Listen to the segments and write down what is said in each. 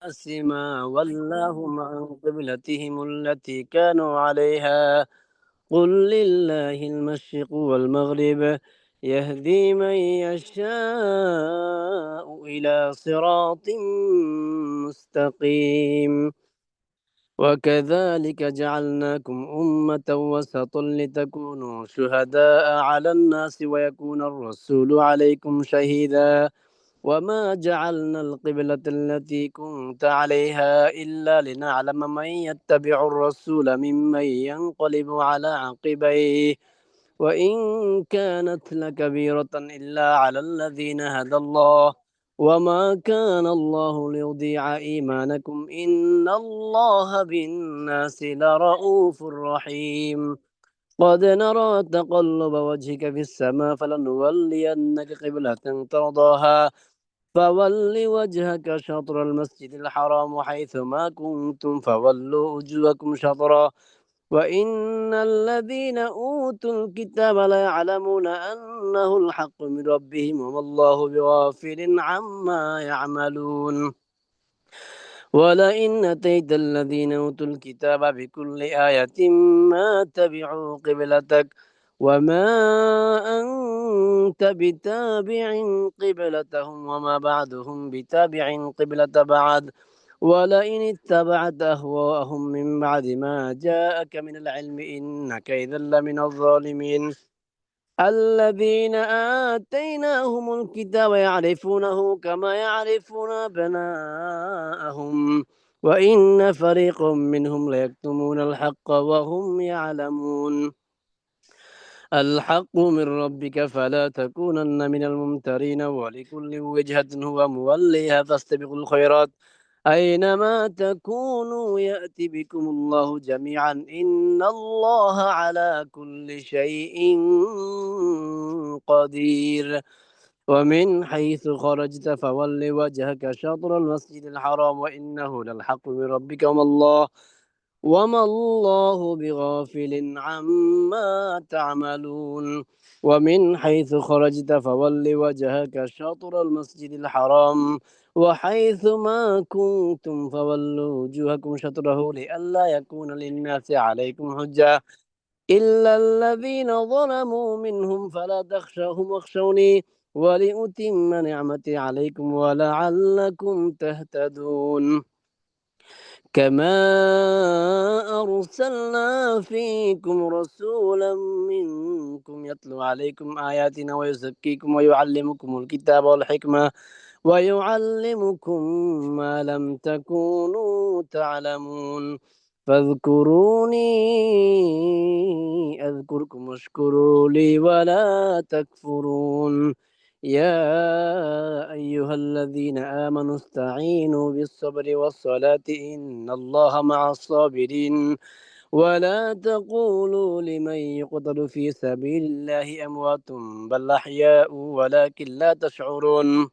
الناس ما ولاهم عن قبلتهم التي كانوا عليها قل لله المشرق والمغرب يهدي من يشاء إلى صراط مستقيم وكذلك جعلناكم أمة وسطا لتكونوا شهداء على الناس ويكون الرسول عليكم شهيدا وما جعلنا القبلة التي كنت عليها إلا لنعلم من يتبع الرسول ممن ينقلب على عقبيه وإن كانت لكبيرة إلا على الذين هدى الله وما كان الله ليضيع إيمانكم إن الله بالناس لرؤوف رحيم قد نرى تقلب وجهك في السماء فلنولينك قبلة ترضاها فول وجهك شطر المسجد الحرام حيث ما كنتم فولوا وجوهكم شطرا وإن الذين أوتوا الكتاب ليعلمون أنه الحق من ربهم وما الله بغافل عما يعملون ولئن أتيت الذين أوتوا الكتاب بكل آية ما تبعوا قبلتك وما أنت بتابع قبلتهم وما بعدهم بتابع قبلة بعد ولئن اتبعت أهواءهم من بعد ما جاءك من العلم إنك إذا لمن الظالمين الذين آتيناهم الكتاب يعرفونه كما يعرفون أبناءهم وإن فريق منهم ليكتمون الحق وهم يعلمون الحق من ربك فلا تكونن من الممترين ولكل وجهة هو موليها فاستبقوا الخيرات أينما تكونوا يأتي بكم الله جميعا إن الله على كل شيء قدير ومن حيث خرجت فول وجهك شطر المسجد الحرام وإنه للحق من ربك وما الله بغافل عما تعملون ومن حيث خرجت فول وجهك شطر المسجد الحرام وحيث ما كنتم فولوا وجوهكم شطره لئلا يكون للناس عليكم حجة إلا الذين ظلموا منهم فلا تخشوهم واخشوني ولأتم نعمتي عليكم ولعلكم تهتدون كما أرسلنا فيكم رسولا منكم يتلو عليكم آياتنا ويزكيكم ويعلمكم الكتاب والحكمة ويعلمكم ما لم تكونوا تعلمون فاذكروني أذكركم واشكروا لي ولا تكفرون يا أيها الذين آمنوا استعينوا بالصبر والصلاة إن الله مع الصابرين ولا تقولوا لمن يقتل في سبيل الله أموات بل أحياء ولكن لا تشعرون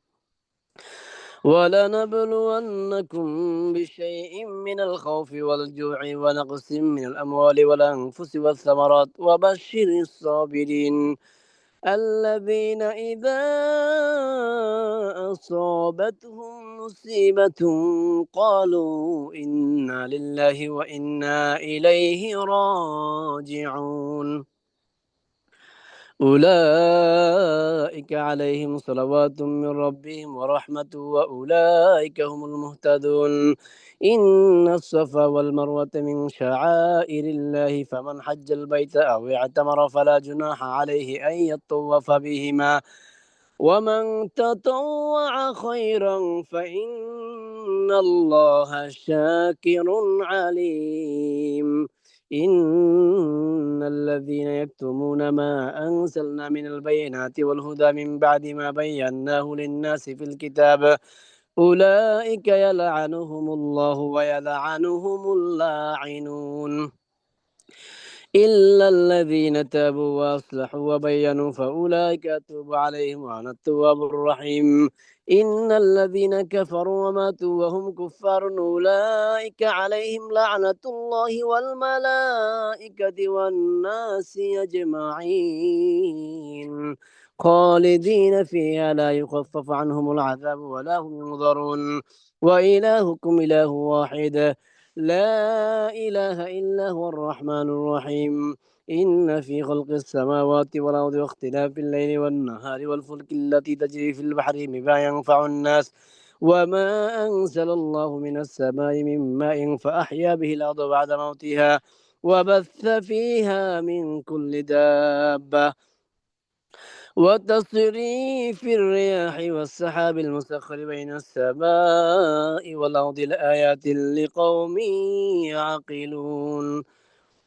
ولنبلونكم بشيء من الخوف والجوع ونقص من الأموال والأنفس والثمرات وبشر الصابرين الذين إذا أصابتهم مصيبة قالوا إنا لله وإنا إليه راجعون أولئك عليهم صلوات من ربهم ورحمة وأولئك هم المهتدون إن الصفا والمروة من شعائر الله فمن حج البيت أو اعتمر فلا جناح عليه أن يطوف بهما ومن تطوع خيرا فإن الله شاكر عليم إن الذين يكتمون ما أنزلنا من البينات والهدى من بعد ما بيناه للناس في الكتاب أولئك يلعنهم الله ويلعنهم اللاعنون إلا الذين تابوا وأصلحوا وبينوا فأولئك أتوب عليهم وأنا التواب الرحيم إن الذين كفروا وماتوا وهم كفار أولئك عليهم لعنة الله والملائكة والناس أجمعين خالدين فيها لا يخفف عنهم العذاب ولا هم ينظرون وإلهكم إله واحد لا إله إلا هو الرحمن الرحيم إن في خلق السماوات والأرض واختلاف الليل والنهار والفلك التي تجري في البحر بما ينفع الناس وما أنزل الله من السماء من ماء فأحيا به الأرض بعد موتها وبث فيها من كل دابة وتصريف الرياح والسحاب المسخر بين السماء والأرض لآيات لقوم يعقلون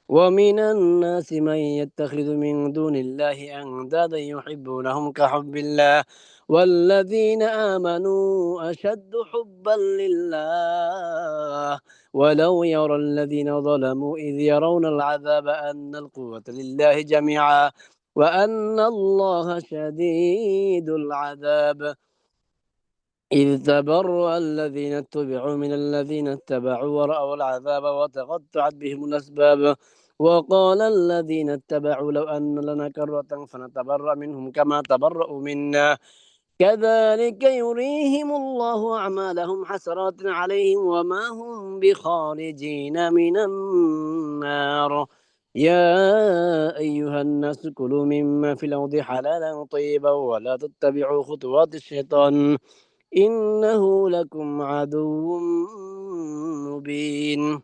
ومن الناس من يتخذ من دون الله أندادا يحبونهم كحب الله والذين آمنوا أشد حبا لله ولو يرى الذين ظلموا إذ يرون العذاب أن القوة لله جميعا وأن الله شديد العذاب إذ تبرأ الذين اتبعوا من الذين اتبعوا ورأوا العذاب وتقطعت بهم الأسباب وقال الذين اتبعوا لو أن لنا كرة فنتبرأ منهم كما تبرأوا منا كذلك يريهم الله أعمالهم حسرات عليهم وما هم بخارجين من النار يا أيها الناس كلوا مما في الأرض حلالا طيبا ولا تتبعوا خطوات الشيطان إنه لكم عدو مبين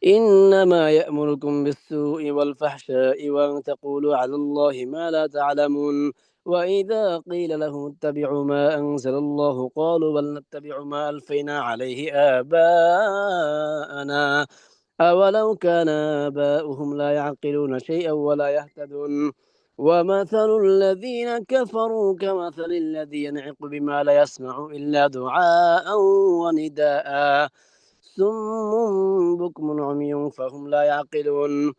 إنما يأمركم بالسوء والفحشاء وأن تقولوا على الله ما لا تعلمون وإذا قيل لهم اتبعوا ما أنزل الله قالوا بل نتبع ما ألفينا عليه آباءنا أولو كان آباؤهم لا يعقلون شيئا ولا يهتدون ومثل الذين كفروا كمثل الذي ينعق بما لا يسمع إلا دعاء ونداء صم بكم عمي فهم لا يعقلون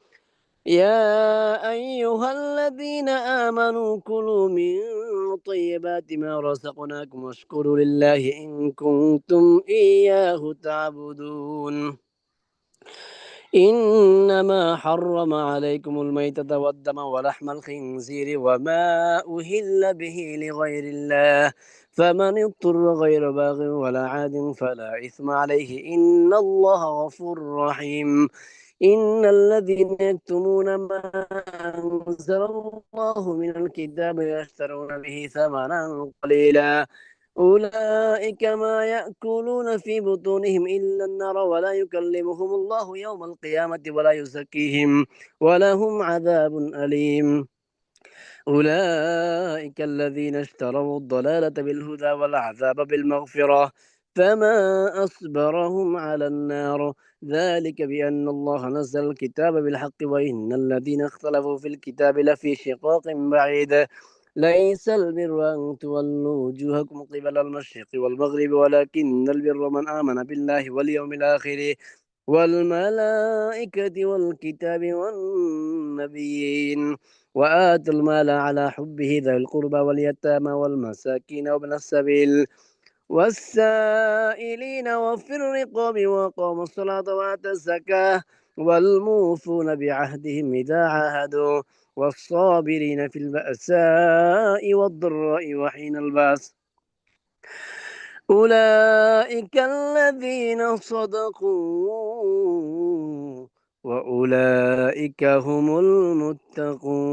يا أيها الذين آمنوا كلوا من طيبات ما رزقناكم واشكروا لله إن كنتم إياه تعبدون إنما حرم عليكم الميتة والدم ولحم الخنزير وما أهل به لغير الله فمن اضطر غير باغ ولا عاد فلا إثم عليه إن الله غفور رحيم إن الذين يكتمون ما أنزل الله من الكتاب يشترون به ثمنا قليلا أولئك ما يأكلون في بطونهم إلا النار ولا يكلمهم الله يوم القيامة ولا يزكيهم ولهم عذاب أليم أولئك الذين اشتروا الضلالة بالهدى والعذاب بالمغفرة فما أصبرهم على النار ذلك بأن الله نزل الكتاب بالحق وإن الذين اختلفوا في الكتاب لفي شقاق بعيد ليس البر أن تولوا وجوهكم قبل المشرق والمغرب ولكن البر من آمن بالله واليوم الآخر والملائكة والكتاب والنبيين وآتوا المال على حبه ذوي القربى واليتامى والمساكين وابن السبيل والسائلين وفي الرقاب وأقاموا الصلاة وآتوا الزكاة والموفون بعهدهم إذا عاهدوا والصابرين في البأساء والضراء وحين البأس أولئك الذين صدقوا وأولئك هم المتقون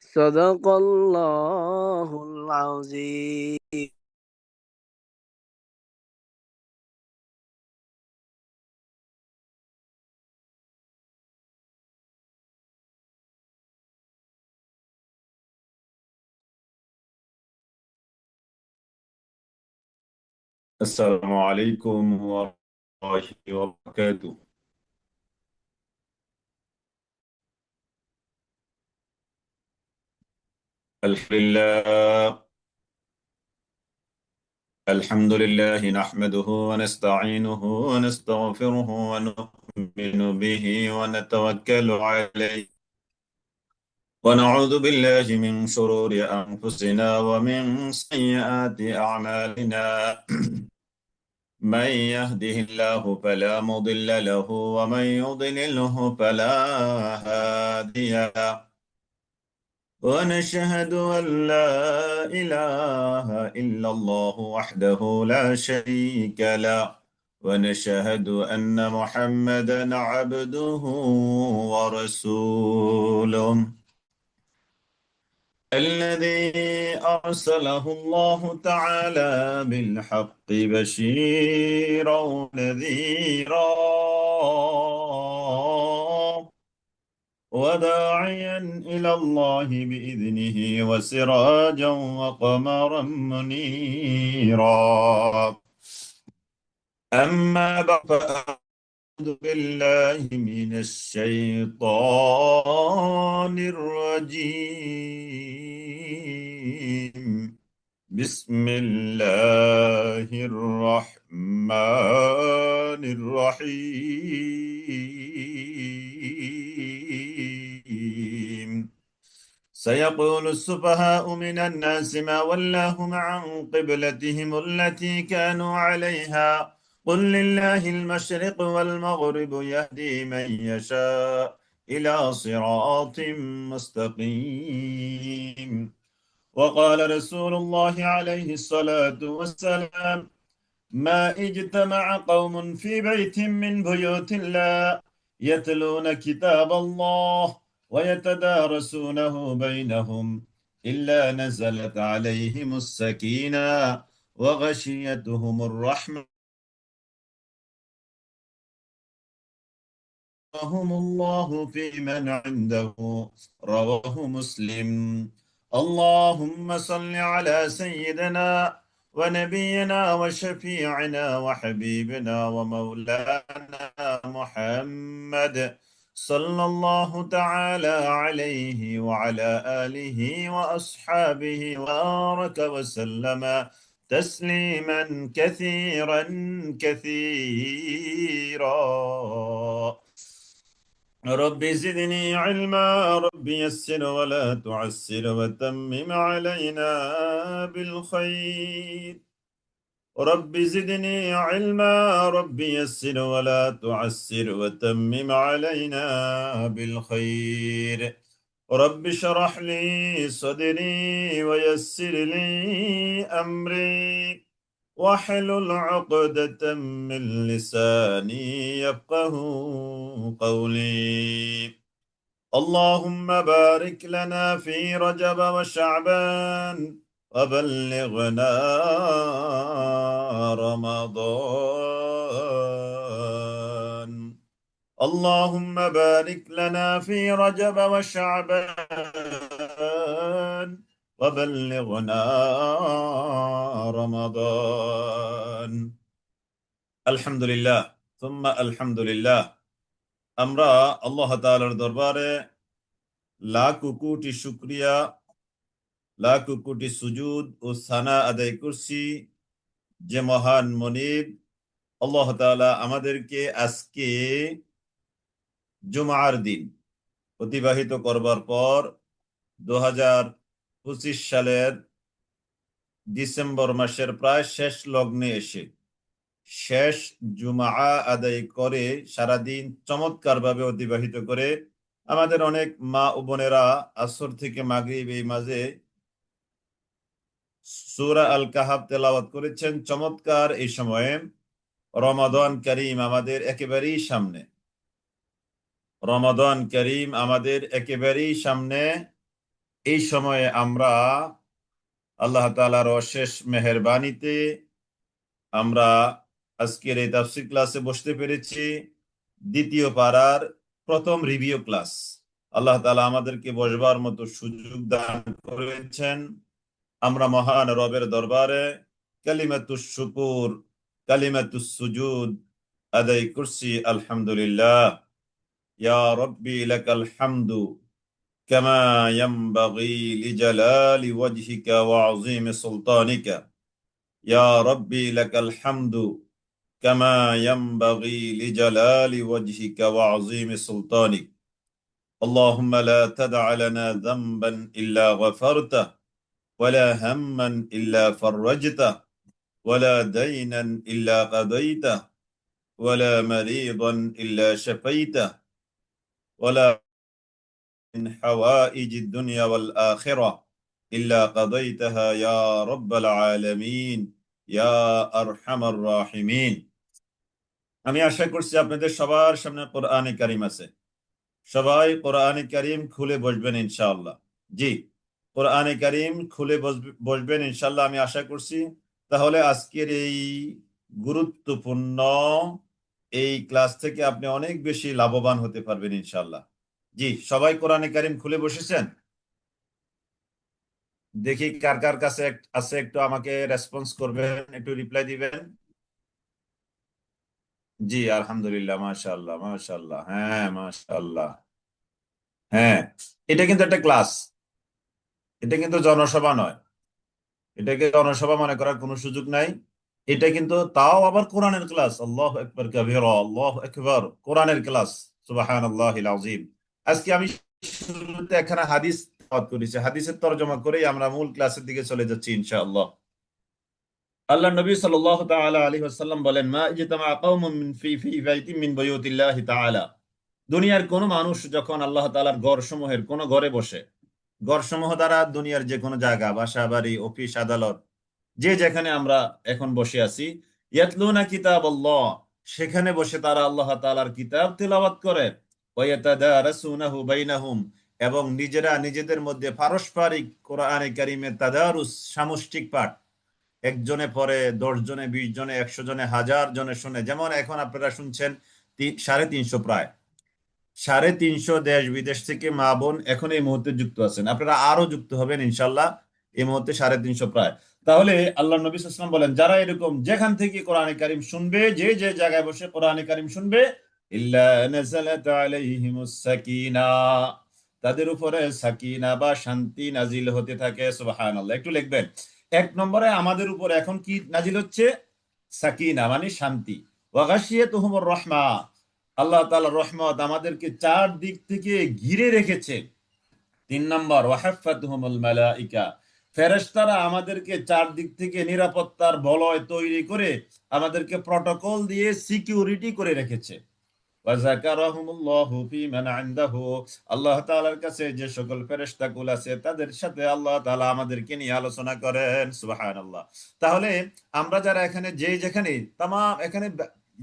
صدق الله العظيم. السلام عليكم ورحمة الله وبركاته. الحمد لله نحمده ونستعينه ونستغفره ونؤمن به ونتوكل عليه ونعوذ بالله من شرور أنفسنا ومن سيئات أعمالنا من يهده الله فلا مضل له ومن يضلله فلا هادي له ونشهد أن لا إله إلا الله وحده لا شريك له، ونشهد أن محمدا عبده ورسوله الذي أرسله الله تعالى بالحق بشيرا ونذيرا وداعيا إلى الله بإذنه وسراجا وقمرا منيرا. أما بعد فأعوذ بالله من الشيطان الرجيم. بسم الله الرحمن الرحيم. سيقول السفهاء من الناس ما ولاهم عن قبلتهم التي كانوا عليها قل لله المشرق والمغرب يهدي من يشاء إلى صراط مستقيم. وقال رسول الله عليه الصلاة والسلام ما اجتمع قوم في بيت من بيوت الله يتلون كتاب الله ويتدارسونه بينهم إلا نزلت عليهم السكينة وغشيتهم الرحمة هم الله في من عنده. رواه مسلم. اللهم صل على سيدنا ونبينا وشفيعنا وحبيبنا ومولانا محمد صلى الله تعالى عليه وعلى آله وأصحابه وبارك وسلم تسليما كثيرا كثيرا. رب زدني علما، رب يسر ولا تعسر وتمم علينا بالخير. رب زدني علما، رب يسر ولا تعسر وتمم علينا بالخير. رب اشرح لي صدري ويسر لي أمري واحلل عقدة من لساني يفقه قولي. اللهم بارك لنا في رجب وشعبان وبلغنا رمضان. اللهم بارك لنا في رجب وشعبان وبلغنا رمضان। আলহামদুলিল্লাহ সুম্মা আলহামদুলিল্লাহ। আমরা আল্লাহ তাআলার দরবারে লাখ কোটি শুকরিয়া, লাখ কোটি সুজুদ ও সানা আদায় করছি যে মহান মনিব আল্লাহ তাআলা আমাদেরকে আজকে জুমার দিন অতিবাহিত করবার পর 2025 সালের ডিসেম্বর মাসের প্রায় শেষ লগ্নে এসে শেষ জুমা আদায় করে সারাদিন চমৎকারভাবে অতিবাহিত করে আমাদের অনেক মা ও বোনেরা আসর থেকে মাগরিব এই মাঝে সূরা আল কাহাফ তেলাওয়াত করেছেন। চমৎকার এই সময়ে রমাদান করিম আমাদের একেবারেই সামনে, রমাদান করিম আমাদের একেবারেই সামনে। এই সময়ে আমরা আল্লাহ তাআলার অশেষ মেহেরবানিতে আমরা আজকের এই তাফসীর ক্লাসে বসতে পেরেছি। দ্বিতীয় পারার প্রথম রিভিউ ক্লাস আল্লাহ তাআলা আমাদেরকে বসবার মতো সুযোগ দান করেছেন। আমরা মহান রবের দরবারে কালিমাতুশ শুকুর, কালিমাতুস সুজুদ আদায় করছি। আলহামদুলিল্লাহ। ইয়া রব্বি লাকাল হামদু কামা ইয়ানবাগি লিজালালি ওয়াজহিকা ওয়া আযীমি সুলতানিকা। ইয়া রব্বি লাকাল হামদু কামা ইয়ানবাগি লিজালালি ওয়াজহিকা ওয়া আযীমি সুলতানিক। اللهم لا تدع لنا ذنبا إلا غفرته ولا هما إلا فرجته ولا دينا إلا قضيته ولا مريضا إلا شفيته ولا من حوائج الدنيا والآخرة إلا قضيتها يا رب العالمين يا أرحم الراحمين. আমি আশা করছি আপনাদের সবার সামনে কোরআনে কারিম আছে। সবাই কোরআনে কারিম খুলে বসবেন ইনশাআল্লাহ। জি, কোরআনে কারিম খুলে বসবেন ইনশাআল্লাহ, আমি আশা করছি। তাহলে আজকের এই গুরুত্বপূর্ণ এই ক্লাস থেকে আপনি অনেক বেশি লাভবান হতে পারবেন ইনশাআল্লাহ। জি, সবাই কোরআনে কারিম খুলে বসেছেন? দেখি কার কার কাছে আছে, একটু আমাকে রেসপন্স করবেন, একটু রিপ্লাই দিবেন। জি, আলহামদুলিল্লাহ, মাশাআল্লাহ মাশাআল্লাহ, হ্যাঁ মাশাআল্লাহ। হ্যাঁ, এটা কিন্তু একটা ক্লাস, এটা কিন্তু জনসভা নয়, এটাকে জনসভা মনে করার কোনো সুযোগ নাই। এটা কিন্তু তাও আবার কোরআনের ক্লাস। আল্লাহু আকবার কাবীরা, আল্লাহু আকবার, কোরআনের ক্লাস। সুবহানাল্লাহিল আযীম। আজকে আমি শুরুতে এখানে হাদিস তেলাওয়াত করেছি, হাদিসের তরজমা করেই আমরা মূল ক্লাসের দিকে চলে যাচ্ছি ইনশাআল্লাহ। আল্লাহ নবী সাল্লাল্লাহু তাআলা আলাইহি ওয়াসাল্লাম বলেন, মা ইজতামা কওমুন মিন ফি বাইতিন মিন বুয়ুতিল্লাহি তাআলা। দুনিয়ার কোন মানুষ যখন আল্লাহ তাআলার ঘরসমূহের কোন ঘরে বসে, ঘরসমূহ দ্বারা দুনিয়ার যে কোনো জায়গা, বাসা বাড়ি, অফিস আদালত, যে যেখানে আমরা এখন বসে আছি, ইয়াতলুনা কিতাবাল্লাহ, সেখানে বসে তারা আল্লাহ তাআলার কিতাব তেলাওয়াত করে, ওয়া ইয়াতাদারাসুনাহু বাইনাহুম, এবং নিজেরা নিজেদের মধ্যে পারস্পরিক কোরআনে কারিমের তাদারুস, সামষ্টিক পাঠ, একজনে পড়ে, 10 জনে, 20 জনে, 100 জনে, 1000 জনে শুনে। যেমন এখন আপনারা শুনছেন 350, প্রায় 350 দেশ বিদেশ থেকে মা বোন এখন এই মুহূর্তে যুক্ত আছেন। আপনারা আরো যুক্ত হবেন ইনশাল্লাহ এই মুহূর্তে 350 প্রায়। তাহলে আল্লাহ নবী সাল্লাল্লাহু আলাইহি ওয়াসাল্লাম বলেন, যারা এরকম যেখান থেকে কোরআনে কারিম শুনবে, যে যে জায়গায় বসে কোরআনে কারিম শুনবে, ইল্লা নাযালাত আলাইহিমুস সাকিনা, তাদের উপরে সাকিনা বা শান্তি নাজিল হতে থাকে। সুবহানাল্লাহ, একটু লিখবেন। 1 নম্বরে আমাদের উপর এখন কি নাজিল হচ্ছে? সাকিনা মানে শান্তি। ওয়া গাশিয়াতুহুমুর রাহমা, আল্লাহ তাআলার রহমত আমাদেরকে 4 দিক থেকে ঘিরে রেখেছে। 3 নম্বর, ওয়াহাফাতুহুমুল মালাইকা, ফেরেশতারা আমাদেরকে 4 দিক থেকে নিরাপত্তার বলয় তৈরি করে আমাদেরকে প্রটোকল দিয়ে সিকিউরিটি করে রেখেছে। ওয়াযাকারাহুমুল্লাহু ফীমান ইনদাহু, আল্লাহ তাআলার কাছে যে সকল ফেরেশতাকুল আছে তাদের সাথে আল্লাহ তাআলা আমাদেরকে নিয়ে আলোচনা করেন। সুবহানাল্লাহ। তাহলে আমরা যারা এখানে যে যেখানে तमाम এখানে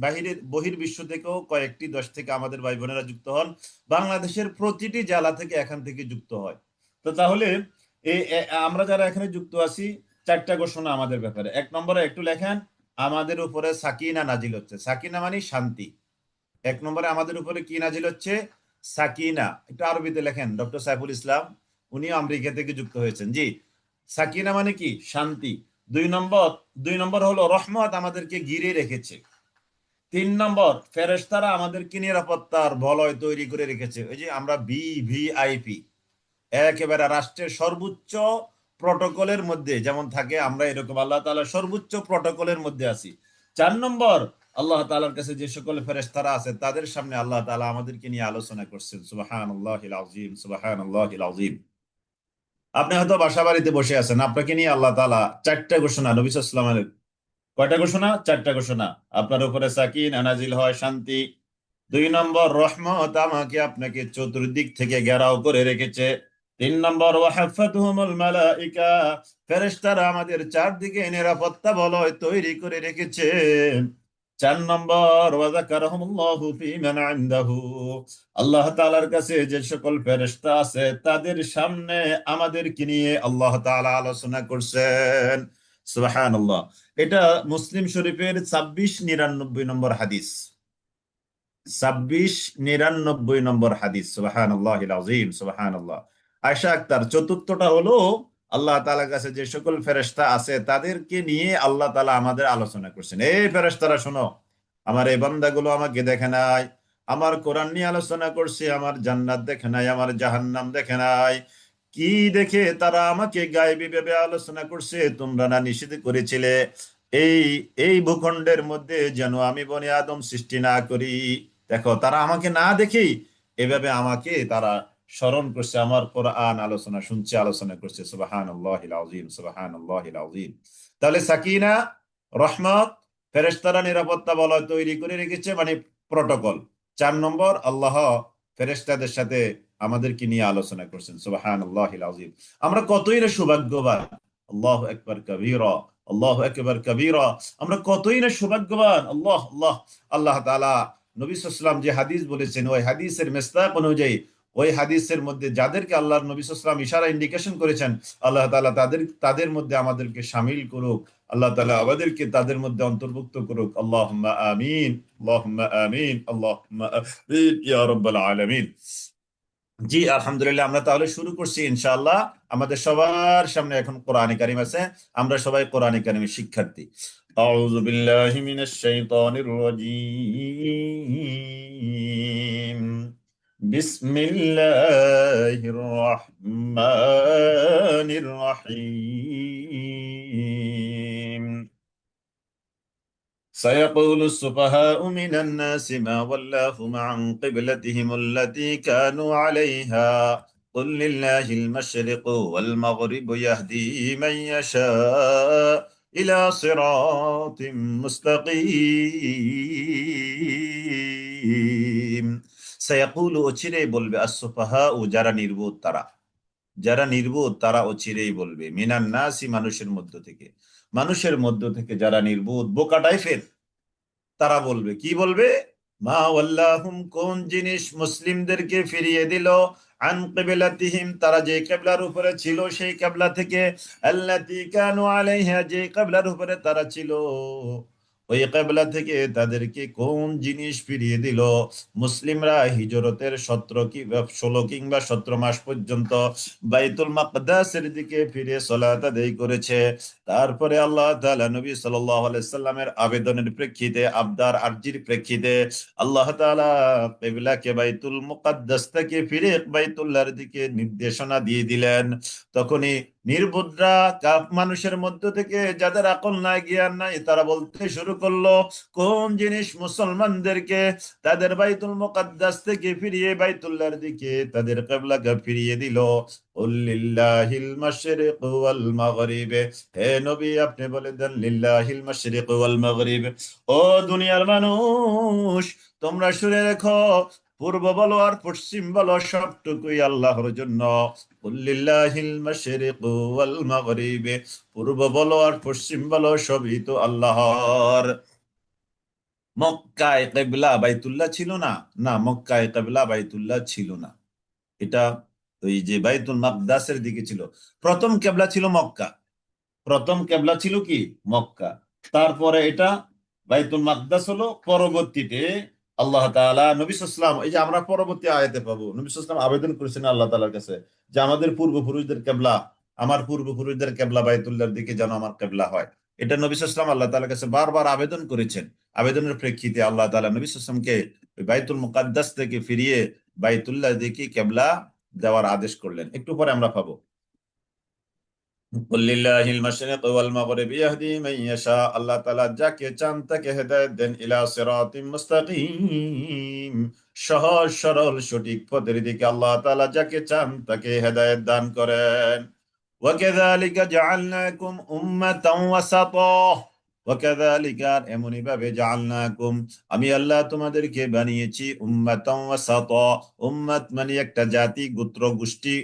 বাহিরের বহির্বিশ্ব থেকেও কয়েকটি দেশ থেকে আমাদের ভাই বোনেরা যুক্ত হন, বাংলাদেশের প্রতিটি জেলা থেকে এখান থেকে যুক্ত হয়। তো তাহলে আমরা যারা এখানে যুক্ত আছি, 4টা ঘোষণা আমাদের ব্যাপারে। 1 নম্বরে একটু লেখেন, আমাদের উপরে সাকিনা নাজিল হচ্ছে। সাকিনা মানে শান্তি। 1 নম্বরে আমাদের উপরে কি নাজিল হচ্ছে? সাকিনা। একটু আরবিতে লেখেন, ডক্টর সাইফুল ইসলাম, উনিও আমেরিকা থেকে যুক্ত হয়েছেন। জি, সাকিনা মানে কি? শান্তি। 2 নম্বর হলো রহমত আমাদেরকে ঘিরে রেখেছে। 3 নম্বর, ফেরেশতারা আমাদেরকে নিরাপত্তার বলয় তৈরি করে রেখেছে। ওই যে আমরা ভিভিআইপি, একেবারে রাষ্ট্রের সর্বোচ্চ প্রটোকলের মধ্যে যেমন থাকে, আমরা এরকম আল্লাহ তাআলার সর্বোচ্চ প্রটোকলের মধ্যে আছি। 4 নম্বর, আল্লাহ তাআলার কাছে যে সকল ফেরেশতারা আছে তাদের সামনে আল্লাহ তাআলা আমাদেরকে নিয়ে আলোচনা করছেন। সুবহানাল্লাহিল আযীম, সুবহানাল্লাহিল আযীম। আপনি হয়তো বাসা বাড়িতে বসে আছেন, আপনাকে নিয়ে আল্লাহ তাআলা 4টা ঘোষণা, নবী সাল্লাল্লাহু আলাইহি ওয়াসাল্লামের কয়টা ঘোষণা? 4টা ঘোষণা। আপনার উপরে সাকিনা নাজিল হয়, শান্তি। 2 নম্বর, রহমত আমাকে আপনাকে চতুর্দিক থেকে ঘেরাও করে রেখেছে। 3 নম্বর, ওয়াহাফাতুহুমুল মালাইকা, ফেরেশতারা আমাদের চারদিকে নিরাপত্তা বলয় তৈরি করে রেখেছে। 4 নম্বর, ওয়াযাকারাহুমুল্লাহু ফীমান ইনদাহু, আল্লাহ তাআলার কাছে যে সকল ফেরেশতা আছে তাদের সামনে আমাদেরকে নিয়ে আল্লাহ তাআলা আলোচনা করছেন। সুবহানাল্লাহ। এটা মুসলিম শরীফের 2699 নম্বর হাদিস। 2699 নম্বর হাদিস। সুবহানাল্লাহিল আযীম, সুবহানাল্লাহ। আয়েশা আক্তার, চতুর্থটা হলো আল্লাহ তাআলার কাছে যে সকল ফেরেশতা আছে তাদেরকে নিয়ে আল্লাহ তাআলা আমাদের আলোচনা করছেন। এই ফেরেশতারা শোনো, আমার এই বান্দাগুলো আমাকে দেখে নাই, আমার কোরআন নিয়ে আলোচনা করছে, আমার জান্নাত দেখে নাই, আমার জাহান্নাম দেখে নাই। কি দেখে? তারা আমাকে গায়েবী ভেবে আলোচনা করছে। তোমরা না নিষেধ করেছিলে এই এই ভূখণ্ডের মধ্যে যেন আমি বনি আদম সৃষ্টি না করি। দেখো, তারা আমাকে না দেখেই এভাবে আমাকে তারা স্মরণ করছে, আমার কোরআন আলোচনা শুনছে, আলোচনা করছে। সুবহানাল্লাহিল আযীম, সুবহানাল্লাহিল আযীম। তাহলে সাকিনা, রহমত, ফেরেশতারা নিরাপত্তা বলয় তৈরি করে রেখেছে, মানে প্রটোকল। 4 নম্বর, আল্লাহ ফেরেশতাদের সাথে আমাদেরকে নিয়ে আলোচনা করছেন। সুবহানাল্লাহিল আযীম। আমরা কতই না সৌভাগ্যবান। আল্লাহু আকবার কাবীরা, আল্লাহু আকবার কাবীরা। আমরা কতই না সৌভাগ্যবান। আল্লাহ আল্লাহ। আল্লাহ তাআলা নবী সাল্লাল্লাহু আলাইহি ওয়াসাল্লাম যে হাদিস বলেছেন, ওই হাদিসের মিসদাক অনুযায়ী, ওই হাদিসের মধ্যে যাদেরকে আল্লাহর নবী সাল্লাল্লাহু আলাইহি ওয়াসাল্লাম ইশারা ইন্ডিকেশন করেছেন, আল্লাহ তাআলা তাদের মধ্যে আমাদেরকে শামিল করুক। আল্লাহ তাআলা আমাদেরকে তাদের মধ্যে অন্তর্ভুক্ত করুক। আল্লাহুম্মা আমিন, আল্লাহুম্মা আমিন, আল্লাহুম্মা আমিন ইয়া রাব্বাল আলামিন। জি আলহামদুলিল্লাহ, আমরা তাহলে শুরু করছি ইনশাআল্লাহ। আমাদের সবার সামনে এখন কোরআনে কারিম আছে। আমরা সবাই কোরআনে কারিমের শিক্ষার্থী। আউযু বিল্লাহি মিনাশ শাইতানির রাজীম। বিসমিল্লাহির রহমানির রহিম। سيقول السفهاء من الناس ما ولاهم عن قبلتهم التي كانوا عليها قل لله المشرق والمغرب يهدي من يشاء إلى صراط مستقيم سيقول অচিরেই বলবে السفهاء যারা নির্বোধ তারা, যারা নির্বোধ তারা অচিরেই বলবে, মিনান নাসি মানুষের মধ্য থেকে যারা নির্বোধ বোকা টাইপের তারা বলবে, কি বলবে? মা ওয়াল্লাহুম, কোন জিনিস মুসলিমদেরকে ফিরিয়ে দিল, আন কিবলাতিহিম, তারা যে কিবলার উপরে ছিল সেই কিবলা থেকে, আল্লাতী কানু আলাইহা, যে কিবলার উপরে তারা ছিল ওই কিবলা থেকে তাদেরকে কোন জিনিস ফিরিয়ে দিল? মুসলিমরা হিজরতের 16 কিংবা 17 মাস পর্যন্ত বাইতুল মাকদাসের দিকে ফিরে সালাত আদায় করেছে। তারপরে আল্লাহ তাআলা নবী সাল্লাল্লাহু আলাইহি সাল্লামের আবেদনের প্রেক্ষিতে, আবদার আরজির প্রেক্ষিতে আল্লাহ তাআলা কিবলাকে বাইতুল মুকাদ্দাস থেকে ফিরে বাইতুল্লাহর দিকে নির্দেশনা দিয়ে দিলেন। তখনই নির্বুদ্রা মানুষের মধ্য থেকে, যাদের আকল নাই জ্ঞান নাই, তারা বলতে শুরু করলো, কোন জিনিস মুসলমানদেরকে তাদের বাইতুল মুকাদ্দাস থেকে ফিরিয়ে বাইতুল্লাহর দিকে তাদের কিবলাকে ফিরিয়ে দিল? লিল্লাহিল মাশরিক ওয়াল মাগরিব, হে নবী আপনি বলে দেন, লিল্লাহিল মাশরিক ওয়াল মাগরিব, ও দুনিয়ার মানুষ তোমরা শুনে রেখো, পূর্ব বলো আর পশ্চিম বলো সবটুকুই আল্লাহর জন্য। লিল্লাহিল মাশরিক ওয়াল মাগরিব, পূর্ব বলো আর পশ্চিম বলো সবই তো আল্লাহর। মক্কায় কিবলা বাইতুল্লাহ ছিল না, না মক্কায় কিবলা বাইতুল্লাহ ছিল না। এটা ওই যে বাইতুল মাকদাসের দিকে ছিল। প্রথম কিবলা ছিল মক্কা, প্রথম কেবলা ছিল কি? মক্কা। তারপরে এটা বাইতুল মাকদাস হলো। পরবর্তীতে আল্লাহ তাআলা নবী সাল্লাল্লাহু আলাইহি ওয়াসাল্লাম, এই যে আমরা পরবর্তী আয়াতে পাবো, নবী সাল্লাল্লাহু আলাইহি ওয়াসাল্লাম আবেদন করেছেন আল্লাহ তাআলার কাছে যে আমাদের পূর্বপুরুষদের কেবলা, আমার পূর্বপুরুষদের কেবলা বাইতুল্লাহর দিকে যেন আমার কেবলা হয়। এটা নবী সাল্লাল্লাহু আলাইহি ওয়াসাল্লাম আল্লাহ তাআলার কাছে বারবার আবেদন করেছেন। আবেদনের প্রেক্ষিতে আল্লাহ তাআলা নবী সাল্লাল্লাহু আলাইহি ওয়াসাল্লামকে ওই বাইতুল মুকাদ্দাস থেকে ফিরিয়ে বাইতুল্লাহ দিকে কেবলা দেওয়ার আদেশ করলেন। একটু পরে আমরা পাবো লিল্লাহিল মাশরিক ওয়াল মাগরিব ইয়াহদি মান ইয়াশা, আল্লাহ তাআলা যাকে চান তাকে হেদায়েত দেন, ইলা সিরাতিম মুস্তাকিম, সহজ সরল সঠিক পথের দিকে আল্লাহ তাআলা যাকে চান তাকে হেদায়েত দান করেন। ওয়া কাযালিকা জাআলনাকুম উম্মাতান ওয়াসাতা, ওয়া কাযালিকা, এমনি ভাবে জাআলনাকুম, আমি আল্লাহ তোমাদেরকে বানিয়েছি উম্মাতান ওয়াসাতা, উম্মাত মানে একটা জাতি, গোত্র, গোষ্ঠী,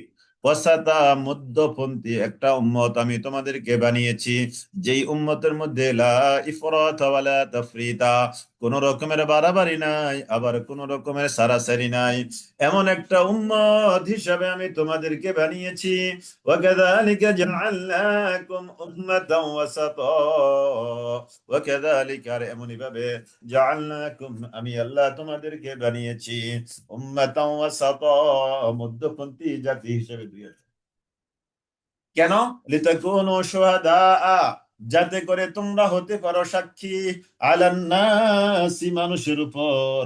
ওয়াসাতা মধ্যপন্থী একটা উম্মত আমি তোমাদেরকে বানিয়েছি, যেই উম্মতের মধ্যে লা ইফরাতা ওয়ালা তাফরিতা, কোন রকমের বাড়াবাড়ি নাই, আবার কোন রকমের সারাসারি নাই, এমন একটা উম্মত হিসাবে আমি তোমাদেরকে বানিয়েছি। ওয়াকাযালিকা জাআলনাকুম উম্মাতান ওয়াসাতা, ওয়াকাযালিকা, আর এমনি ভাবে জাআলনাকুম, আমি আল্লাহ তোমাদেরকে বানিয়েছি উম্মাতান ওয়াসাতা, মধ্যপন্থী জাতি হিসেবে দিয়েছে। কেন? লিতাকুনু শুহাদা, যাতে করে তোমরা হতে পারো সাক্ষী, আলান নাসি, মানুষের উপর,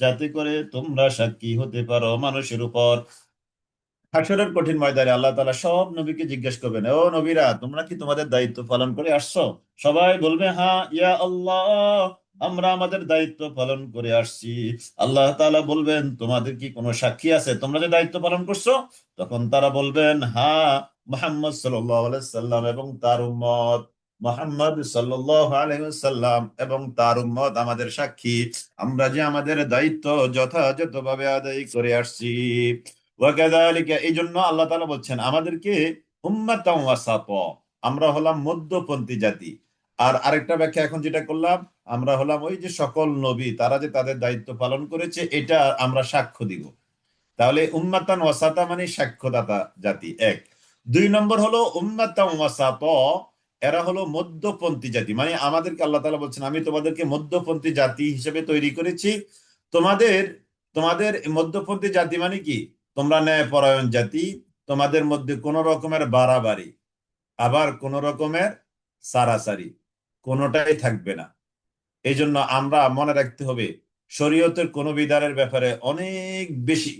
যাতে করে তোমরা সাক্ষী হতে পারো মানুষের উপর। হাসরের কঠিন ময়দানে আল্লাহ তাআলা সব নবীকে জিজ্ঞেস করবেন, ও নবীরা তোমরা কি তোমাদের দায়িত্ব পালন করে আসছো? সবাই বলবে হ্যাঁ ইয়া আল্লাহ, আমরা আমাদের দায়িত্ব পালন করে আসছি। আল্লাহ তাআলা বলবেন, তোমাদের কি কোনো সাক্ষী আছে তোমরা যে দায়িত্ব পালন করছো? তখন তারা বলবেন, হ্যাঁ, মুহাম্মদ সাল্লাল্লাহু আলাইহি সাল্লাম এবং তার উম্মত, মুহাম্মদ সাল্লাল্লাহু আলাইহি সাল্লাম এবং তার উম্মত আমাদের সাক্ষী, আমরা যে আমাদের দায়িত্ব যথাযথভাবে আদায় করে আসছি। ওয়াকাযালিকা, এই জন্য আল্লাহ তাআলা বলছেন আমাদেরকে উম্মাতাও ওয়াসাতা, আমরা হলাম মধ্যপন্থী জাতি। আর আরেকটা ব্যাখ্যা এখন যেটা করলাম, আমরা হলাম ওই যে সকল নবী তারা যে তাদের দায়িত্ব পালন করেছে এটা আমরা সাক্ষ্য দিব। তাহলে উম্মাতান ওয়াসাতা মানে সাক্ষ্যদাতা জাতি, এক। দুই নম্বর হলো উম্মাতান ওয়াসাতা, এরা হলো মধ্যপন্থী জাতি, মানে আমাদেরকে আল্লাহ তাআলা বলছেন আমি তোমাদেরকে মধ্যপন্থী জাতি হিসেবে তৈরি করেছি। তোমাদের তোমাদের মধ্যপন্থী জাতি মানে কি, তোমরা ন্যায়পরায়ণ জাতি, তোমাদের মধ্যে কোন রকমের বাড়াবাড়ি আবার কোন রকমের সারাসারি কোনোটাই থাকবে না। এই জন্য আমরা মনে রাখতে হবে শরীয়তের কোন বিধানের ব্যাপারে অনেক বেশি,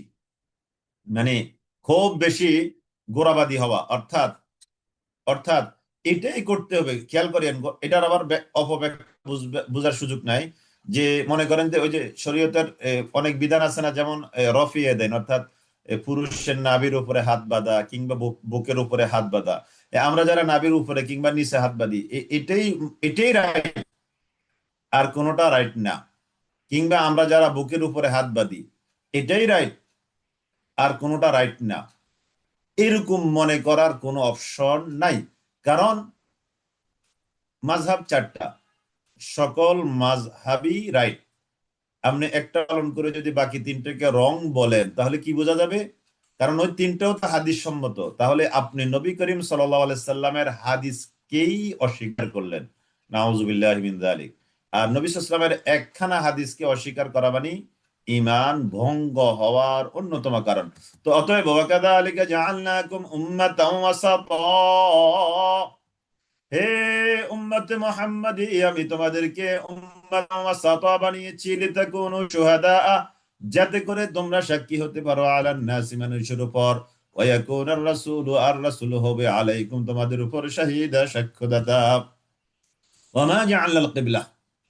মানে খুব বেশি গোড়াবাদী হওয়া, অর্থাৎ অর্থাৎ এটাই করতে হবে। খেয়াল করেন, এটার আবার অপব্যাখ্যা বুঝার সুযোগ নাই। যে মনে করেন যে ওই যে শরীয়তের অনেক বিধান আছে না, যেমন রফিয়ে দেন, অর্থাৎ পুরুষের নাভির উপরে হাত বাঁধা কিংবা বুকের উপরে হাত বাঁধা। আমরা যারা নাভির উপরে কিংবা নিচে হাত বাঁধি, এটাই এটাই রাইট, আর কোনোটা রাইট না। কিংবা আমরা যারা বুকের উপরে হাত বাঁধি, এটাই রাইট, আর কোনোটা রাইট না, এরকম মনে করার কোনো অপশন নাই। কারণ মাযহাব চারটা, সকল মাযহাবই রাইট। আপনি একটা পালন করে যদি বাকি তিনটাকে রং বলেন তাহলে কি বোঝা যাবে? কারণ ওই তিনটাও তো হাদিস সম্মত। তাহলে আপনি নবী করিম সাল্লাল্লাহু আলাইহি সাল্লামের হাদিসকেই অস্বীকার করলেন, নাউজুবিল্লাহি মিন যালিক। আর নবী সাল্লাল্লাহু আলাইহি সাল্লামের একখানা হাদিসকে অস্বীকার করা মানে ঈমান ভঙ্গ হওয়ার অন্যতম কারণ। তো অতএব ওয়াকাযালিকা জাআলনাকুম উম্মাতাও ওয়াসাতা, হে উম্মতে মুহাম্মাদী, আমি তোমাদেরকে উম্মাতাও ওয়াসাতা বানিয়েছি লিতাকুনু শুহাদা, যাতে করে তোমরা সাক্ষী হতে পারো আলান নাসি, মানুষের উপর, ওয়া ইয়াকুনার রাসূলু, আর রাসূল হবে আলাইকুম তোমাদের উপর শাহীদা, সাক্ষ্যদাতা। ওয়া মা জাআলনাল কিবলা,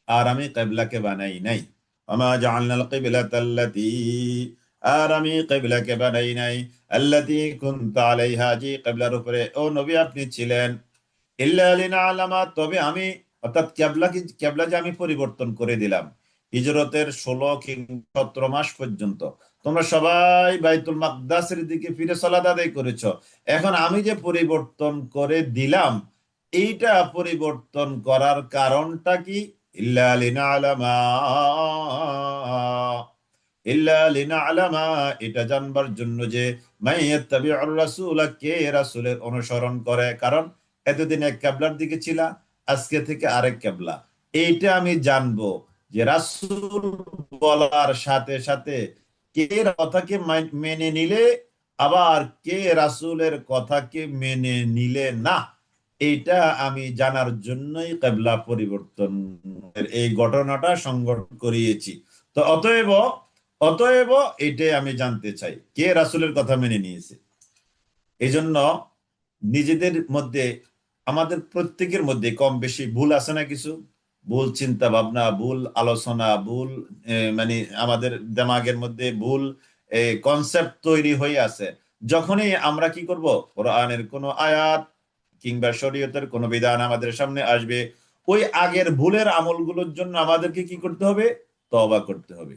আর আমি কিবলাকে বানাই নাই। ওয়া মা জাআলনাল কিবলাতাল্লাতী, আর আমি কিবলাকে বানাই নাই, আল্লাতী কুনতা আলাইহা, যে কিবলার উপরে ও নবী আপনি ছিলেন, ইল্লা লিনা'লামা, তবে আমি, অর্থাৎ কেবলা যে আমি পরিবর্তন করে দিলাম হিজরতের 16 কিংবা 17 মাস পর্যন্ত তোমরা সবাই বাইতুল মাকদাসের দিকে ফিরে সালাত আদায় করেছো। এখন আমি যে পরিবর্তন করে দিলাম, এইটা পরিবর্তন করার কারণটা কি? ইল্লা লিনা'লামা, ইল্লা লিনা'লামা, এটা জানবার জন্য যে মাইয়াত্তাবিউর রাসূল, কে রাসূলের অনুসরণ করে। কারণ এতদিন এক কেবলার দিকে ছিলা, আজকে থেকে আরেক কেবলা। এইটা আমি জানবো যে রাসূল বলার সাথে সাথে কে কথাকে মেনে নিলে, আবার কে রাসূলের কথাকে মেনে নিলে না, এইটা আমি জানার জন্যই কেবলা পরিবর্তনের এই ঘটনাটা সংঘটন করিয়েছি। তো অতএব অতএব এটাই আমি জানতে চাই কে রাসূলের কথা মেনে নিয়েছে। এই জন্য নিজেদের মধ্যে, আমাদের প্রত্যেকের মধ্যে কম বেশি ভুল আছে না, কিছু ভুল চিন্তা ভাবনা, ভুল আলোচনা, ভুল মানে আমাদের দিমাগের মধ্যে ভুল কনসেপ্ট তৈরি হয়ে আছে। যখনই আমরা কি করব, কোরআনের কোনো আয়াত কিংবা শরীয়তের কোনো বিধান আমাদের সামনে আসবে, ওই আগের ভুলের আমলগুলোর জন্য আমাদেরকে কি করতে হবে? তওবা করতে হবে।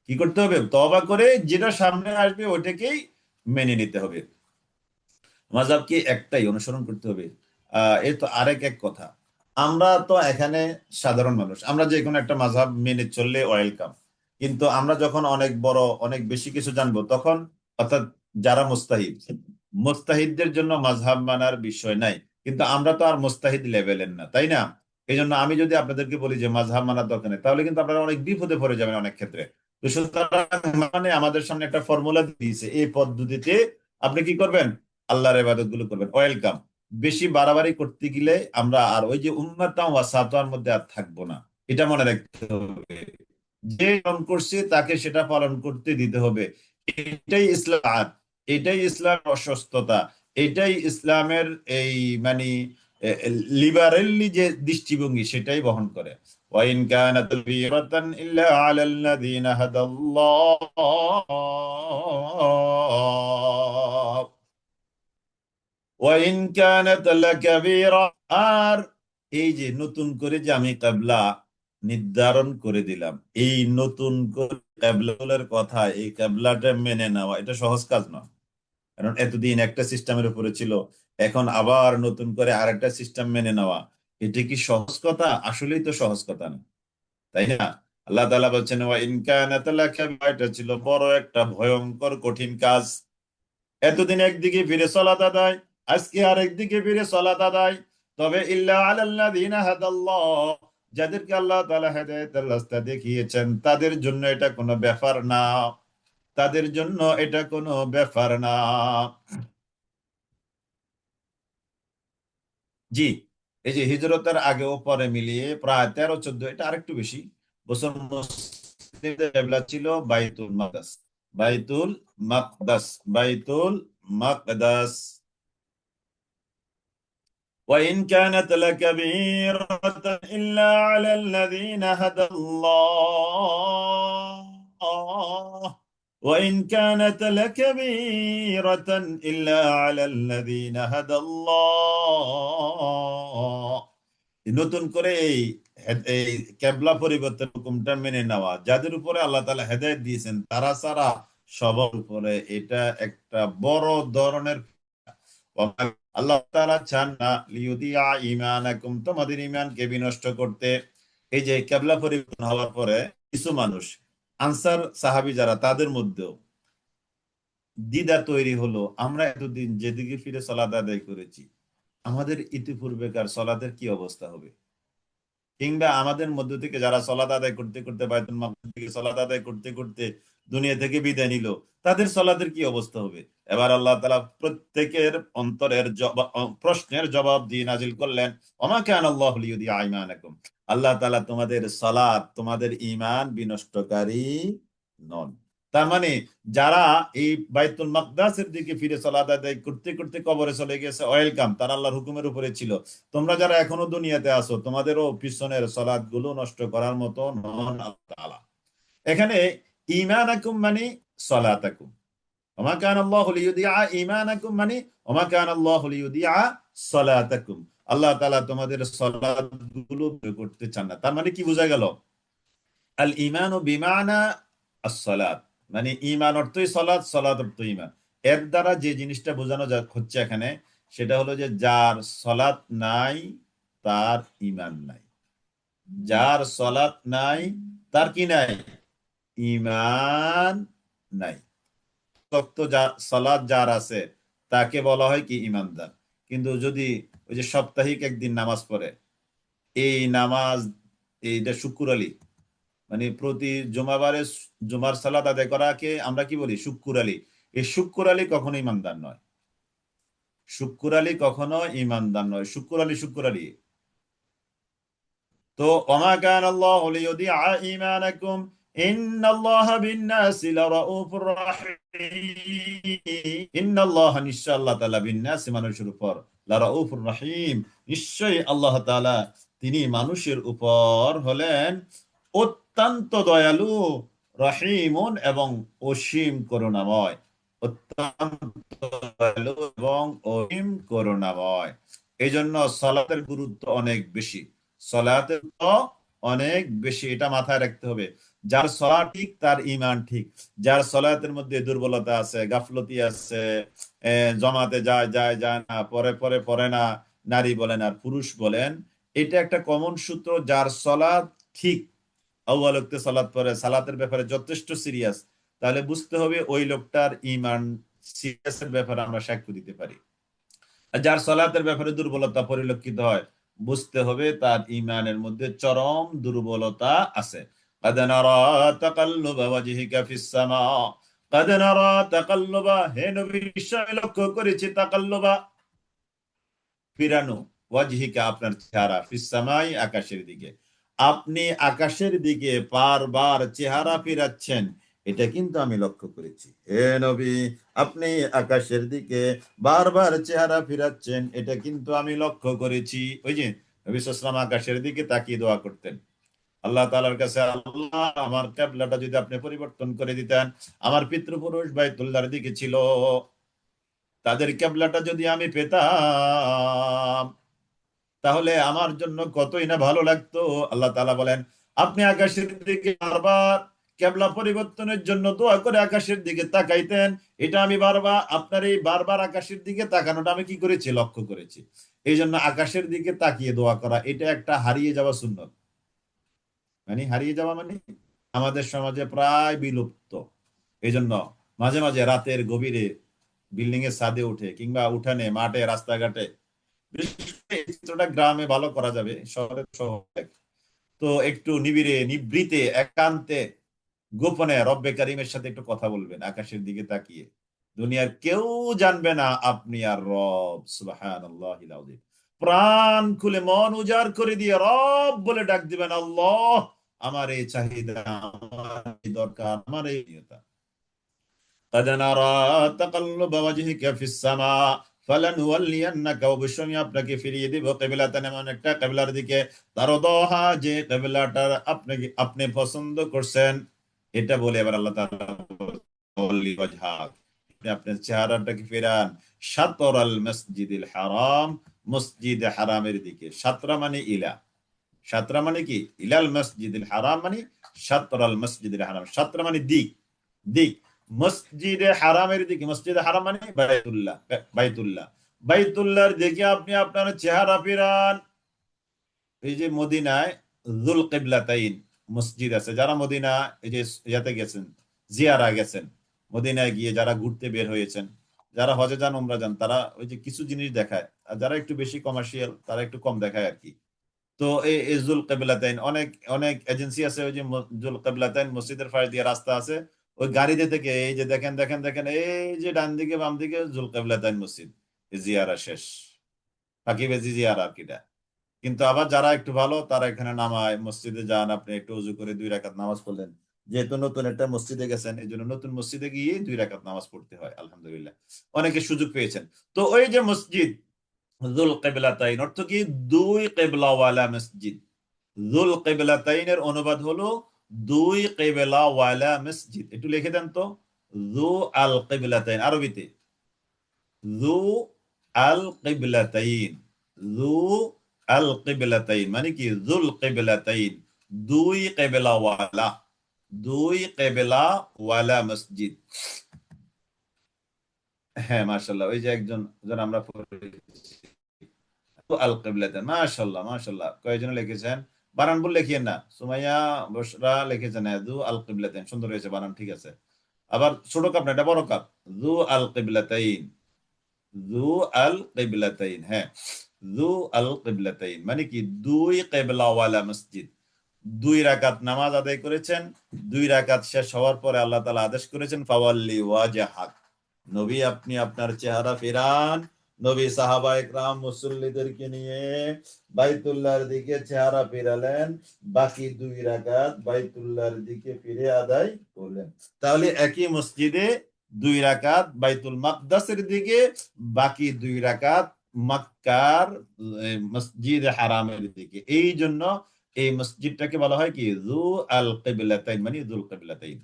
কি করতে হবে? তওবা করে যেটা সামনে আসবে ওইটাকেই মেনে নিতে হবে। মাযহাবকে একটাই অনুসরণ করতে হবে। এ তো আরেক এক কথা। আমরা তো এখানে সাধারণ মানুষ, আমরা যে কোনো একটা মাযহাব মেনে চললে ওয়েলকাম। কিন্তু আমরা যখন অনেক বড় অনেক বেশি কিছু জানবো তখন, অর্থাৎ যারা মুস্তাহিদ, মুস্তাহিদদের জন্য মাযহাব মানার বিষয় নাই। কিন্তু আমরা তো আর মুস্তাহিদ লেভেলের না, তাই না? এই জন্য আমি যদি আপনাদেরকে বলি যে মাযহাব মানার দরকার নেই, তাহলে কিন্তু আপনারা অনেক বিপদে পড়ে যাবেন অনেক ক্ষেত্রে। তো সুতরাং মানে আমাদের সামনে একটা ফর্মুলা দিয়েছে, এই পদ্ধতিতে আপনি কি করবেন? আল্লাহর ইবাদত গুলো করবেন, ওয়েলকাম। বেশি বাড়াবাড়ি করতে গেলে আমরা আর ওই যে উম্মাতাও ওয়াসাতার মধ্যে আর থাকবো না। এটা মনে রাখতে হবে, যে পালন করছে তাকে সেটা পালন করতে দিতে হবে। এটাই ইসলাম, এটাই ইসলাম অসুস্থতা, এটাই ইসলামের এই মানে লিবারেলি যে দৃষ্টিভঙ্গি সেটাই বহন করে। ওয়াইন কানাত কাবীরাতান ইল্লা আলাল্লাযীনা হাদাল্লাহ ওয়াইন কানাত লাকাবীরা। আর এই যে নতুন করে যে আমি কিবলা নির্ধারণ করে দিলাম। এই নতুন করে ক্যাবলার কথা, এই ক্যাবলাটা মেনে নেওয়া এটা সহজ কাজ নয়। কারণ এতদিন একটা সিস্টেমের উপরে ছিল, এখন আবার নতুন করে আরেকটা সিস্টেম মেনে নেওয়া, এটা কি সহজ কথা? আসলেই তো সহজ কথা না, তাই না? আল্লাহ তাআলা বলছেন ওয়া ইন কানাত লাকাবিরা, এটা ছিল বড় একটা ভয়ঙ্কর কঠিন কাজ। এতদিন একদিকে ফিরে সালাত আদায়, আজকে আরেকদিকে ফিরে সালাত আদায়। তবে ইল্লা আলাল্লাযিনা হাদাল্লাহ, যাদেরকে আল্লাহ তাআলা হেদায়েতের রাস্তা দেখিয়েছেন, তাদের জন্য এটা কোনো ব্যাপার না, তাদের জন্য এটা কোনো ব্যাপার না। জি, এই যে হিজরতের আগে ও পরে মিলিয়ে প্রায় 13-14, এটা আরেকটু বেশি বছর মুসলিমদের কিবলা ছিল বাইতুল মাকদাস। বাইতুল মাকদাস, বাইতুল মাকদাস। وإن كانت لكبيرة إلا على الذين هدى الله، وإن كانت لكبيرة إلا على الذين هدى الله। নতুন করে এই কেবলা পরিবর্তন হুকুমটা মেনে নেওয়া, যাদের উপরে আল্লাহ তাআলা হেদায়েত দিয়েছেন তারা ছাড়া সবার উপরে, এটা একটা বড় ধরনের। আল্লাহ তাআলা চান না লিউদিয়া ঈমানাকুম, তোমাদের ঈমানকে বিনষ্ট করতে। এই যে কিবলা পরিবর্তন হওয়ার পরে কিছু মানুষ, আনসার সাহাবী যারা, তাদের মধ্যেও দ্বিধা তৈরি হলো, আমরা এতদিন যেদিকে ফিরে সালাত আদায় করেছি, আমাদের ইতিপূর্বেকার সালাতের কি অবস্থা হবে? কিংবা আমাদের মধ্য থেকে যারা সালাত আদায় করতে করতে, বাইতুল মাকদিস থেকে সালাত আদায় করতে করতে দুনিয়া থেকে বিদায় নিল, তাদের সালাতের কি অবস্থা হবে? এবার আল্লাহ তাআলা প্রত্যেকের অন্তরের প্রশ্নের জবাব দিয়ে নাজিল করলেন ওমা কানা আল্লাহু লিইউদিআ ঈমানাকুম। আল্লাহ তাআলা তোমাদের সালাত, তোমাদের ঈমান বিনষ্টকারী নন। তার মানে যারা এই বাইতুল মাকদাসের দিকে ফিরে সালাত আদায় করতে করতে কবরে চলে গেছে, ওয়েলকাম, তারা আল্লাহর হুকুমের উপরে ছিল। তোমরা যারা এখনো দুনিয়াতে আছো, তোমাদেরও পিছনের সালাত গুলো নষ্ট করার মতো নন আল্লাহ তাআলা। এখানে ঈমানাকুম মানে সালাতাকুম, ওমা কানা আল্লাহু লিইউদিআ ঈমানাকুম মানে ওমা কানা আল্লাহু লিইউদিআ সালাতাকুম। আল্লাহ তাআলা তোমাদের সালাত গুলো করতে চান না। তার মানে কি বোঝা গেল? আল ঈমানু বিমানা আস-সালাত, মানে ঈমান অর্থই সালাত, সালাত অর্থ ঈমান। এর দ্বারা যে জিনিসটা বোঝানো হচ্ছে এখানে, সেটা হলো যে যার সালাত নাই তার ঈমান নাই। যার সালাত নাই তার কি নাই? ঈমান নাই। সালাত যার আছে তাকে বলা হয় কি? ঈমানদার। কিন্তু যদি ওই যে সাপ্তাহিক একদিন নামাজ পড়ে, এই নামাজ, এইটা শুক্র আলী, মানে প্রতি জুমাবারে জুমার সালাত আদায় করাকে আমরা কি বলি? শুক্র আলী। এই শুক্র আলী কখনো ঈমানদার নয়। শুক্র আলী কখনো ঈমানদার নয়। শুক্র আলী, শুক্র আলী। তো ওমা কানা আল্লাহু লিইউদিআ ঈমানাকুম ইন্নাল্লাহা বিন-নাসি লারাউফুর রাহিম। ইন্নাল্লাহা, নিশ্চয় আল্লাহ তাআলা, বিন-নাসি, মানুষের উপর, লারাউফুর রাহিম, নিশ্চয়ই আল্লাহ তাআলা তিনি মানুষের উপর হলেন অত্যন্ত দয়ালু, রহিমুন, এবং অসীম করুণাময়। অত্যন্ত দয়ালু এবং অসীম করুণাময়। এই জন্য সালাতের গুরুত্ব অনেক বেশি। সালাতের তো অনেক বেশি, এটা মাথায় রাখতে হবে। যার সালাত ঠিক তার ঈমান ঠিক। যার সালাতের মধ্যে দুর্বলতা আছে, গাফলতি আছে, জমাতে যায় যায় যায় না, পরে পরে পড়ে না, নারী বলেন আর পুরুষ বলেন, এটা একটা কমন সূত্র। যার সালাত ঠিক, আউয়াল ওয়াক্তে সালাত পড়ে, সালাতের ব্যাপারে যথেষ্ট সিরিয়াস, তাহলে বুঝতে হবে ওই লোকটার ঈমান সিরিয়াসের ব্যাপারে আমরা সাক্ষ্য দিতে পারি। আর যার সালাতের ব্যাপারে দুর্বলতা পরিলক্ষিত হয়, বুঝতে হবে তার ঈমানের মধ্যে চরম দুর্বলতা আছে। قد نرى تقلب وجهك في السماء, قد نرى تقلب, হে নবী, নিশ্চয় লক্ষ্য করেছি, তাকাল্লুবা, ফিরানো, ওয়াজহিকা, আপনার চেহারা, ফিস সামাই, আকাশের দিকে। আপনি আকাশের দিকে বারবার চেহারা ফিরাচ্ছেন, এটা কিন্তু আমি লক্ষ্য করেছি। হে নবী, আপনি আকাশের দিকে বারবার চেহারা ফিরাচ্ছেন, এটা কিন্তু আমি লক্ষ্য করেছি। ওই যে নবী সাল্লাল্লাহু আলাইহি ওয়াসাল্লাম আকাশের দিকে তাকিয়ে দোয়া করতেন আল্লাহ তাআলার কাছে, আল্লাহ, আমার কিবলাটা যদি আপনি পরিবর্তন করে দিতেন। আমার পিতৃপুরুষ বাইতুল্লাহর দিকে ছিল, তাদের কিবলাটা যদি আমি পেতাম, তাহলে আমার জন্য কতই না ভালো লাগতো। আল্লাহ তাআলা বলেন আপনি আকাশের দিকে বারবার কেবলা পরিবর্তনের জন্য দোয়া করে আকাশের দিকে তাকাইতেন। এটা আমি বারবার আপনার এই বারবার আকাশের দিকে তাকানোটা আমি কি করেছি, লক্ষ্য করেছি। এই জন্য আকাশের দিকে তাকিয়ে দোয়া করা এটা একটা হারিয়ে যাওয়া সুন্নত। মানে হারিয়ে যাওয়া মানে আমাদের সমাজে প্রায় বিলুপ্ত। এই জন্য মাঝে মাঝে রাতের গভীরে বিল্ডিং এর ছাদে উঠে কিংবা উঠানে, মাঠে, রাস্তাঘাটে, বিশেষ করে এই চিত্রটা গ্রামে ভালো করা যাবে, শহরে শহরে তো একটু নিবিড়ে নিভৃতে একান্তে গোপনে রব্বে কারিমের সাথে একটু কথা বলবেন আকাশের দিকে তাকিয়ে। দুনিয়ার কেউ জানবে না আপনি আর রব। সুবহানাল্লাহিল আযীম। প্রাণ খুলে মন উজাড় করে দিয়ে রব বলে ডাক দিবেন, আল্লাহ আমার এই চাহিদা, আমার এই দরকার, আমার এই নিয়তা। قد نرى تقلب وجهك في السماء فلنولينك, অবশ্যই আমি আপনাকে ফিরিয়ে দিব কিবলাতান, এমন একটা কিবলার দিকে, তারদাহা, যে কিবলাটার আপনি পছন্দ করছেন। এটা বলে এবার আল্লাহ তাআলা ওয়াল্লি ওয়াজহাক, আপনি আপনার চেহারাটাকে ফেরান শাতরাল মসজিদিল হারাম, মসজিদে হারামের দিকে। শাতরা মানে ইলা, শাতরা মানে কি, ইলাল মসজিদিল হারাম মানে শাতরাল মসজিদিল হারাম। শাতরা মানে দিক, দিক। মসজিদে হারামের দিকে, মসজিদে হারাম মানে বাইতুল্লাহ, বাইতুল্লাহ, বাইতুল্লাহর দিকে আপনি আপনার চেহারা ফেরান। এই যে মদিনায় যুল কিবলাতাইন মসজিদ আছে, যারা মদিনা এই যে ইয়াতে গেছেন, জিয়ারা গেছেন, মদিনায় গিয়ে যারা ঘুরতে বের হয়েছেন, যারা হজে যান, উমরা যান, তারা ওই যে কিছু জিনিস দেখায়, আর যারা একটু বেশি কমার্শিয়াল তারা একটু কম দেখায় আর কি। তো এই জুল কিবলাতাইন, অনেক অনেক এজেন্সি আছে, ওই যে জুল কিবলাতাইন মসজিদের পাশ দিয়ে রাস্তা আছে, ওই গাড়িতে থেকে এই যে দেখেন দেখেন দেখেন, এই যে ডান দিকে বাম দিকে জুল কিবলাতাইন মসজিদ, এই জিয়ারা শেষ, ফাঁকিবাজি জিয়ারা আর কিটা। কিন্তু আবার যারা একটু ভালো তারা এখানে নামায়, মসজিদে যান, আপনি একটু উজু করে 2 রাকাত নামাজ পড়লেন, যেহেতু নতুন একটা মসজিদে গেছেন এই জন্য নতুন মসজিদে গিয়ে 2 রাকাত নামাজ পড়তে হয়, আলহামদুলিল্লাহ অনেকে সুযোগ পেয়েছেন। তো ওই যে মসজিদ যুল কিবলাতাইন অর্থ কি, দুই কিবলাওয়ালা মসজিদ। যুল কিবলাতাইনের অনুবাদ হলো দুই কিবলাওয়ালা মসজিদ। একটু লিখে দেন তো, যু আল কিবলাতাইন আরবিতে, যু আল কিবলাতাইন, যু আল কিবলাতাইন মানে কি, যুল কিবলাতাইন, দুই কিবলাওয়ালা, দুই কিবলাওয়ালা মসজিদ। হ্যাঁ মাশাআল্লাহ, ওই যে একজন যারা আমরা পড়েছি আল কিবলাতাইন, মাশাআল্লাহ মাশাআল্লাহ, কয়জন লিখেছেন? বানান ভুল লিখিয়েন না। সুমাইয়া বশরা লিখেছেন যু আল কিবলাতাইন, সুন্দর হয়েছে বানান, ঠিক আছে। আবার ছোট কাপ না, এটা বড় কাপ, যু আল কিবলাতাইন, যু আল কিবলাতাইন, হ্যাঁ যু আল কিবলাতাইন মানে কি, দুই কিবলাওয়ালা মসজিদ। 2 রাকাত নামাজ আদায় করেছেন, 2 রাকাত শেষ হওয়ার পরে আল্লাহ তাআলা আদেশ করেছেন ফাওয়াল্লি ওয়াজহাক, নবী আপনি আপনার চেহারা ফেরান। নবী সাহাবা একরাম মুসল্লিদেরকে নিয়ে বাইতুল্লাহর দিকে চেহারা ফেরালেন, বাকি 2 রাকাত বাইতুল্লাহর দিকে ফিরে আদায় করলেন। তাহলে একই মসজিদে 2 রাকাত বাইতুল মাকদাসের দিকে, বাকি 2 রাকাত মক্কার মসজিদ হারামের দিকে। এই জন্য এই মসজিদটাকে বলা হয় কি, যু আল কিবলাতাইন মানে যুল কিবলাতাইন।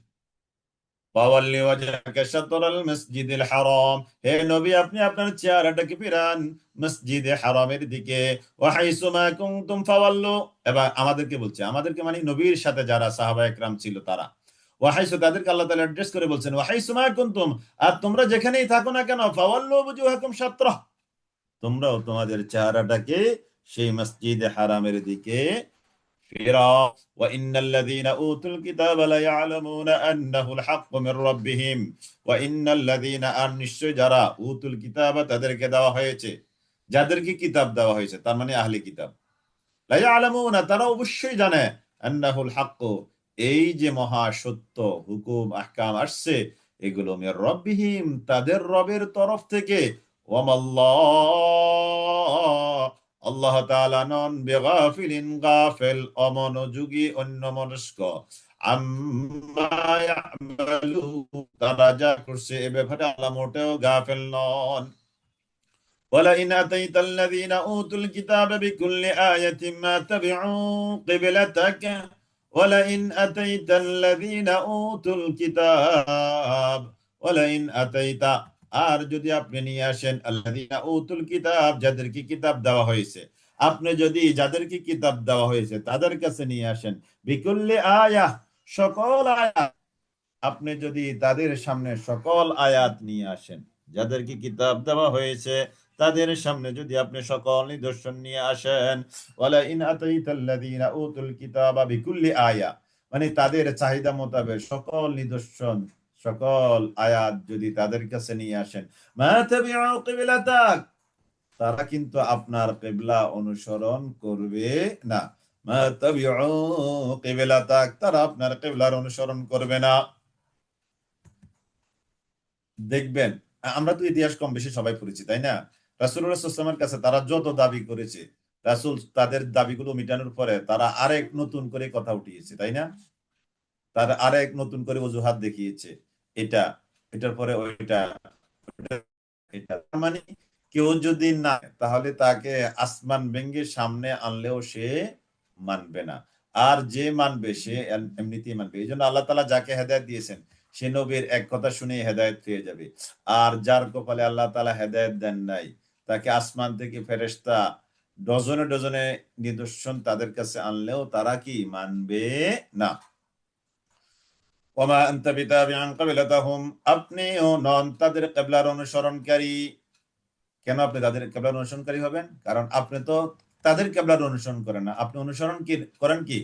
ফাওয়াল্লি ওয়াজহাকা শাতরাল মসজিদিল হারাম, হে নবী আপনি আপনার চেহারাটাকে ফিরান মসজিদে হারামের দিকে। ওয়া হাইসুমা কুনতুম ফাওয়াল্লু, এবার আমাদেরকে বলছে, আমাদেরকে মানে নবীর সাথে যারা সাহাবা একরাম ছিল তারা, ওয়া হাইসু তাদেরকে আল্লাহ তাআলা অ্যাড্রেস করে বলছেন, ওয়া হাইসুমা কুনতুম, আর তোমরা যেখানেই থাকো না কেন, ফাওয়াল্লু বুজুহাকুম শাতরাহ, তোমরাও তোমাদের চেহারাটাকে সেই মসজিদে হারামের দিকে ফিরাও। ওয়াইন্নাল্লাযীনা উতুল কিতাবা লায়ালামুনা আন্নাহুল হাক্কু মির রাব্বিহিম, ওয়াইন্নাল্লাযীনা, আর নিশ্চয় যারা উতুল কিতাবা তাদেরকে দেওয়া হয়েছে, যাদেরকে কিতাব দেওয়া হয়েছে তার মানে আহলে কিতাব, লায়ালামুনা তারা অবশ্যই জানে, আন্নাহুল হাক্কু এই যে মহা সত্য হুকুম আহকাম আসছে এগুলো মির রাব্বিহিম তাদের রবের তরফ থেকে। ওয়ামাল্লাহ, আল্লাহ তাআলা নন বিগাফিলিন গাফিল, অমনোযোগী অন্যমনস্ক, আম্মা ইয়ামালুন তারা যা করছে এ ব্যাপারে আল্লাহ মোটেও গাফিল নন। ولئن أتيت الذين أوتوا الكتاب بكل آية ما تبعوا قبلتك ولئن أتيت الذين أوتوا الكتاب ولئن أتيت, আর যদি আপনি নিয়ে আসেন আল্লাযীনা উতুল কিতাব যাদেরকে কিতাব দেওয়া হয়েছে, আপনি যদি যাদেরকে কিতাব দেওয়া হয়েছে তাদের কাছে নিয়ে আসেন, বিকুল্লি আয়াহ, সকল আয়াত, আপনি যদি তাদের সামনে সকল আয়াত নিয়ে আসেন, যাদেরকে কিতাব দেওয়া হয়েছে তাদের সামনে যদি আপনি সকল নিদর্শন নিয়ে আসেন, ওয়ালা ইন আতাইতাল্লাযীনা উতুল কিতাবা বিকুল্লি আয়া, মানে তাদের চাহিদা মোতাবেক সকল নিদর্শন, সকল আয়াত যদি তাদের কাছে নিয়ে আসেন, মা তাবিউ কিবলাতাক, তারা কিন্তু আপনার কিবলা অনুসরণ করবে না। মা তাবিউ কিবলাতাক, তারা আপনার কিবলার অনুসরণ করবে না। দেখবেন, আমরা তো ইতিহাস কম বেশি সবাই পড়েছি, তাই না? রাসূলুল্লাহ সাল্লাল্লাহু আলাইহি ওয়াসাল্লামের কাছে তারা যত দাবি করেছে, রাসূল তাদের দাবিগুলো মিটানোর পরে তারা আরেক নতুন করে কথা উঠিয়েছে, তাই না? তারা আরেক নতুন করে অজুহাত দেখিয়েছে, এটা, এটার পরে ওইটা, এটা। তার মানে কেউ যদি না, তাহলে তাকে আসমান ভেঙে সামনে আনলেও সে মানবে না। আর যে মানবে সে এমনিতেই মানবে। এই জন্য আল্লাহ তাআলা যাকে হেদায়েত দিয়েছেন সে নবীর এক কথা শুনে হেদায়েত পেয়ে যাবে। আর যার কপালে আল্লাহ তাআলা হেদায়েত দেন নাই, তাকে আসমান থেকে ফেরেশতা ডজনে ডজনে নিদর্শন তাদের কাছে আনলেও তারা কি মানবে না। ওমা আনতা বিতাবিআন কিবলাতাহুম, আপনিও নন তাদের কিবলার অনুসরণকারী। কেন আপনি তাদের কিবলার অনুসরণকারী হবেন? কারণ আপনি তো তাদের কিবলার অনুসরণ করেন না, আপনি অনুসরণ কি করেন? কি,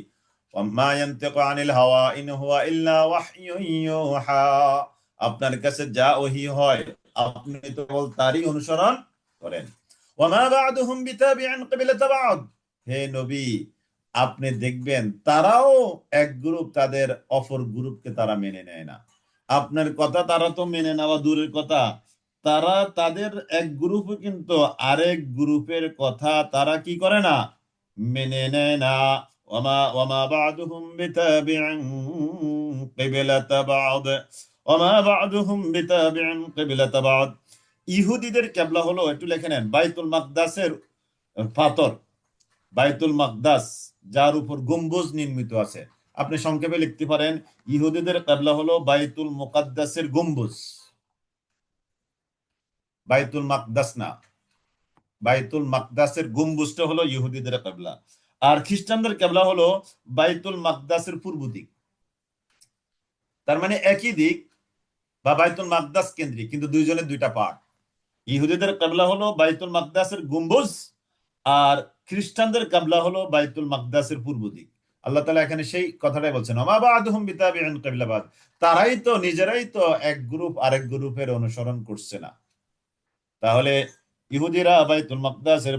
ওয়ামা ইয়ানতিকু আনিল হাওয়া ইন হুয়া ইল্লা ওয়াহয়ুন ইউহা, আপনার কাছে যা ওহী হয় আপনি তো কেবল তারই অনুসরণ করেন। ওয়ামা বা'দুহুম বিতাবি'আন কিবলাতা বা'দ, হে নবী, আপনি দেখবেন তারাও এক গ্রুপ তাদের অপর গ্রুপকে তারা মেনে নেয় না। আপনার কথা তারা তো মেনে নেওয়া দূরের কথা, তারা তাদের এক গ্রুপ কিন্তু আরেক গ্রুপের কথা তারা কি করে না, মেনে নেয় না। ওয়ামা ওয়ামা বা'দুহুম বিতাবি'আন কিবলাতা বা'দ, ওয়ামা বা'দুহুম বিতাবি'আন কিবলাতা বা'দ। ইহুদিদের কিবলা হলো, একটু লিখে নেন, বাইতুল মাকদাসের পাথর, বাইতুল মাকদাস যার উপর গম্বুজ নির্মিত আছে। আপনি সংক্ষেপে লিখতে পারেন, ইহুদিদের কিবলা হলো বাইতুল মুকাদ্দাসের গম্বুজ, বাইতুল মাকদাস না, বাইতুল মাকদাসের গম্বুজটা হলো ইহুদিদের কিবলা। আর খ্রিস্টানদের কিবলা হলো বাইতুল মাকদাসের পূর্ব দিক। তার মানে একই দিক বা বাইতুল মাকদাস কেন্দ্রিক, কিন্তু দুইজনের দুইটা পার্ট। ইহুদিদের কিবলা হলো বাইতুল মাকদাসের গম্বুজ, আর খ্রিস্টানদের কিবলা হলো বাইতুল মাকদাসের পূর্ব দিক। আল্লাহ তাআলা এখানে সেই কথাটাই বলছেন, ওমা বা'দুহুম বিতাবি'আন কিবলাবাদ, তারাই তো নিজেরাই তো এক গ্রুপ আরেক গ্রুপের অনুসরণ করছে না। তাহলে ইহুদিরা বাইতুল মাকদাসের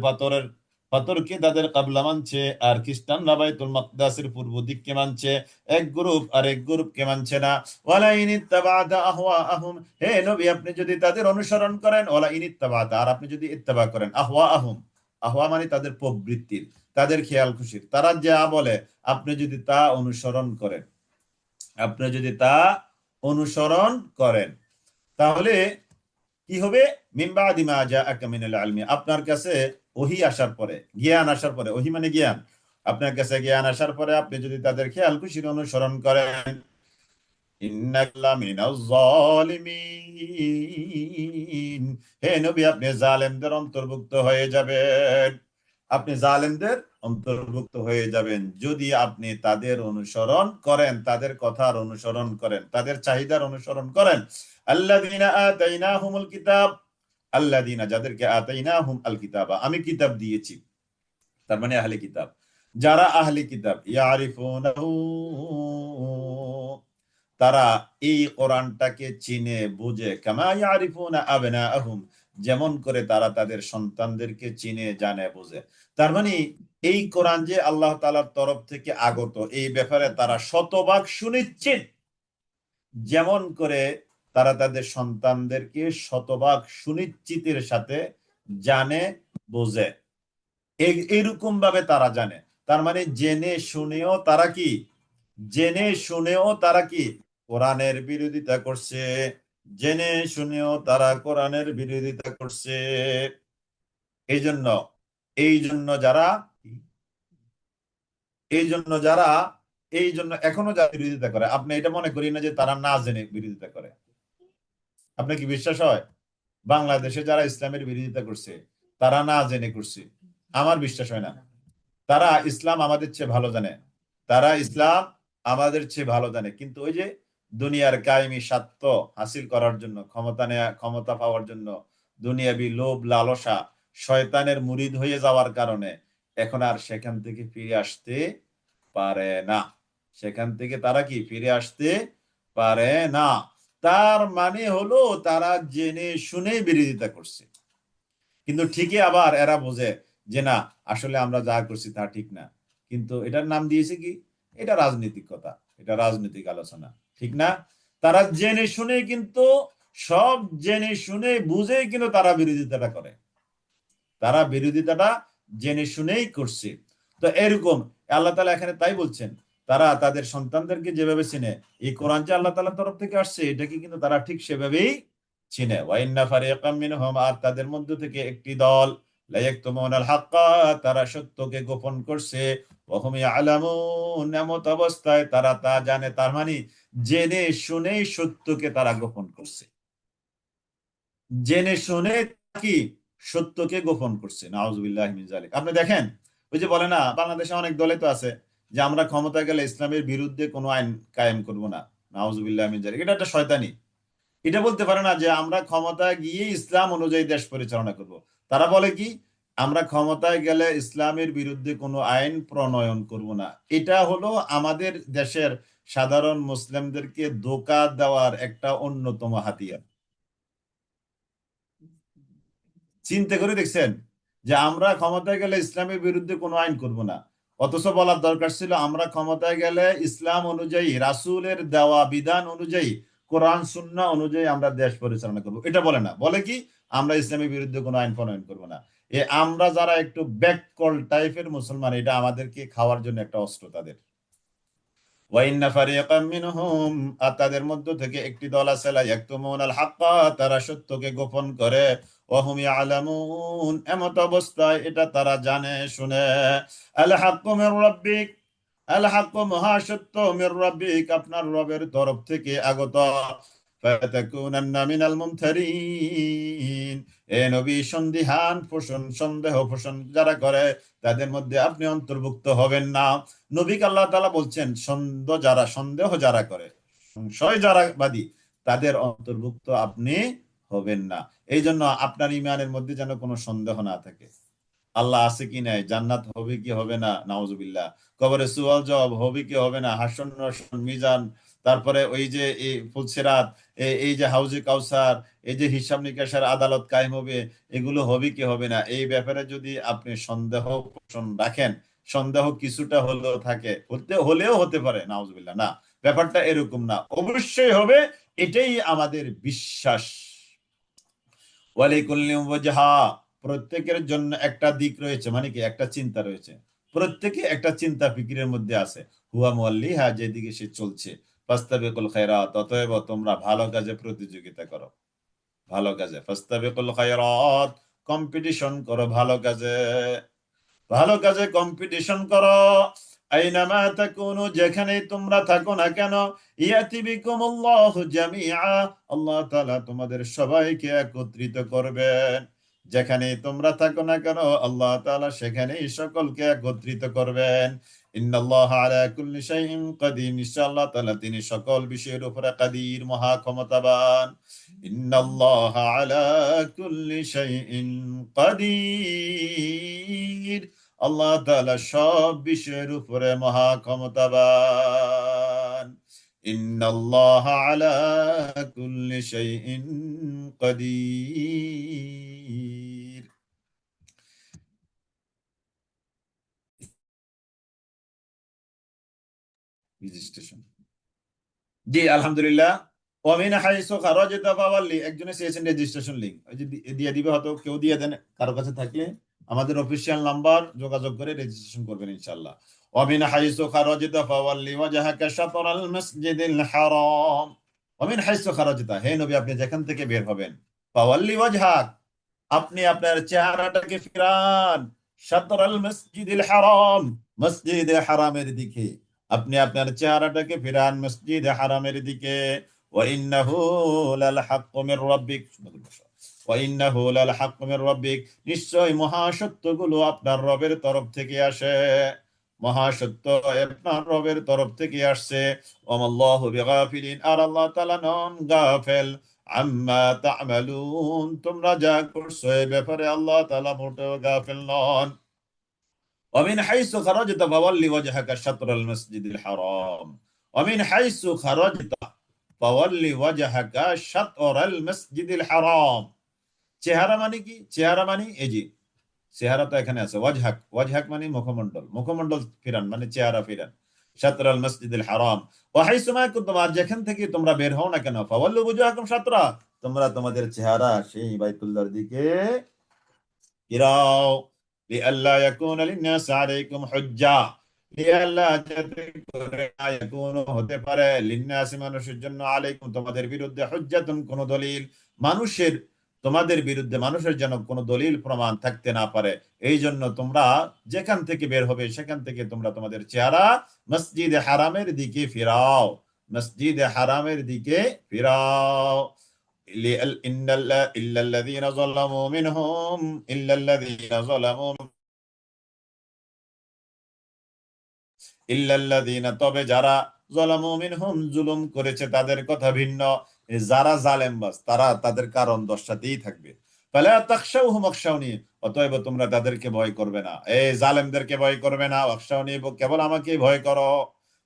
পাথরকে তাদের কিবলা মানছে, আর খ্রিস্টানরা বাইতুল মাকদাসের পূর্ব দিককে মানছে। এক গ্রুপ আর এক গ্রুপকে মানছে না। ওয়ালা ইন ইত্তাবা'তা আহওয়াআহুম, হে নবী, আপনি যদি তাদের অনুসরণ করেন, ওয়ালা ইন ইত্তাবা'তা, আর আপনি যদি ইত্তেবা করেন, আহওয়াআহুম, আহওয়া মানে তাদের প্রবৃত্তির, তাদের খেয়াল খুশির, তারা যা বলে আপনি যদি তা অনুসরণ করেন, আপনি যদি তা অনুসরণ করেন, তাহলে কি হবে? মিন বাদি মা জাআকা মিনাল ইলমি, আপনার কাছে ওহী আসার পরে, জ্ঞান আসার পরে, ওহী মানে জ্ঞান, আপনার কাছে জ্ঞান আসার পরে আপনি যদি তাদের খেয়াল খুশির অনুসরণ করেন, ইন্নাকা মিনাজ জালিমিন, হে নবী, আপনি জালেমদের অন্তর্ভুক্ত হয়ে যাবেন। আপনি জালেমদের অন্তর্ভুক্ত হয়ে যাবেন যদি আপনি তাদের অনুসরণ করেন, তাদের কথার অনুসরণ করেন, তাদের চাহিদার অনুসরণ করেন। আল্লাযীনা আতাইনাহুমুল কিতাব, আল্লাযীনা, যাদেরকে আতাইনাহুম আল কিতাবা, আমি কিতাব দিয়েছি, তার মানে আহলে কিতাব, যারা আহলে কিতাব, ইয়ারিফুনাহু, তারা এই কোরআনটাকে চিনে বুঝে, কামা ইয়ারিফুনা আবনাআহুম, যেমন করে তারা তাদের সন্তানদেরকে চিনে জানে বুঝে। তার মানে এই কোরআন যে আল্লাহ তাআলার তরফ থেকে আগত, এই ব্যাপারে তারা শতভাগ সুনিশ্চিত, যেমন করে তারা তাদের সন্তানদেরকে শতভাগ সুনিশ্চিতের সাথে জানে বোঝে, এইরকম ভাবে তারা জানে। তার মানে জেনে শুনেও তারা কি, জেনে শুনেও তারা কি কোরআনের বিরোধিতা করছে, জেনে শুনেও তারা কোরআনের বিরোধিতা করছে। এই জন্য, এই জন্য যারা, এই জন্য যারা, এই জন্য এখনো যারা বিরোধিতা করে, আপনি এটা মনে করি না যে তারা না জেনে বিরোধিতা করে। আপনার কি বিশ্বাস হয় বাংলাদেশে যারা ইসলামের বিরোধিতা করছে তারা না জেনে করছে? আমার বিশ্বাস হয় না। তারা ইসলাম আমাদের চেয়ে ভালো জানে, তারা ইসলাম আমাদের চেয়ে ভালো জানে, কিন্তু ওই যে দুনিয়ার কায়েমি স্বার্থ হাসিল করার জন্য, ক্ষমতা পাওয়ার জন্য, দুনিয়াবি লোভ লালসা শয়তানের মুরিদ হয়ে যাওয়ার কারণে এখন আর সেখান থেকে ফিরে আসতে পারে না। সেখান থেকে তারা কি ফিরে আসতে পারে না। তার মানে হলো তারা জেনে শুনে বিরোধিতা করছে, কিন্তু ঠিকই আবার এরা বোঝে যে না, আসলে আমরা যা করছি তা ঠিক না, কিন্তু এটার নাম দিয়েছে কি, এটা রাজনৈতিক কথা, এটা রাজনৈতিক আলোচনা, ঠিক না? তারা জেনে শুনে কিন্তু, সব জেনে শুনে বুঝে কিন্তু তারা বিরোধিতাটা করে, তারা বিরোধিতাটা জেনে শুনেই করছে। তো এরকম আল্লাহ তাআলা এখানে তাই বলছেন, তারা তাদের সন্তানদেরকে যেভাবে চিনে, এই কোরআন যে আল্লাহ তাআলার তরফ থেকে আসছে এটাকে কিন্তু তারা ঠিক সেভাবেই চিনে। ওয়াইন্না ফারিকাম মিনহুম, আর তাদের মধ্য থেকে একটি দল, লা ইয়াকতুমুনাল হাক্কা, তারা সত্যকে গোপন করছে, ওয়া হুম ইয়ালামুন, এমত অবস্থায় তারা তা জানে। তার মানে জেনে শুনেই সত্যকে তারা গোপন করছে, জেনে শুনে কি সত্যকে গোপন করছে। নাউজুবিল্লাহি মিন যালিক। আপনি দেখেন, ওই যে বলে না, বাংলাদেশে অনেক দলে তো আছে যে আমরা ক্ষমতা গেলে ইসলামের বিরুদ্ধে কোনো আইন কায়েম করব না। নাউজুবিল্লাহি মিন যালিক, এটা একটা শয়তানি। এটা বলতে পারে না যে আমরা ক্ষমতায় গিয়ে ইসলাম অনুযায়ী দেশ পরিচালনা করব। তারা বলে কি, আমরা ক্ষমতায় গেলে ইসলামের বিরুদ্ধে কোনো আইন প্রণয়ন করব না। এটা হলো আমাদের দেশের সাধারণ মুসলিমদেরকে ধোঁকা দেওয়ার একটা অন্যতম হাতিয়ার। চিন্তা করে দেখছেন যে আমরা ক্ষমতায় গেলে ইসলামের বিরুদ্ধে কোনো আইন করব না, অথচ বলার দরকার ছিল আমরা ক্ষমতায় গেলে ইসলাম অনুযায়ী, রাসূলের দেওয়া বিধান অনুযায়ী, কোরআন সুন্নাহ অনুযায়ী আমরা দেশ পরিচালনা করব। এটা বলে না, বলে কি আমরা ইসলামের বিরুদ্ধে কোনো আইন প্রণয়ন করব না। আমরা যারা একটু ব্যাককল টাইপের মুসলমান, এটা আমাদেরকে খাওয়ার জন্য একটা অস্ত্র তাদের। ওয়াইন্না ফারিকাম মিনহুম, আর তাদের মধ্য থেকে একটি দল আছে, লা ইয়াকতুমুনাল হাক্কা, তারা সত্যকে গোপন করে, ওয়া হুম ইয়ালামুন, এমত অবস্থায় এটা তারা জানে শুনে। আল হাক্কু মির রাব্বিক, আল হাক্কু মহাসত্য, মির রাব্বিক, আপনার রবের তরফ থেকে আগত। ফাতাকুনান্না মিনাল মুমতারিন, এ নবী সন্দিহান পোষণ, সন্দেহ পোষণ যারা করে তাদের মধ্যে আপনি অন্তর্ভুক্ত হবেন না। নবীকে আল্লাহ তাআলা বলছেন সন্দেহ যারা করে, সংশয় যারা বাদী, তাদের অন্তর্ভুক্ত আপনি হবেন না। এই জন্য আপনার ইমানের মধ্যে যেন কোনো সন্দেহ না থাকে, আল্লাহ আছে কি নাই, জান্নাত হবে কি হবে না, নাউজুবিল্লাহ, কবরে সুয়াল জবাব হবে কি হবে না, হাসর নাসর মিজান, তারপরে ওই যে এই ফুলসিরাত, এই যে হাউজে কাউসার, এই যে হিসাব নিকাশের আদালত কায়েম হবে, এগুলো হবে কি হবে না, এই ব্যাপারে যদি আপনি সন্দেহ পোষণ রাখেন, সন্দেহ কিছুটা হলেও থাকে, হলেও হতে পারে, নাউজুবিল্লাহ, না, ব্যাপারটা এরকম না, অবশ্যই হবে, এটাই আমাদের বিশ্বাস। ওয়ালিকুল্লি ওয়াজহা, প্রত্যেকের জন্য একটা দিক রয়েছে, মানে কি একটা চিন্তা রয়েছে, প্রত্যেকে একটা চিন্তা ফিকিরের মধ্যে আছে। হুয়া মুওয়াল্লিহা, যেদিকে সে চলছে। ফাস্তাবিকুল খায়রাত, অতএব তোমরা ভালো কাজে প্রতিযোগিতা করো, ভালো কাজে, ফাস্তাবিকুল খায়রাত, কম্পিটিশন করো ভালো কাজে, ভালো কাজে কম্পিটিশন করো। আইনামা তাকুনু, যেখানেই তোমরা থাকো না কেন, ইয়াতি বিকুমুল্লাহু জামিআ, আল্লাহ তাআলা তোমাদের সবাইকে একত্রিত করবেন। যেখানেই তোমরা থাকো না কেন আল্লাহ তাআলা সেখানেই সকলকে একত্রিত করবেন। ইন্নাল্লাহা আলা কুল্লি শাইইন কাদির, নিশ্চয় আল্লাহ তাআলা তিনি সকল বিষয়ের উপরে কাদির, মহা ক্ষমতাবান। ইন্নাল্লাহা আলা কুল্লি শাইইন কাদির, আল্লাহ তাআলা সব বিষয়ের উপরে মহা ক্ষমতাবান। ইন্নাল্লাহা আলা কুল্লি শাইইন কাদির। রেজিস্ট্রেশন, জি আলহামদুলিল্লাহ। ওয়ামিন হাইসু খারাজাতা ফাওয়াল্লি, একজনে চেয়েছেন রেজিস্ট্রেশন লিংক, ওই যে দিয়ে দিবে, হয়তো কেউ দিয়ে দেন, কারো কাছে থাকলে আমাদের অফিসিয়াল নাম্বার যোগাযোগ করে রেজিস্ট্রেশন করবেন ইনশাআল্লাহ। ওয়ামিন হাইসু খারাজাতা ফাওয়াল্লি ওয়াজহাকা শাতরাল মাসজিদিল হারাম, ওয়ামিন হাইসু খারাজাতা, হে নবী আপনি যেখান থেকে বের হবেন, ফাওয়াল্লি ওয়াজহাক, আপনি আপনার চেহারাটাকে ফিরান, শাতরাল মসজিদিল হারাম, মসজিদে হারামের দিকে, আপনি আপনার চেহারাটাকে ফিরান মসজিদে হারামের দিকে। ওয়া ইন্নাহু লাল হাক্কু মির রাব্বিক, ওয়া ইন্নাহু লাল হাক্কু মির রাব্বিক, নিশ্চয় মহাসত্যগুলো আপনার রবের তরফ থেকে আসে, মহাসত্য আপনার রবের তরফ থেকে আসছে। ওয়াল্লাহু বিগাফিলিন, আর আল্লাহ তাআলা নন গাফেল, আম্মা তা'মালুন, তোমরা যা করছো এই ব্যাপারে আল্লাহ তাআলা মোটেও গাফেল নন। ومن حيث خرجت فولي وجهك شطر المسجد الحرام ومن حيث خرجت فولي وجهك شطر المسجد الحرام। চেহারা মানে কি? চেহারা মানে এই যে চেহারা তো এখানে আছে, ওয়াজহাক, ওয়াজহাক মানে মুখমণ্ডল, মুখমণ্ডল ফিরান মানে চেহারা ফিরান। শাতরাল মসজিদুল হারাম ওয়া হাইসুমা কুনতুম, আর যেখান থেকে তোমরা বের হও না কেন, ফাওয়াল্লু বুজুহাকুম শাতরা, তোমরা তোমাদের চেহারা সেই বাইতুল্লাহর দিকে ফিরাও। লিআল্লা ইয়াকুনা লিন-নাস আলাইকুম হুজ্জা, লিআল্লা, যাতে করে না ইয়াকুনু হতে পারে, লিন-নাস মানুষের জন্য, আলাইকুম তোমাদের বিরুদ্ধে, হুজ্জাতুন কোন দলিল, মানুষের তোমাদের বিরুদ্ধে মানুষের যেন কোনো দলিল প্রমাণ থাকতে না পারে। এই জন্য তোমরা যেখান থেকে বের হবে সেখান থেকে তোমরা তোমাদের চেহারা মসজিদে হারামের দিকে ফিরাও, মসজিদে হারামের দিকে ফিরাও। ইল্লাল্লাযীনা যালামু মিনহুম, ইল্লাল্লাযীনা যালামু, ইল্লাল্লাযীনা, তবে যারা, যালামু মিনহুম, জুলুম করেছে তাদের কথা ভিন্ন। যারা জালেমবাজ তারা তাদের কারণ দশটাতেই থাকবে। ফালা তাখশাউহুম ওয়াখশাউনি, অতএব তোমরা তাদেরকে ভয় করবে না, এই জালেমদেরকে ভয় করবে না, ওয়াখশাউনি, কেবল আমাকেই ভয় করো।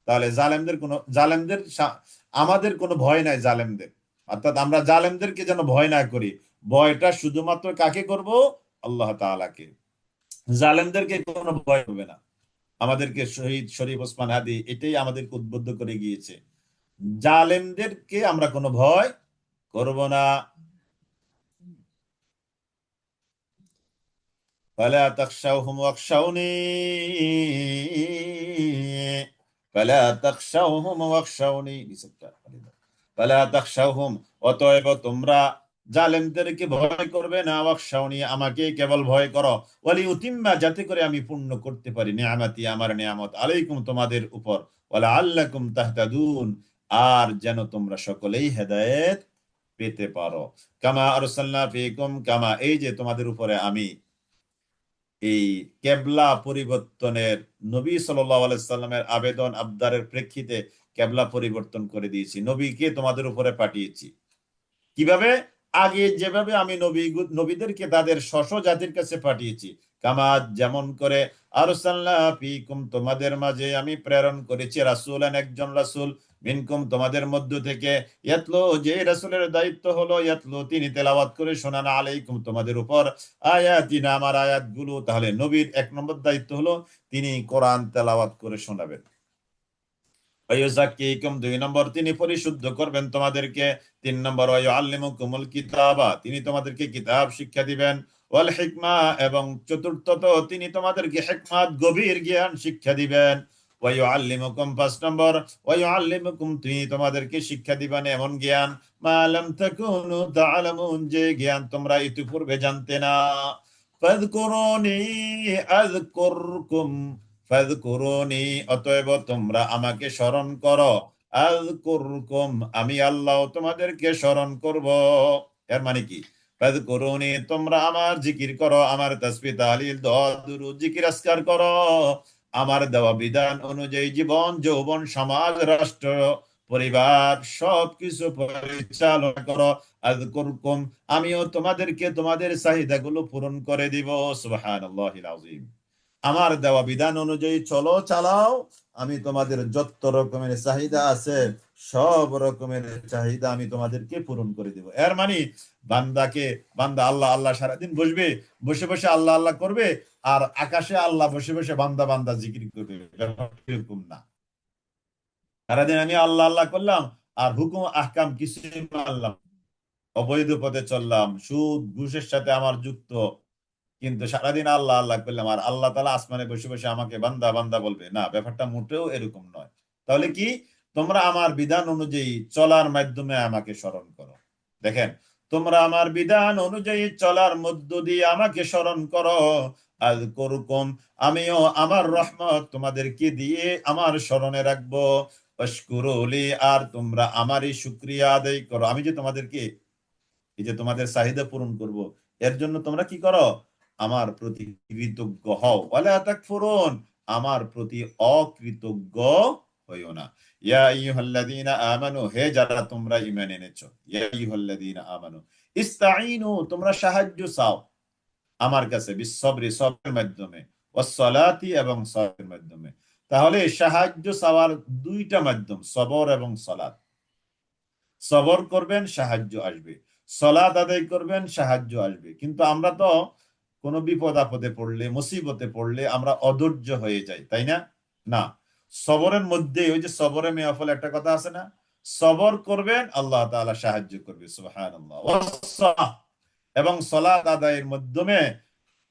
তাহলে জালেমদের আমাদের কোনো ভয় নাই জালেমদের, অর্থাৎ আমরা জালেমদেরকে যেন ভয় না করি, ভয়টা শুধুমাত্র কাকে করব? আল্লাহ তাআলাকে। জালেমদেরকে কোনো ভয় করবে না। আমাদেরকে শহীদ শরীফ ওসমান হাদি এটাই আমাদেরকে উদ্বুদ্ধ করে গিয়েছে, জালেমদেরকে আমরা কোনো ভয় করব না। ফালা তাখশাউহুম ওয়াখশাউনি, ফালা তাখশাউহুম ওয়াখশাউনি, ফালা তাখশাউহুম, অতএব তোমরা জালেমদেরকে ভয় করবে না, ওয়াখশাউনি, আমাকে কেবল ভয় করো, ওয়ালি উতিম্মা, যাতে করে আমি পূর্ণ করতে পারি, নিয়ামতি, আমার নিয়ামত, আলাইকুম, তোমাদের উপর, ওয়ালা আল্লাকুম তাহতাদুন, আর যেন তোমরা সকলেই হেদায়েত পেতে পারো। কামা আরসালনা ফীকুম, কামা, এই যে তোমাদের উপরে আমি এই কেবলা পরিবর্তনের, নবী সাল্লাল্লাহু আলাইহি সাল্লামের আবেদন আবদারের প্রেক্ষিতে কেবলা পরিবর্তন করে দিয়েছি, নবীকে তোমাদের উপরে পাঠিয়েছি। কিভাবে? আগে যেভাবে আমি নবীদেরকে তাদের স্ব জাতির কাছে পাঠিয়েছি, কামা, যেমন করে, আরসালনা ফীকুম, তোমাদের মাঝে আমি প্রেরণ করেছি, রাসূলান, একজন রাসূল, মিনকুম, তোমাদের মধ্য থেকে, ইয়াতলু, যে রাসূলের দায়িত্ব হলো ইয়াতলু, তিনি তেলাওয়াত করে শোনান, আলাইকুম, তোমাদের উপর, আয়াতিনা, আমার আয়াতগুলো। তাহলে নবীর এক নম্বর দায়িত্ব হলো তিনি কোরআন তেলাওয়াত করে শোনাবেন। ওয়ায়ুযাক্কিকুম, দুই নম্বর, তিনি পরিশুদ্ধ করবেন তোমাদেরকে। তিন নম্বর, ওয়ায়ুআল্লিমুকুমুল কিতাবা, তিনি তোমাদেরকে কিতাব শিক্ষা দিবেন। ওয়াল হিকমা, এবং চতুর্থত তিনি তোমাদেরকে হিকমাত, গভীর জ্ঞান শিক্ষা দিবেন। ওয়ায়ুআল্লিমুকুম, পাঁচ নম্বর, ওয়ায়ুআল্লিমুকুম, তিনি তোমাদেরকে শিক্ষা দিবেন এমন জ্ঞান, মা লাম তাকুনু তা'লামুন, যে জ্ঞান তোমরা ইতিপূর্বে জানতে না। ফাযকুরুনি আযকুরকুম, ফাযকুরুনি, অতএব তোমরা আমাকে স্মরণ করো, আযকুরকুম, আমি আল্লাহ তোমাদেরকে স্মরণ করব। এর মানে কি? ফাযকুরুনি, তোমরা আমার জিকির করো, আমার তাসবিহ তাহলিল দোয়া দুরূদ জিকির আজকার করো, আমার দেওয়া বিধান অনুযায়ী জীবন যৌবন সমাজ রাষ্ট্র পরিবার সবকিছু পরিচালনা করো। আযকুরকুম, আমিও তোমাদেরকে তোমাদের চাহিদাগুলো পূরণ করে দিব। সুবহানাল্লাহিল আযীম। আমার দেওয়া বিধান অনুযায়ী চলো, চালাও, আমি তোমাদের যত রকমের চাহিদা আছে সব রকমের চাহিদা আমি তোমাদেরকে পূরণ করে দেব। এর মানে বান্দা আল্লাহ আল্লাহ সারাদিন বসবে, বসে বসে আল্লাহ আল্লাহ করবে, আর আকাশে আল্লাহ বসে বসে বান্দা বান্দা জিকির করবে, এরকম না। সারাদিন আমি আল্লাহ আল্লাহ করলাম আর হুকুম আহকাম কিছুই মানলাম, অবৈধ পথে চললাম, সুদ ঘুষের সাথে আমার যুক্ত, কিন্তু সারাদিন আল্লাহ আল্লাহ করলাম, আর আল্লাহ তাআলা আসমানে বসে বসে আমাকে বান্দা বান্দা বলবে না, ব্যাপারটা মোটেও এরকম নয়। তাহলে কি? তোমরা আমার বিধান অনুযায়ী চলার মাধ্যমে আমাকে স্মরণ করো। দেখেন, তোমরা আমার বিধান অনুযায়ী চলার মধ্য দিয়ে আমাকে স্মরণ করো, আযকুরকুম, আমিও আমার রহমত তোমাদেরকে দিয়ে আমার স্মরণে রাখবো। ওয়াশকুরুলি, আর তোমরা আমারই শুকরিয়া আদায় করো, আমি যে তোমাদেরকে এই যে তোমাদের চাহিদা পূরণ করব, এর জন্য তোমরা কি করো? আমার প্রতি কৃতজ্ঞ হও। ওয়ালা তাকফুরুন, আমার প্রতি অকৃতজ্ঞ হইও না। ইয়া আইয়ুহাল্লাযীনা আমানু, হে যারা তোমরা ঈমান এনেছো, ইয়া আইয়ুহাল্লাযীনা আমানু ইসতাঈনু, তোমরা সাহায্য চাও আমার কাছে, বিসসবরি, সবরের মাধ্যমে, ওয়াসসালাতি, এবং সবরের মাধ্যমে। তাহলে সাহায্য চাওয়ার দুইটা মাধ্যম, সবর এবং সালাত। সবর করবেন, সাহায্য আসবে। সালাত আদায় করবেন, সাহায্য আসবে। কিন্তু আমরা তো কোনো বিপদ আপদে পড়লে, মুসিবতে পড়লে আমরা অধৈর্য হয়ে যাই, তাই না? না, সবরের মধ্যে, ওই যে সবরে মেয়াফল একটা কথা আছে না, সবর করবেন, আল্লাহ তাআলা সাহায্য করবে। সুবহানাল্লাহ। এবং সালাত আদায়ের মাধ্যমে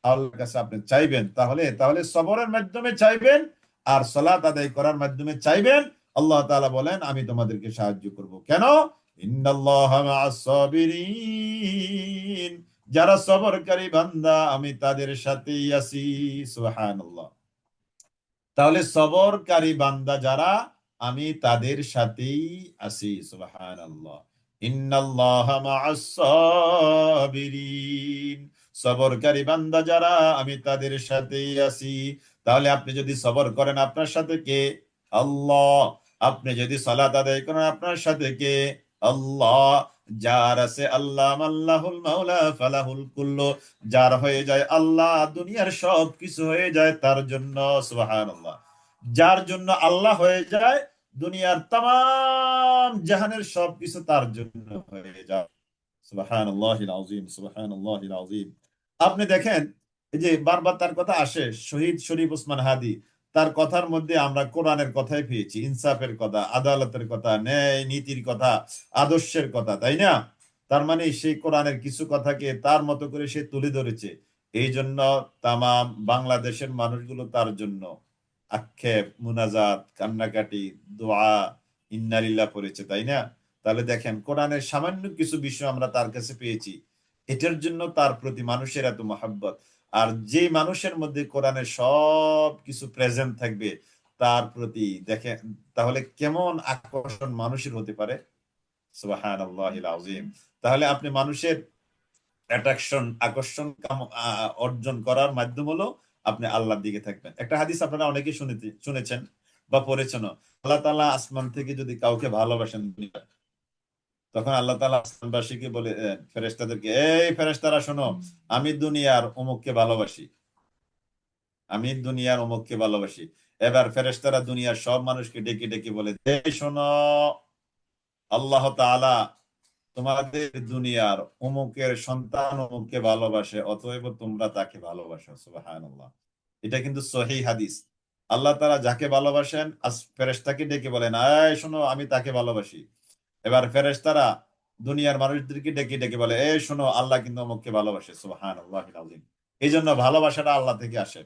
আল্লাহর কাছে আপনি চাইবেন, তাহলে তাহলে সবরের মাধ্যমে চাইবেন আর সালাত আদায় করার মাধ্যমে চাইবেন, আল্লাহ তাআলা বলেন আমি তোমাদেরকে সাহায্য করব। কেন? ইন্নাল্লাহা মা'আস সাবিরিন, যারা সবরকারী বান্দা আমি তাদের সাথেই আছি। সুবহানাল্লাহ। তাহলে সবরকারী বান্দা যারা, আমি তাদের সাথেই আছি। সুবহানাল্লাহ। ইন্নাল্লাহা মা'আস সাবিরিন, সবরকারী বান্দা যারা আমি তাদের সাথেই আছি। তাহলে আপনি যদি সবর করেন, আপনার সাথে কে? আল্লাহ। আপনি যদি সালাত আদায় করেন, আপনার সাথে কে? আল্লাহ। যার আছে আল্লাহ, আল্লাহুল মাওলা ফালাহুল কুল্লু, যার হয়ে যায় আল্লাহ, দুনিয়ার সব কিছু হয়ে যায় তার জন্য। সুবহানাল্লাহ। যার জন্য আল্লাহ হয়ে যায়, দুনিয়ার তাম জাহানের সব কিছু তার জন্য হয়ে যায়। সুবহানাল্লাহিল আযীম, সুবহানাল্লাহিল আযীম। আপনি দেখেন, এই যে বারবার তার কথা আসে, শহীদ শরীফ ওসমান হাদি, তার কথার মধ্যে আমরা কোরআনের কথাই পেয়েছি, ইনসাফের কথা, আদালতের কথা, ন্যায় নীতির কথা, আদর্শের কথা, তাই না? তার মানে সেই কোরআনের কিছু কথাকে তার মতো করে সে তুলে ধরেছে। এই জন্য তামাম বাংলাদেশের মানুষগুলো তার জন্য আক্ষেপ, মুনাজাত, কান্নাকাটি, দোয়া, ইন্নালিল্লাহ পড়েছে, তাই না? তাহলে দেখেন, কোরআনের সামান্য কিছু বিষয় আমরা তার কাছে পেয়েছি, এটার জন্য তার প্রতি মানুষের এত মহাব্বত। আর যে মানুষের মধ্যে কোরআনের সব কিছু প্রেজেন্ট থাকবে, তার প্রতি দেখেন তাহলে কেমন আকর্ষণ মানুষের হতে পারে। সুবহানাল্লাহিল আযীম। তাহলে আপনি মানুষের আকর্ষণ অর্জন করার মাধ্যম হলো আপনি আল্লাহর দিকে থাকবেন। একটা হাদিস আপনারা অনেকেই শুনেছেন বা পড়েছেন। আল্লাহ তাআলা আসমান থেকে যদি কাউকে ভালোবাসেন, তখন আল্লাহ তাআলা আসমানবাসীকে বলে, ফেরেশতাদেরকে, এই ফেরেশতারা শোনো, আমি দুনিয়ার অমুককে ভালোবাসি, আমি দুনিয়ার অমুককে ভালোবাসি। এবার ফেরেশতারা দুনিয়ার সব মানুষকে ডেকে ডেকে বলে, এই শোনো, আল্লাহ তাআলা তোমাদের দুনিয়ার অমুকের সন্তান অমুককে ভালোবাসে, অতএব তোমরা তাকে ভালোবাসো। সুবহানাল্লাহ। এটা কিন্তু সহিহ হাদিস। আল্লাহ তাআলা যাকে ভালোবাসেন, ফেরেশতাকে ডেকে বলেন, এই শোনো, আমি তাকে ভালোবাসি। এবার ফেরেশতারা দুনিয়ার মানুষদেরকে ডেকে ডেকে বলে, এই শোনো, আল্লাহ কিন্তু অমুককে ভালোবাসে। সুবহানাল্লাহিল আযীম। এই জন্য ভালোবাসাটা আল্লাহ থেকে আসে।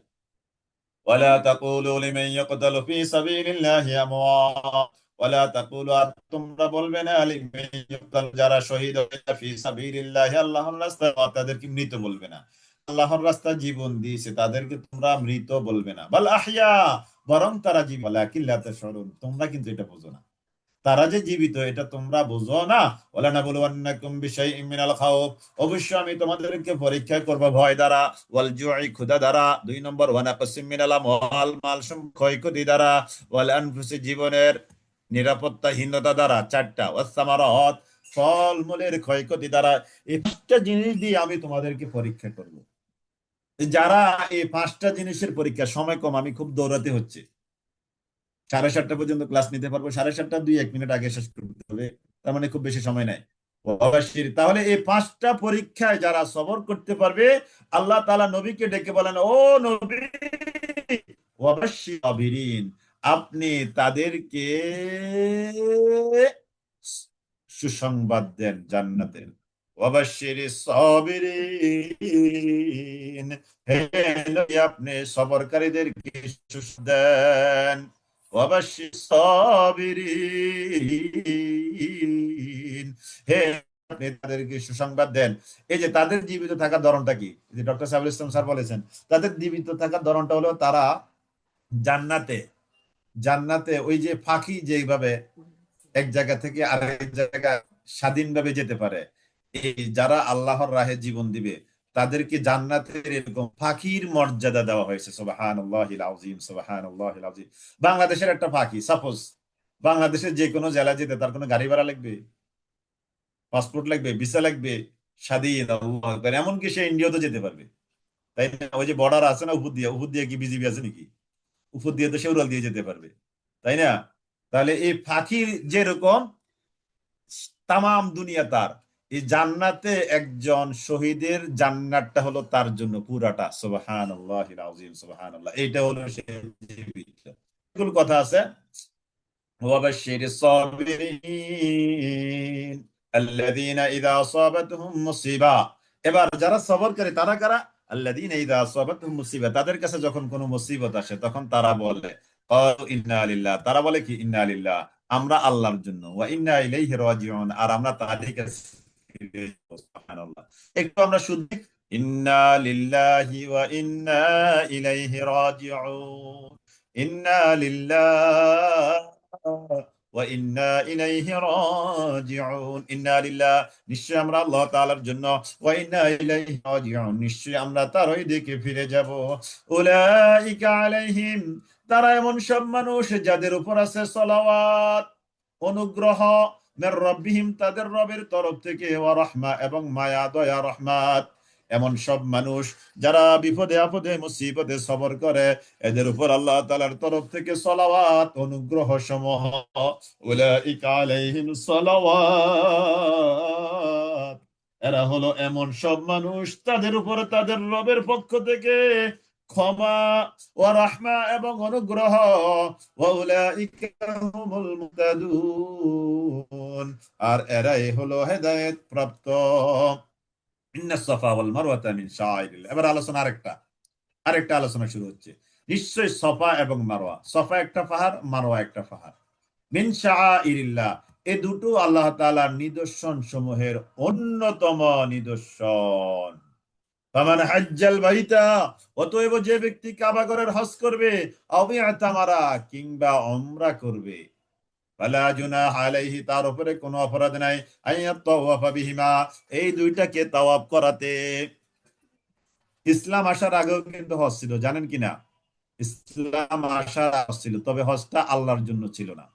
ওয়ালা তাকুলু লিমান ইয়াকতালু ফি সাবিলিল্লাহি আমওয়াত, ওয়ালা তাকুলু, আর তোমরা বলবে না, লিমান ইয়াকতালু, যারা শহীদ হয়ে যায়, ফি সাবিলিল্লাহি, আল্লাহর রাস্তায়, তাদেরকে মৃত বলবে না। আল্লাহর রাস্তায় জীবন দিয়েছে তাদেরকে তোমরা মৃত বলবে না। বাল আহইয়া, বরং তারা জীবিত, ওয়ালাকিন লা তাশউরুন, তোমরা কিন্তু এটা বোঝো না, তারা যে জীবিত এটা তোমরা বুঝো না। ওয়ালানাবলুওয়ান্নাকুম বিশাইইম মিনাল খাউফ, অবশ্যই আমি তোমাদেরকে পরীক্ষা করব ভয় দ্বারা, ওয়াল জুই, ক্ষুধা দ্বারা, 2 নম্বর ওয়া নাকসিম মিনাল আমওয়াল, মাল সম্পদ ক্ষয়ক্ষতি দ্বারা, ওয়াল আনফুসি, জীবনের নিরাপত্তাহীনতা দ্বারা, 4টা, ওয়াস সামারাত, ফল মূলের ক্ষয়ক্ষতি দ্বারা। এই 5টা জিনিস দিয়ে আমি তোমাদেরকে পরীক্ষা করব। যারা এই 5টা জিনিসের পরীক্ষা, সময় কম, আমি খুব দৌড়াতে হচ্ছে, 7:30 পর্যন্ত ক্লাস নিতে পারবো, 7:30 2-1 মিনিট আগে শেষ করতে হবে, তার মানে খুব বেশি সময় নাই। তাহলে এই 5টা পরীক্ষায় যারা সবর করতে পারবে, আল্লাহ তাআলা নবীকে ডেকে বলেন, ও নবী, ওয়াবাশশির সাবিরিন, আপনি তাদেরকে সুসংবাদ দেন জান্নাতের। ওয়াবাশশিরিস সাবিরিন, হে নবী, আপনি সবরকারীদেরকে সুসংবাদ দেন। ওয়াবাশশির সাবিরিন, হে আপনি তাদেরকে সুসংবাদ দেন। এই যে তাদের জীবিত থাকার ধরনটা কি, যে ডক্টর সাইফুল ইসলাম স্যার বলেছেন, তাদের জীবিত থাকার ধরনটা হলো তারা জান্নাতে, জান্নাতে ওই যে পাখি যেভাবে এক জায়গা থেকে আরেক জায়গায় স্বাধীনভাবে যেতে পারে, এই যারা আল্লাহর রাহে জীবন দিবে তাদেরকে জান্নাতের এরকম পাখির মর্যাদা দেওয়া হয়েছে। সুবহানাল্লাহিল আযীম, সুবহানাল্লাহিল আযীম। বাংলাদেশের একটা পাখি, সাপোজ বাংলাদেশের যে কোনো জেলা যেতে তার কোনো গাড়ি ভাড়া লাগবে, পাসপোর্ট লাগবে, ভিসা লাগবে, স্বাধীন আল্লাহু আকবার। এমনকি সে ইন্ডিয়াতে যেতে পারবে, তাই না? ওই যে বর্ডার আছে না উপর দিয়ে, উপর দিয়ে কি বিজিবি আছে নাকি? উপর দিয়ে তো সে উড়াল দিয়ে যেতে পারবে, তাই না? তাহলে এই পাখির যেরকম তামাম দুনিয়া তার, এই জান্নাতে একজন শহীদের জান্নাতটা হলো তার জন্য পুরাটা। সুবহানাল্লাহিল আযীম, সুবহানাল্লাহ। এইটা হলো সে জীবিত। এগুলো কথা আছে। وبشر الصابرين الذين إذا أصابتهم مصيبة। এবার যারা সবর করে তারা কারা? আল্লাযীনা ইযা আসাবাতহুম মুসিবা, তাদের কাছে যখন কোনো মুসিবত আসে তখন তারা বলে ক্বালু ইন্না লিল্লাহ, তারা বলে কি ইন্না লিল্লাহ, আমরা আল্লাহর জন্য, ওয়া ইন্না ইলাইহি রাজিউন, আর আমরা তারই কাছে ফিরে যাব। সুবহানাল্লাহ। একটু আমরা শুদ্ধি ইন্না লিল্লাহি ওয়া ইন্না ইলাইহি রাজিউন, ইন্না লিল্লাহ ওয়া ইন্না ইলাইহি রাজিউন। ইন্না লিল্লাহ, নিশ্চয় আমরা আল্লাহ তাআলার জন্য, ওয়া ইন্না ইলাইহি রাজিউন, নিশ্চয় আমরা তারই দিকে ফিরে যাব। উলাইকা আলাইহিম, তারা এমন সব মানুষ যাদের উপর আছে সলাওয়াত, অনুগ্রহ, মির রাব্বিহিম, তাদের রবের তরফ থেকে, ওয়া রাহমা, এবং মায়া, দয়া, রহমাত। এমন সব মানুষ যারা বিপদে আপদে মুসিবতে সবর করে, এদের উপর আল্লাহ তাআলার তরফ থেকে সলাওয়াত, অনুগ্রহ সমূহ, উলাইকা আলাইহিম সালাওয়াত, এরা হলো এমন সব মানুষ তাদের উপর তাদের রবের পক্ষ থেকে ক্ষমা, ওয়া রাহমা, এবং অনুগ্রহ, ওয়া উলাইকা হুমুল মুহতাদুন, আর এরাই হলো হেদায়েত প্রাপ্ত। ইন্নাস সাফা ওয়াল মারওয়াতা মিন শাআইরিল্লাহ। এবার আলোচনা আরেকটা আলোচনা শুরু হচ্ছে। নিশ্চয় সফা এবং মারওয়া, সফা একটা পাহাড়, মারওয়া একটা পাহাড়, মিন শাআইরিল্লাহ, এ দুটো আল্লাহ তাআলার নিদর্শন সমূহের অন্যতম নিদর্শন। ফামান হাজ্জাল বাইতা, অতএব যে ব্যক্তি কাবা ঘরের হজ করবে, আও ইতামারা, কিংবা উমরা করবে, ফালা জুনাহা আলাইহি, তার উপরে কোনো অপরাধ নাই, আইয়াতাওয়াফা বিহিমা, এই দুইটাকে তাওয়াফ করাতে। ইসলাম আসার আগেও কিন্তু হজ ছিল, জানেন কিনা? ইসলাম আসার আগে হজ ছিল, তবে হজটা আল্লাহর জন্য ছিল না,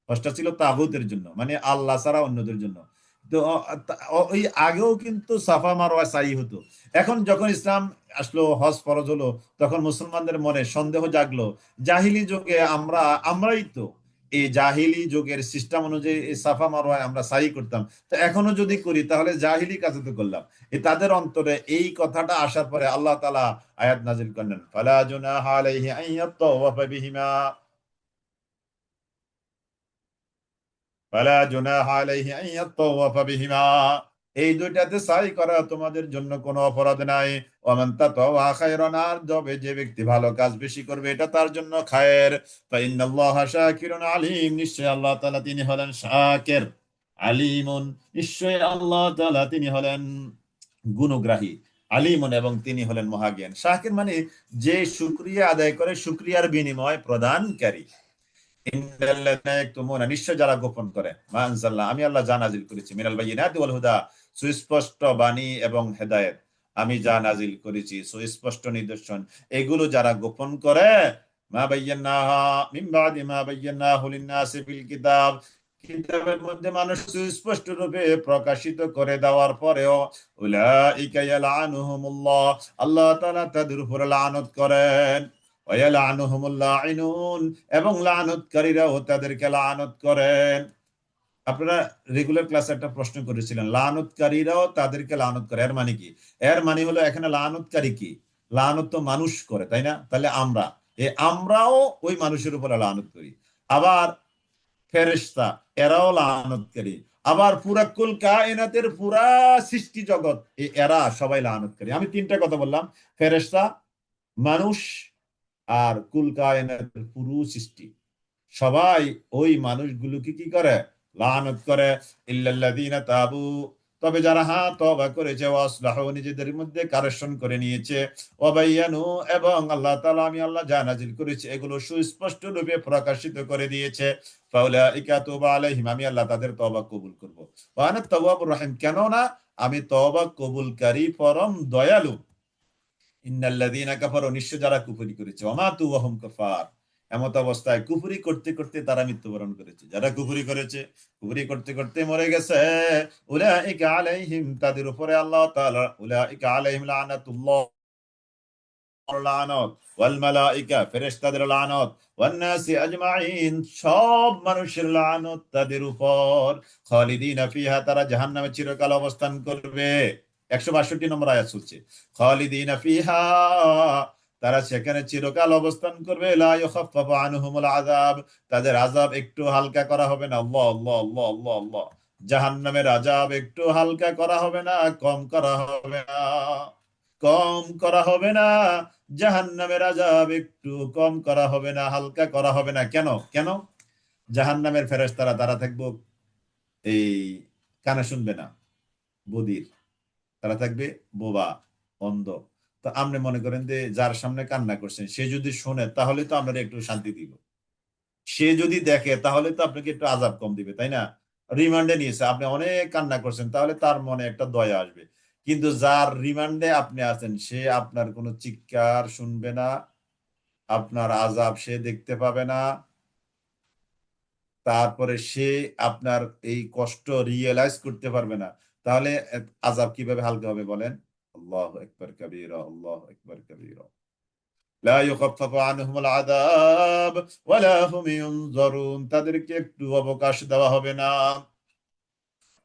হজটা ছিল তাগুতের জন্য, মানে আল্লাহ ছাড়া অন্যদের জন্য। তো ওই আগেও কিন্তু সাফা মারওয়া সাই হতো। এখন যখন ইসলাম আসলো, হজ ফরজ হলো, তখন মুসলমানদের মনে সন্দেহ জাগলো, জাহিলি যুগে আমরাই তো এই জাহিলি যুগের সিস্টেম অনুযায়ী এই সাফা মারওয়ায় আমরা সাই করতাম, তো এখনো যদি করি তাহলে জাহিলি কাজে তো করলাম। তাদের অন্তরে এই কথাটা আসার পরে আল্লাহ তাআলা আয়াত নাজিল করলেন, ফালা জুনাহা আলাইহি আন ইয়াতাওয়াফা বিহিমা, ফালা জুনাহা আলাইহি আন ইয়াতাওয়াফা বিহিমা, এই দুইটাতে সাই করা তোমাদের জন্য কোনো অপরাধ নাই। ওয়া মান তাতাওয়া খায়রান, আর যে ব্যক্তি ভালো কাজ বেশি করবে এটা তার জন্য খায়ের। ফা ইন্নাল্লাহা শাকিরুন আলিম, নিশ্চয় আল্লাহ তাআলা তিনি হলেন শাকির, আলিমুন, নিশ্চয় আল্লাহ তাআলা তিনি হলেন গুণগ্রাহী, আলিমুন, এবং তিনি হলেন মহাজ্ঞান। শাকির মানে যে শুকরিয়া আদায় করে, শুকরিয়ার বিনিময় প্রদানকারী। নিশ্চয় যারা গোপন করে, মা আনজালনা, আমি আল্লাহ যা নাজিল করেছি, মিনাল বায়িনাতি ওয়াল হুদা, সুস্পষ্ট বাণী এবং হেদায়েত, আমি যা নাজিল করেছি সুস্পষ্ট নিদর্শন, এগুলো যারা গোপন করে, মা বায়্যানাহা মিন বাদি মা বায়্যানাহু লিন-নাসি ফিল কিতাব, কিতাবের মধ্যে মানুষ সুস্পষ্ট রূপে প্রকাশিত করে দেওয়ার পরেও, উলাইকা ইয়ালআনুহুমুল্লাহ, আল্লাহ তাআলা তাদের উপর লানত করেন, ওয়ায়ালআনুহুমুল লাঈনুন, এবং লানতকারীরাও তাদেরকে লানত করেন। আপনারা রেগুলার ক্লাসে একটা প্রশ্ন করেছিলেন, লানতকারীরাও তাদেরকে লানত করে, এর মানে কি? এর মানে হলো এখানে লানতকারী কি? লানত তো মানুষ করে, তাই না? তাহলে আমরাও ওই মানুষের উপরে লানত করি। আবার ফেরেশতা, এরাও লানতকারী। আবার পুরা কুল কায়নাতের পুরা সৃষ্টি জগৎ, এরা সবাই লানতকারী। আমি তিনটা কথা বললাম, ফেরেশতা, মানুষ, আর কুল কায়নাতের পুরো সৃষ্টি, সবাই ওই মানুষগুলোকে কি করে? লানত করে। ইল্লাল্লাযীনা তাবু, তবে যারা তওবা করেছে ওয়াসলাহু নিজেদের মধ্যে কারেকশন করে নিয়েছে ওয়াবায়ানু এবং আল্লাহ তাআলা আমি আল্লাহ যা নাজিল করেছি এগুলো সুস্পষ্ট রূপে প্রকাশিত করে দিয়েছে ফাউলাইকা তুবা আলাইহিম আমি আল্লাহ তাদের তওবা কবুল করব ওয়া আনা তাওয়াবুর রহিম কেন না আমি তওবা কবুলকারী পরম দয়ালু ইন্নাল্লাযীনা কাফারু নিশ্চয় যারা কুফরি করেছে ওয়ামাতু ওয়া হুম কুফার এমত অবস্থায় কুফরি করতে করতে তারা মৃত্যুবরণ করেছে যারা কুফরি করেছে কুফরি করতে করতে মরে গেছে উলাইকা আলাইহিম তাদের উপরে আল্লাহ তাআলা উলাইকা আলাইহিম লানাতুল্লাহ লানত ওয়াল মালাইকা ফেরেশতাদের লানত ওয়ান নাসি আজমাইন সব মানুষের লানত তাদের উপর খালিদিনা ফিহা তারা জাহান্নামে চিরকাল অবস্থান করবে 162 নম্বর আয়াত চলছে খালিদিনা ফিহা তারা সেখানে চিরকাল অবস্থান করবে লা ইউখাফফাফু আনহুমুল আযাব তাদের আযাব একটু হালকা করা হবে না আল্লাহ আল্লাহ আল্লাহ আল্লাহ আল্লাহ জাহান্নামের আযাব একটু হালকা করা হবে না কম করা হবে না কম করা হবে না জাহান্নামের আযাব একটু কম করা হবে না হালকা করা হবে না কেন কেন জাহান্নামের ফেরেশতারা তারা থাকবে এই কানে শুনবে না বধির তারা থাকবে বোবা অন্ধ তো আপনি মনে করেন যে যার সামনে কান্না করছেন সে যদি শোনে তাহলে তো আমরা একটু শান্তি দিব সে যদি দেখে তাহলে তো আপনাকে একটু আযাব কম দিবে তাই না রিমান্ডে নিয়েছে আপনি অনেক কান্না করছেন তাহলে তার মনে একটা দয়া আসবে কিন্তু যার রিমান্ডে আপনি আছেন সে আপনার কোনো চিৎকার শুনবে না আপনার আযাব সে দেখতে পাবে না তারপরে সে আপনার এই কষ্ট রিয়েলাইজ করতে পারবে না তাহলে আযাব কিভাবে হালকা হবে বলেন আল্লাহু আকবার কাবীরা আল্লাহু আকবার কাবীরা লা ইউখাফফাফু আনহুমুল আযাব ওয়ালা হুম ইউনজারুন তাদেরকে একটু অবকাশ দেওয়া হবে না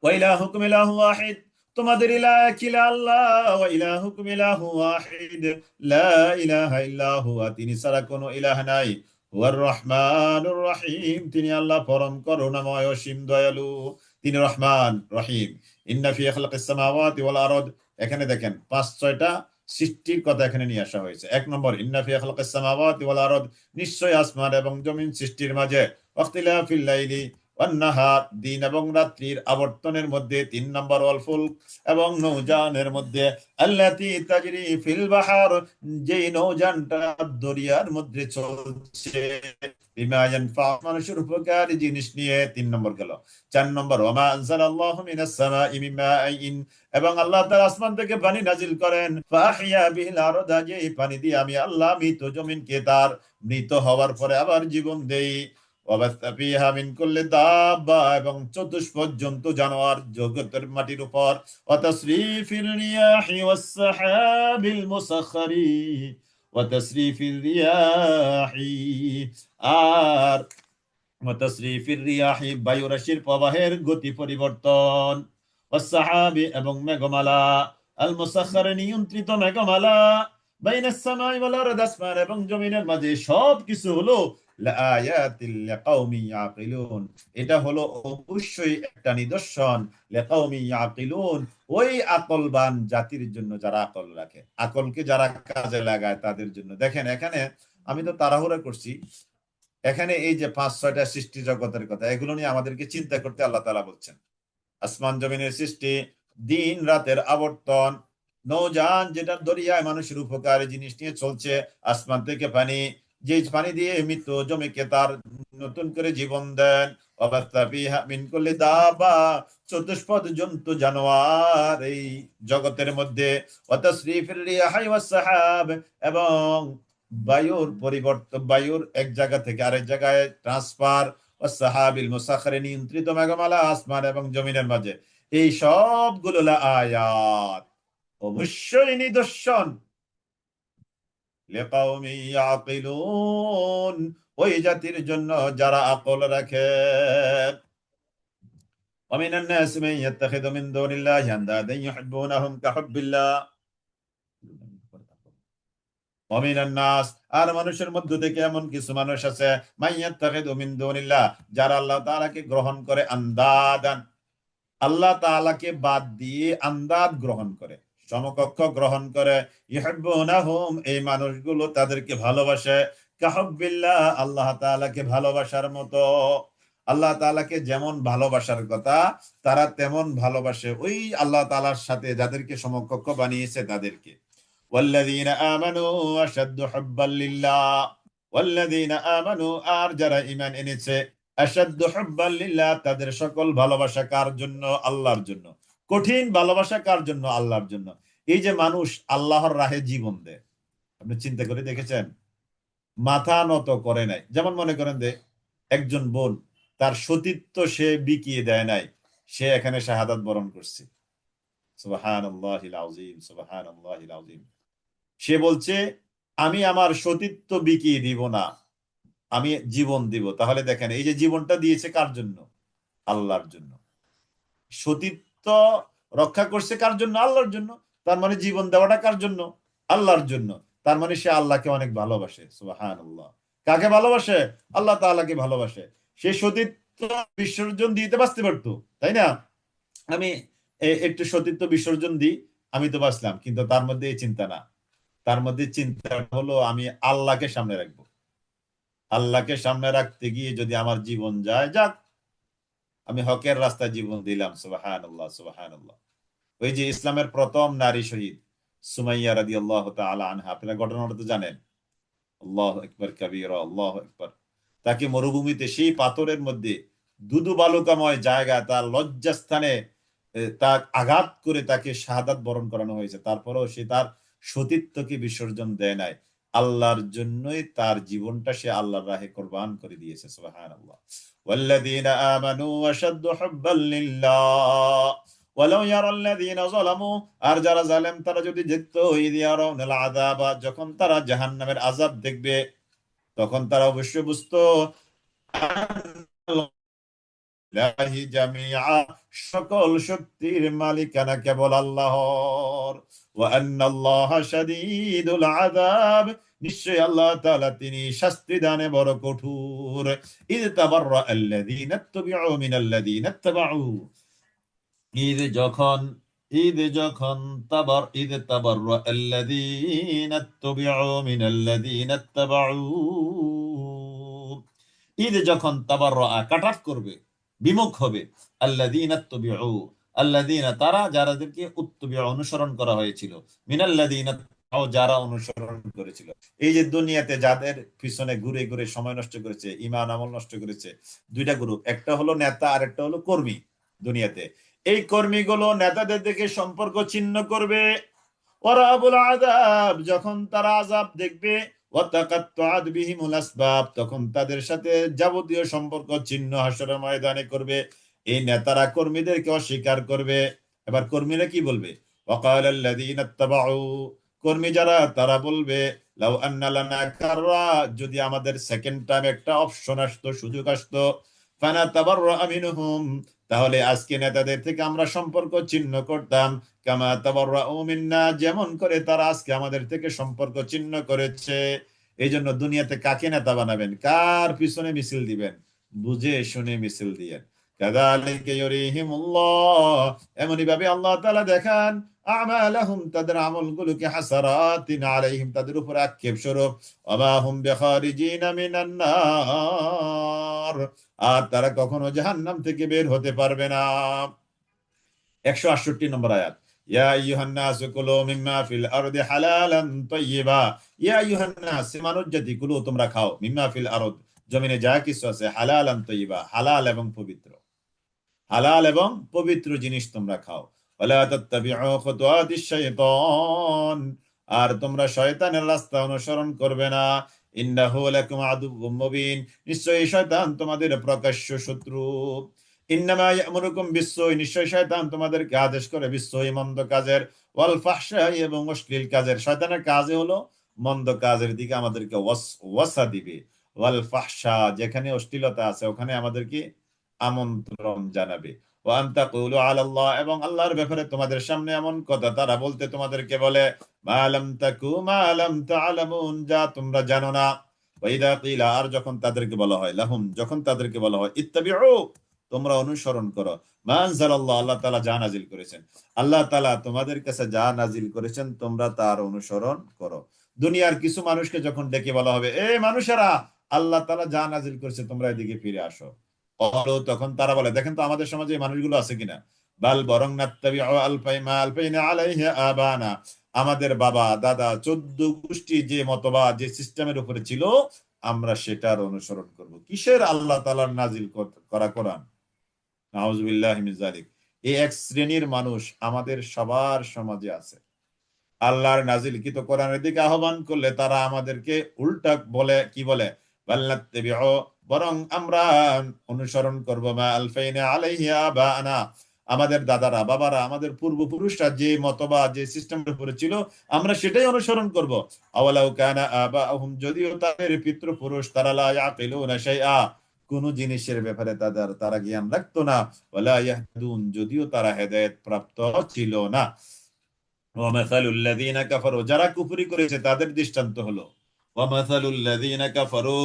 ওয়া ইলাহুকুম ইলাহু ওয়াহিদ তোমাদের ইলাহ কিলা আল্লাহ ওয়া ইলাহুকুম ইলাহু ওয়াহিদ লা ইলাহা ইল্লা হুয়া তিনি ছাড়া কোনো ইলাহ নাই হুয়ার রহমানুর রহিম তিনি আল্লাহ পরম করুণাময় অসীম দয়ালু তিনি রহমান রহিম ইন্না ফি খালকিস সামাওয়াতি ওয়াল আরদ এখানে দেখেন 5-6টা সৃষ্টির কথা এখানে নিয়ে আসা হয়েছে 1 নম্বর ইন্না ফি খালকিস সামাওয়াতি ওয়াল আরদ নিশ্চয় আসমান এবং জমিন সৃষ্টির মাঝে ওয়াখতিলাফিল লাইলি ওয়ান নাহার দিন এবং রাত্রির আবর্তনের মধ্যে 3 নম্বর ওয়াল ফুলক এবং নৌযানের মধ্যে আল্লাতী তাজরি ফিল বাহার যেই নৌযানটা দরিয়ার মধ্যে চলছে বিমা ইয়ানফা মানুষের উপকারী জিনিস নিয়ে 3 নম্বর গেল 4 নম্বর ওয়ামা আনজালাল্লাহু মিনাস সামাই মিন মাইন এবং আল্লাহ তাআলা আসমান থেকে পানি নাজিল করেন ফাহিয়া বিল আরদা যে পানি দিয়ে আমি আল্লাহ মৃত জমিনকে তার মৃত হওয়ার পরে আবার জীবন দেই ওয়াবাসা ফিহা মিন কুল্লি দাব্বা এবং চতুষ্পদ জন্তু জানোয়ার জগতের মাটির উপর ওয়া তাসরিফির রিয়াহি ওয়াস সাহাবিল মুসাখখারি ওয়া তাসরিফির রিয়াহি আর ওয়া তাসরিফির রিয়াহি বায়ুরাশির প্রবাহের গতি পরিবর্তন ওয়াস সাহাবি এবং মেঘমালা আল মুসাখখার নিয়ন্ত্রিত মেঘমালা বাইনাস সামাই ওয়াল আরদ আসমান এবং জমিনের মাঝে সবকিছু হলো লাআয়াতিল লিকাউমি ইয়াকিলুন এটা হলো অবশ্যই একটা নিদর্শন লিকাউমি ইয়াকিলুন ওই আকলবান জাতির জন্য যারা আকল রাখে আকলকে যারা কাজে লাগায় তাদের জন্য দেখেন এখানে আমি তো তাড়াহুড়া করছি এখানে এই যে 5-6টা সৃষ্টি জগতের কথা এগুলো নিয়ে আমাদেরকে চিন্তা করতে আল্লাহ তাআলা বলছেন আসমান জমিনের সৃষ্টি দিন রাতের আবর্তন নৌযান যেটা দরিয়ায় মানুষের উপকারী জিনিস নিয়ে চলছে আসমান থেকে পানি যে পানি দিয়ে মৃত জমিকে তার নতুন করে জীবন দেন অবাস্তা ফিহা মিন কুল্লি দাবা চতুষ্পদ জন্তু জানোয়ার এই জগতের মধ্যে ওয়া তাসরিফির রিয়াহি ওয়াস সাহাব এবং বায়ুর পরিবর্তন বায়ুর এক জায়গা থেকে আরেক জায়গায় ট্রান্সফার ওয়াস সাহাবিল মুসাখখারি নিয়ন্ত্রিত মেঘমালা আসমান এবং জমিনের মাঝে এই সবগুলো আয়াত অবশ্যই নিদর্শন লিকাউমি ইয়াকিলুন ওই জাতির জন্য যারা আকল রাখে ومن الناس من يتخذ من دون الله أندادا يحبونهم كحب الله ومن الناس আর মানুষের মধ্য থেকে এমন কিছু মানুষ আছে মান ইয়াত্তাখিযু মিন দুনিল্লাহ যারা আল্লাহ তাআলাকে গ্রহণ করে আন্দাদান আল্লাহ তাআলাকে বাদ দিয়ে আন্দাদ গ্রহণ করে সমকক্ষ গ্রহণ করে ইউহিব্বুনাহুম এই মানুষগুলো তাদেরকে ভালোবাসে কাহুব্বিল্লাহ আল্লাহ তাআলাকে ভালোবাসার মতো আল্লাহ তাআলাকে যেমন ভালোবাসার কথা তারা তেমন ভালোবাসে ওই আল্লাহ তাআলার সাথে যাদেরকে সমকক্ষ বানিয়েছে তাদেরকে। ওয়াল্লাযীনা আমানু আশাদ্দু হুব্বাল লিল্লাহ, ওয়াল্লাযীনা আমানু আর যারা ঈমান এনেছে আশাদ্দু হুব্বাল লিল্লাহ তাদের সকল ভালোবাসা কার জন্য? আল্লাহর জন্য। কঠিন ভালোবাসা কার জন্য? আল্লাহর জন্য। এই যে মানুষ আল্লাহর রাহে জীবন দেয়, আপনি চিন্তা করে দেখেছেন? মাথা নত করে নাই। যেমন মনে করেন যে একজন বোন তার সতীত্ব সে বিকিয়ে দেয় নাই, সে এখানে শাহাদাত বরণ করছে। সুবহানাল্লাহিল আযীম, সুবহানাল্লাহিল আযীম। সে বলছে আমি আমার সতীত্ব বিকিয়ে দিব না, আমি জীবন দিব। তাহলে দেখেন এই যে জীবনটা দিয়েছে কার জন্য? আল্লাহর জন্য। সতীত্ব রক্ষা করছে কার জন্য? আল্লাহর জন্য। তার মানে জীবন দেওয়াটা কার জন্য? আল্লাহর জন্য। তার মানে সে আল্লাহকে অনেক ভালোবাসে। সুবহানাল্লাহ। কাকে ভালোবাসে? আল্লাহ তাআলাকে ভালোবাসে। সে সতীত্ব বিসর্জন দিতে বাঁচতে পারতো, তাই না? আমি একটু সতীত্ব বিসর্জন দিই, আমি তো বাঁচলাম। কিন্তু তার মধ্যে এই চিন্তা না, তার মধ্যে চিন্তা হলো আমি আল্লাহকে সামনে রাখবো। আল্লাহকে সামনে রাখতে গিয়ে যদি আমার জীবন যায়, যাক, আমি হকের রাস্তায় জীবন দিলাম। সুবহানাল্লাহ, সুবহানাল্লাহ। ওই যে ইসলামের প্রথম নারী শহীদ সুমাইয়া রাদিয়াল্লাহু তাআলা আনহা, আপনারা ঘটনাটা তো জানেন। আল্লাহু আকবার কাবীরা, আল্লাহু আকবার। তাকে মরুভূমিতে সেই পাথরের মধ্যে ধুধু বালুকাময় জায়গায় তার লজ্জাস্থানে তার আঘাত করে তাকে শাহাদাত বরণ করানো হয়েছে। তারপরেও সে তার সতীত্বকে বিসর্জন দেয় নাই। আল্লাহর জন্যই তার জীবনটা সে আল্লাহর রাহে কোরবান করে দিয়েছে। সুবহানাল্লাহ। ওয়াল্লাযীনা আমানু আশাদ্দু হুব্বাল লিল্লাহ ওয়ালাউ ইয়ারাল্লাযীনা যালামু, আর যারা জালেম তারা যদি দেখতো ইয ইয়ারাউনাল আযাবা, যখন তারা জাহান্নামের আযাব দেখবে তখন তারা অবশ্যই বুঝতো লিল্লাহি জামিআ, সকল শক্তির মালিকানা কেবল আল্লাহর। ওয়া আন্নাল্লাহা শাদীদুল আযাব, নিশ্চয় আল্লাহ তাআলা তিনি শাস্তি দানে বড় কঠোর। ইয তাবাররা আল্লাযীনা ইত্তাবিউ মিনাল্লাযীনা ইত্তাবাউ, ঈদ যখন ঈদ যখন ঈদ তাবাররা আল্লাযীনা ইত্তাবিউ মিনাল্লাযীনা ইত্তাবাউ, ঈদ যখন তাবাররা কাট অফ করবে, বিমুখ হবে, আল্লাযীনা ইত্তাবিউ, আল্লাযীনা তারা যাদেরকে উত্তবিউ অনুসরণ করা হয়েছিল, মিনাল্লাযীনা যারা অনুসরণ করেছিল। এই যে দুনিয়াতে যাদের পিছনে ঘুরে ঘুরে সময় নষ্ট করেছে, ঈমান আমল নষ্ট করেছে, দুইটা গ্রুপ, একটা হলো নেতা আর একটা হলো কর্মী। দুনিয়াতে এই কর্মীগুলো নেতাদের দিকে সম্পর্ক ছিন্ন করবে। ওয়ারাবুল আযাব, যখন তারা আযাব দেখবে, ওয়াতাকাত্তাআত বিহিমুল আসবাব, তখন তাদের সাথে যাবতীয় সম্পর্ক ছিন্ন হাসরের ময়দানে করবে। এই নেতারা কর্মীদেরকে অস্বীকার করবে। এবার কর্মীরা কি বলবে? ওয়াকালাল্লাযীনা ইত্তাবাউ, কর্মী যারা তারা বলবে, লাউ আন্না লানা কাররা, যদি আমাদের সেকেন্ড টাইম একটা অপশন আসতো, সুযোগ আসতো, ফানাতাবাররা মিনহুম, তাহলে আজকে নেতাদের থেকে আমরা সম্পর্ক ছিন্ন করতাম, কামা তাবাররাউ মিন্না, যেমন করে তারা আজকে আমাদের থেকে সম্পর্ক ছিন্ন করেছে। এই জন্য দুনিয়াতে কাকে নেতা বানাবেন, কার পিছনে মিছিল দিবেন, বুঝে শুনে মিছিল দিয়েন। কাযালিকা ইউরিহিমুল্লাহ, এমনি ভাবে আল্লাহ তাআলা দেখান আমালাহুম, তাদের আমলগুলোকে, হাসারাতিন আলাইহিম, তাদের উপর আক্ষেপ স্বরূপ, ওয়া মা হুম বিখারিজিনা মিনান নার, আর তারা কখনো জাহান্নাম থেকে বের হতে পারবে না। 168 নম্বর আয়াত। ইয়া আইয়ুহান নাসু কুলু মিম্মা ফিল আরদি হালালান তাইয়্যিবা, ইয়া আইয়ুহান নাস, মানুষ জাতি, কুলু তোমরা খাও, মিম্মা ফিল আরদ, জমিনে যা কিছু আছে, হালালান তাইয়্যিবা, হালাল এবং পবিত্র, হালাল এবং পবিত্র জিনিস তোমরা খাও। ওয়ালা তাত্তাবিউ খুতুওয়াতিশ শাইতান, আর তোমরা শয়তানের রাস্তা অনুসরণ করবে না। ইন্নাহু লাকুম আদুউম মুবিন, নিশ্চয়ই শয়তান তোমাদের প্রকাশ্য শত্রু। ইন্নামা ইয়ামুরুকুম বিসসুই, নিশ্চয়ই শয়তান তোমাদেরকে আদেশ করে বিসসুই, মন্দ কাজের, ওয়াল ফাহশাই, এবং অশ্লীল কাজের। শয়তানের কাজে হলো মন্দ কাজের দিকে আমাদেরকে ওয়াসওয়াসা দিবে। ওয়াল ফাহশা, যেখানে অশ্লীলতা আছে ওখানে আমাদেরকে আমন্ত্রণ জানাবে। ওয়া আন তাকুলু আলাল্লাহ, এবং আল্লাহর ব্যাপারে তোমাদের সামনে এমন কথা তারা বলতে তোমাদেরকে বলে, মা লাম তা'লামুন, যা তোমরা জানো না। ওয়া ইযা কিলা, আর যখন তাদেরকে বলা হয়, লাহুম, যখন তাদেরকে বলা হয়, ইত্তাবিউ, তোমরা অনুসরণ করো, মা আনজালাল্লাহ, আল্লাহ তাআলা যা নাজিল করেছেন, আল্লাহ তাআলা তোমাদের কাছে যা নাজিল করেছেন তোমরা তার অনুসরণ করো। দুনিয়ার কিছু মানুষকে যখন ডেকে বলা হবে, এ মানুষেরা, আল্লাহ তাআলা যা নাজিল করেছে তোমরা এদিকে ফিরে আসো, তখন তারা বলে, দেখেন তো আমাদের সমাজে এই মানুষগুলো আছে কিনা, বাল বরং নাত্তাবিউ আলফাইনা আলাইহি আবানা, আমাদের বাবা দাদা 14 গোষ্ঠী যে মতবাদ যে সিস্টেমের উপরে ছিল আমরা সেটার অনুসরণ করব। কিসের? আল্লাহ তাআলার নাজিল করা কোরআন। নাউজুবিল্লাহি মিন যালিক। এই এক শ্রেণীর মানুষ আমাদের সবার সমাজে আছে। আল্লাহর নাজিলকৃত কোরআনের দিকে আহ্বান করলে তারা আমাদেরকে উল্টা বলে, কি বলে? বাল্লাত্তাবিউ, বরং আমরা অনুসরণ করব মা আলফাইনা আলাইহি আবানা, আমাদের দাদারা বাবারা আমাদের পূর্বপুরুষরা যে মতবাদ যে সিস্টেমের উপরে ছিল আমরা সেটাই অনুসরণ করব। আওয়ালাউ কানা আবাহুম, যদিও তাদের পিতৃপুরুষ তারা লা ইয়াকিলুনা শাইআ, কোন জিনিসের ব্যাপারে তারা জ্ঞান রাখতো না, ওয়ালা ইয়াহদুন, যদিও তারা হেদায়েত প্রাপ্ত ছিল না। ওয়ামাসালুল্লাযীনা কাফারু, যারা কুফরি করেছে তাদের দৃষ্টান্ত হলো, ওয়ামাসালুল্লাযীনা কাফারু,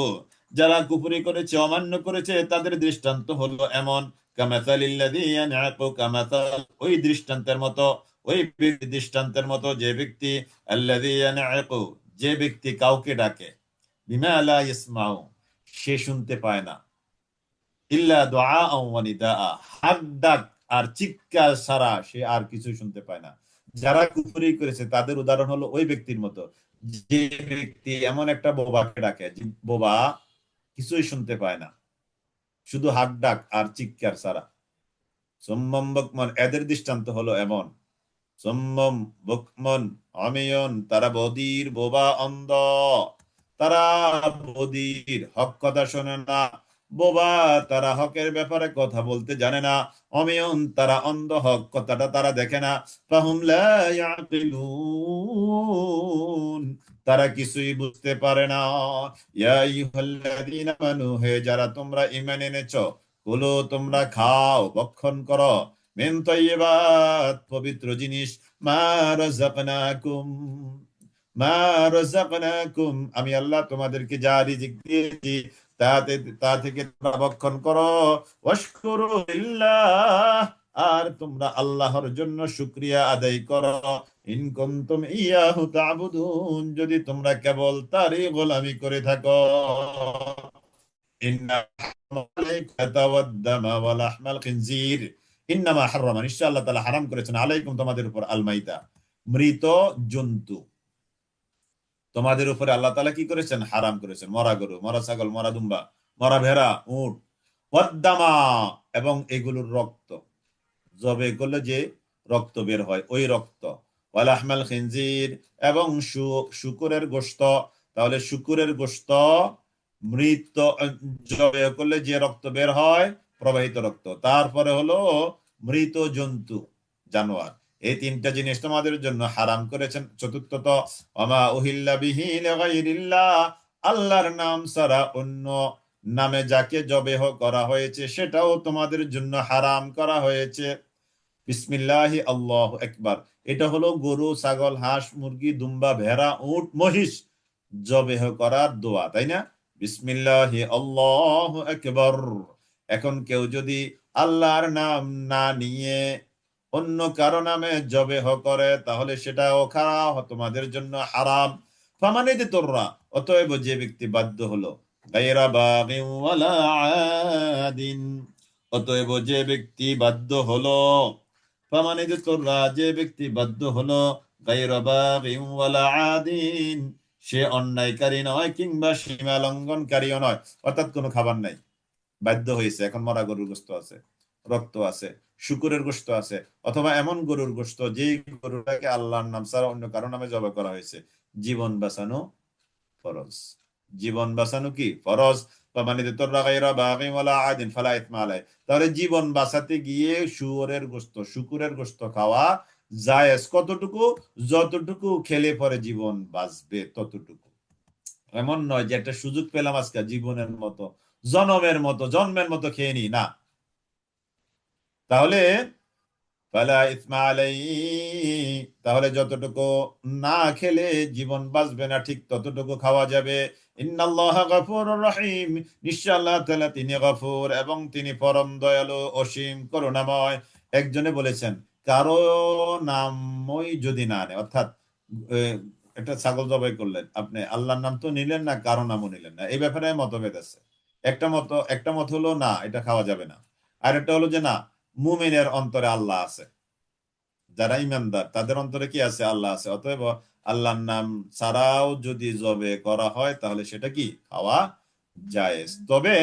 যারা কুফরি করেছে অমান্য করেছে তাদের দৃষ্টান্ত হলো এমন, কামাসালিল্লাযী ইয়ানআকু, কামাসাল, ওই দৃষ্টান্তের মতো, ওই দৃষ্টান্তের মতো যে ব্যক্তি, আল্লাযী ইয়ানআকু, যে ব্যক্তি কাউকে ডাকে, বিমা লা ইসমাউ, সে শুনতে পায় না, ইল্লা দুআআ ওয়া নিদাআ, হাক ডাক আর চিৎকার ছাড়া সে আর কিছু শুনতে পায় না। যারা কুফরি করেছে তাদের উদাহরণ হলো ওই ব্যক্তির মতো, যে ব্যক্তি এমন একটা বোবাকে ডাকে, যে বোবা কিছুই শুনতে পায় না, শুধু হাক ডাক আর চিৎকার ছাড়া। সুম্মাম বুকমান, এদের দৃষ্টান্ত হলো এমন, সুম্মাম বুকমান অমিয়ন, তারা বধির, বোবা, অন্ধ, তারা বধির, হক কথা শোনে না, বোবা, তারা হকের ব্যাপারে কথা বলতে জানে না, অমিয়ন, তারা অন্ধ, হক কথাটা তারা দেখে না, ফাহুম লা ইয়াকিলুন, তারা কিছুই বুঝতে পারে না। ইয়া আইয়ুহাল্লাযীনা আমানু, হে যারা তোমরা ঈমান এনেছো, কুলু, তোমরা খাও, ভক্ষণ করো, মিন তাইয়্যিবাত, পবিত্র জিনিস, মা রাযাকনাকুম, মা রাযাকনাকুম, আমি আল্লাহ তোমাদেরকে যা রিজিক দিয়েছি তাতে, তা থেকে তোমরা ভক্ষণ করো, ওয়াশকুরু লিল্লাহ, আর তোমরা আল্লাহর জন্য শুকরিয়া আদায় করো, ইন কুনতুম ইয়াহু তা'বুদুন, যদি তোমরা কেবল তারই গোলামি করে থাকো। ইন্নামা আলাইকা ওয়াদ-দামা ওয়া লাহমাল খিনজির, ইন্নামা হারামা, নিশ্চয় আল্লাহ তাআলা হারাম করেছেন, আলাইকুম, তোমাদের উপর, আল মাইতা, মৃত জন্তু, তোমাদের উপরে আল্লাহ তাআলা কি করেছেন? হারাম করেছেন। মরা গরু, মরা ছাগল, মরা দুম্বা, মরা ভেড়া, উট, ওয়াদ-দামা, এবং এগুলোর রক্ত, জবে করলে যে রক্ত বের হয় ওই রক্ত, ওয়া লাহমাল খিনজির, এবং শুকুরের গোশত, তাহলে শুকুরের গোশত, মৃত, জবে করলে যে রক্ত বের হয়, প্রবাহিত রক্ত, তারপরে হলো মৃত জন্তু, জানোয়ার, এই তিনটা জিনিস তোমাদের জন্য হারাম করেছেন। চতুর্থত, ওমা উহিল্লা বিহি লিগাইরিল্লাহ, আল্লাহর নাম ছাড়া অন্য নামে যাকে জবেহ করা হয়েছে সেটাও তোমাদের জন্য হারাম করা হয়েছে। বিসমিল্লাহি আল্লাহু আকবার, এটা হলো গরু, ছাগল, হাঁস, মুরগি, দুম্বা, ভেড়া, উট, মহিষ জবেহ করার দোয়া, তাই না? বিসমিল্লাহি আল্লাহু আকবার। এখন কেউ যদি আল্লাহর নাম না নিয়ে অন্য কারো নামে জবেহ করে তাহলে সেটাও খারাপ, তোমাদের জন্য হারাম। ফামানিদ তোররা, অতএব যে ব্যক্তি বাধ্য হলো, গায়রা বাগিন ওয়ালা আদিন, অতএব যে ব্যক্তি বাধ্য হলো, ফামানিদ তোররা, যে ব্যক্তি বাধ্য হলো, গায়রা বাগিন ওয়ালা আদিন, সে অন্যায়কারী নয় কিংবা সীমা লঙ্ঘনকারীও নয়, অর্থাৎ কোনো খাবার নাই, বাধ্য হয়েছে, এখন মরা গরুর গোশত আছে, রক্ত আছে, শুকুরের গোশত আছে, অথবা এমন গরুর গোশত যেই গরুটাকে আল্লাহর নাম ছাড়া অন্য কারো নামে জবাই করা হয়েছে, জীবন বাঁচানো ফরজ, জীবন বাঁচানো কি ফরজ। তাহলে জীবন বাঁচাতে গিয়ে শুয়োরের গোশত, শুকুরের গোশত খাওয়া জায়েজ, কতটুকু? যতটুকু খেলে পরে জীবন বাঁচবে ততটুকু, এমন নয় যে একটা সুযোগ পেলাম আজকে জীবনের মতো, জন্মের মতো খেয়ে নি, না। তাহলে ফালা ইসমা আলাইহি, তাহলে যতটুকু না খেলে জীবন বাঁচবে না ঠিক ততটুকু খাওয়া যাবে। ইন্নাল্লাহা গফুরুর রহিম, নিশ্চয় আল্লাহ তাআলা তিনি গফুর এবং তিনি পরম দয়ালু, অসীম করুণাময়। একজনে বলেছেন, কারো নামই যদি না নেয়, অর্থাৎ আহ, একটা ছাগল জবাই করলেন, আপনি আল্লাহর নাম তো নিলেন না, কারো নামও নিলেন না, এই ব্যাপারে মতভেদ আছে। একটা মত হলো না, এটা খাওয়া যাবে না। আর একটা হলো যে না, মুমিনের অন্তরে আল্লাহ আছে, যারা ইমানদার তাদের অন্তরে কি আছে? আল্লাহ আছে। অতএব আল্লাহর নাম ছাড়াও যদি জবে করা হয় তাহলে সেটা কি খাওয়া জায়েজ। তবে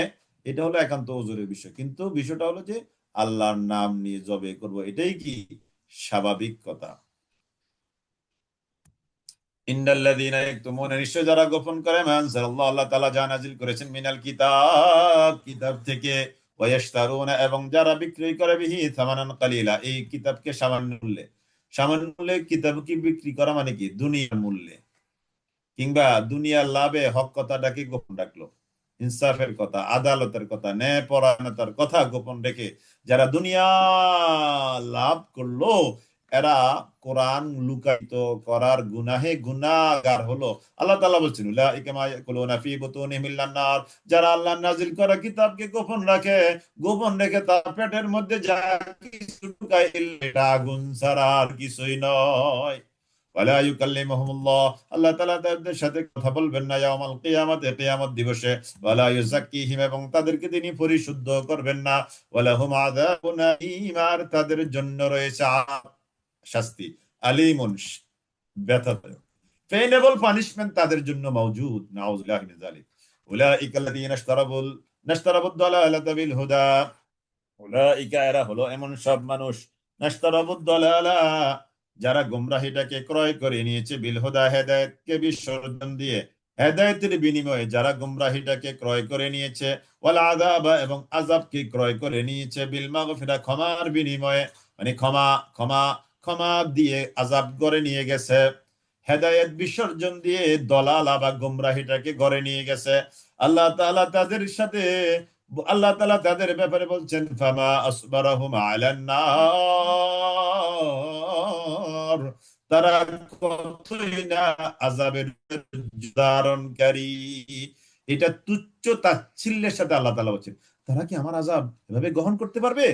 এটা হলো একান্ত ওজোরের বিষয়, কিন্তু বিষয়টা হলো যে আল্লাহর নাম নিয়ে জবে করব, এটাই কি স্বাভাবিক কথা। ইন্নাল্লাযীনা ইয়াকতুমুনা, নিশ্চয় যারা গোপন করে, মা আনজালাল্লাহু, আল্লাহ তাআলা যা নাযিল করেছেন, মিনাল কিতাব, কিতাব থেকে, ওয়া ইয়াশতারুনা, এবং যারা বিক্রয় করে, বিহি সামানান কালিলা, এই কিতাবকে সামান্য মূল্যে। সামান্য মূল্যে কিতাব কি বিক্রি করা মানে কি? দুনিয়ার মূল্যে, কিংবা দুনিয়ার লাভে হক কথাটাকে গোপন রাখলো, ইনসাফের কথা, আদালতের কথা, ন্যায় পরায়ণতার কথা গোপন রেখে যারা দুনিয়া লাভ করলো, এরা কোরআন লুকায়িত করার গুনাহে গুনাহগার হলো। আল্লাহ তাআলা বলছেন, উলাইকা মা ইয়াকুলুনা ফি বুতুনিহিম ইল্লান নার, যারা আল্লাহ নাজিল করা কিতাবকে গোপন রাখে, গোপন রেখে তার পেটের মধ্যে যা কিছু ঢুকায়, এটা আগুন ছাড়া আর কিছুই নয়। ওয়ালা ইউকাল্লিমুহুমুল্লাহ, আল্লাহ তাআলা তাদের সাথে কথা বলবেন না ইয়াউমাল কিয়ামাতে, কিয়ামত দিবসে। ওয়ালা ইউযাক্কিহিম, এবং তাদেরকে তিনি পরিশুদ্ধ করবেন না। ওয়ালাহুম আযাবুন আলীম, আর তাদের জন্য রয়েছে শাস্তি, আলীমুন, ব্যথাদায়ক, পেইনেবল পানিশমেন্ট তাদের জন্য মওজুদ। নাউযুবিল্লাহি মিন যালিক। উলাইকা আল্লাযীনা ইশতারাবুদ দালালাতা বিল হুদা, উলাইকা, এরা হলো এমন সব মানুষ, নাশতারাবুদ দালালা, যারা গোমরাহিটাকে ক্রয় করে নিয়েছে, বিল হুদা, হেদায়েতকে বিসর্জন দিয়ে, হেদায়েতের বিনিময়ে যারা গোমরাহিটাকে ক্রয় করে নিয়েছে, ওয়াল আযাবা, এবং আযাবকে ক্রয় করে নিয়েছে, বিল মাগফিরা, ক্ষমার বিনিময়ে, মানে ক্ষমা ক্ষমা ক্ষমা দিয়ে আযাব করে নিয়ে গেছে। হেদায়েত বিসর্জন দিয়ে দলালা বা গোমরাহিটাকে গড়ে নিয়ে গেছে। আল্লাহ তাআলা তাদের সাথে, আল্লাহ তাআলা তাদের ব্যাপারে বলছেন, ফামা আসবারাহুম আলান নার, তারা কতই না আযাবের ধারণকারী। এটা তুচ্ছ তাচ্ছিল্যের সাথে আল্লাহ তাআলা বলছেন, তারা কি আমার আযাব এভাবে গ্রহণ করতে পারবে?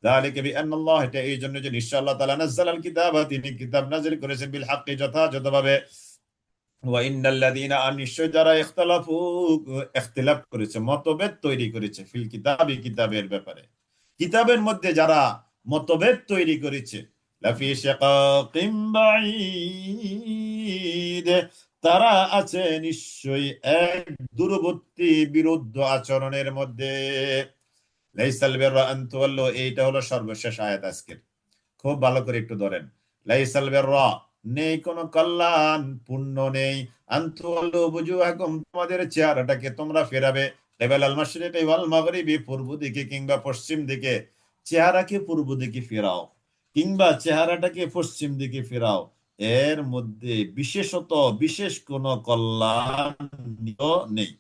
যালিকা বিআন্নাল্লাহ, এটা এই জন্য যে নিশ্চয় আল্লাহ তাআলা নাযালাল কিতাবা, তিনি কিতাব নাযিল করেছেন, বিল হাক্কি, যথাযথভাবে। ওয়া ইন্নাল্লাযীনা, আর নিশ্চয় যারা ইখতিলাফ করেছে, মতভেদ তৈরি করেছে, ফিল কিতাবি, কিতাবের ব্যাপারে, কিতাবের মধ্যে যারা মতভেদ তৈরি করেছে, লাফি শিকাকিম বাঈদ, তারা আছে নিশ্চয়ই এক দূরবর্তী বিরুদ্ধ আচরণের মধ্যে। লাইসাল বিররা আন তুওয়াল্লু, এইটা হলো সর্বশেষ আয়াত আজকের, খুব ভালো করে একটু ধরেন। লাইসাল বিররা, নেই কোনো কল্যাণ, পুণ্য নেই, আন তুওয়াল্লু বুজুহাকুম, তোমাদের চেহারাটাকে তোমরা ফেরাবে, কিবালাল মাশরিকি ওয়াল মাগরিবি, পূর্ব দিকে কিংবা পশ্চিম দিকে। চেহারাকে পূর্ব দিকে ফেরাও কিংবা চেহারাটাকে পশ্চিম দিকে ফেরাও, এর মধ্যে বিশেষত বিশেষ কোনো কল্যাণ নেই।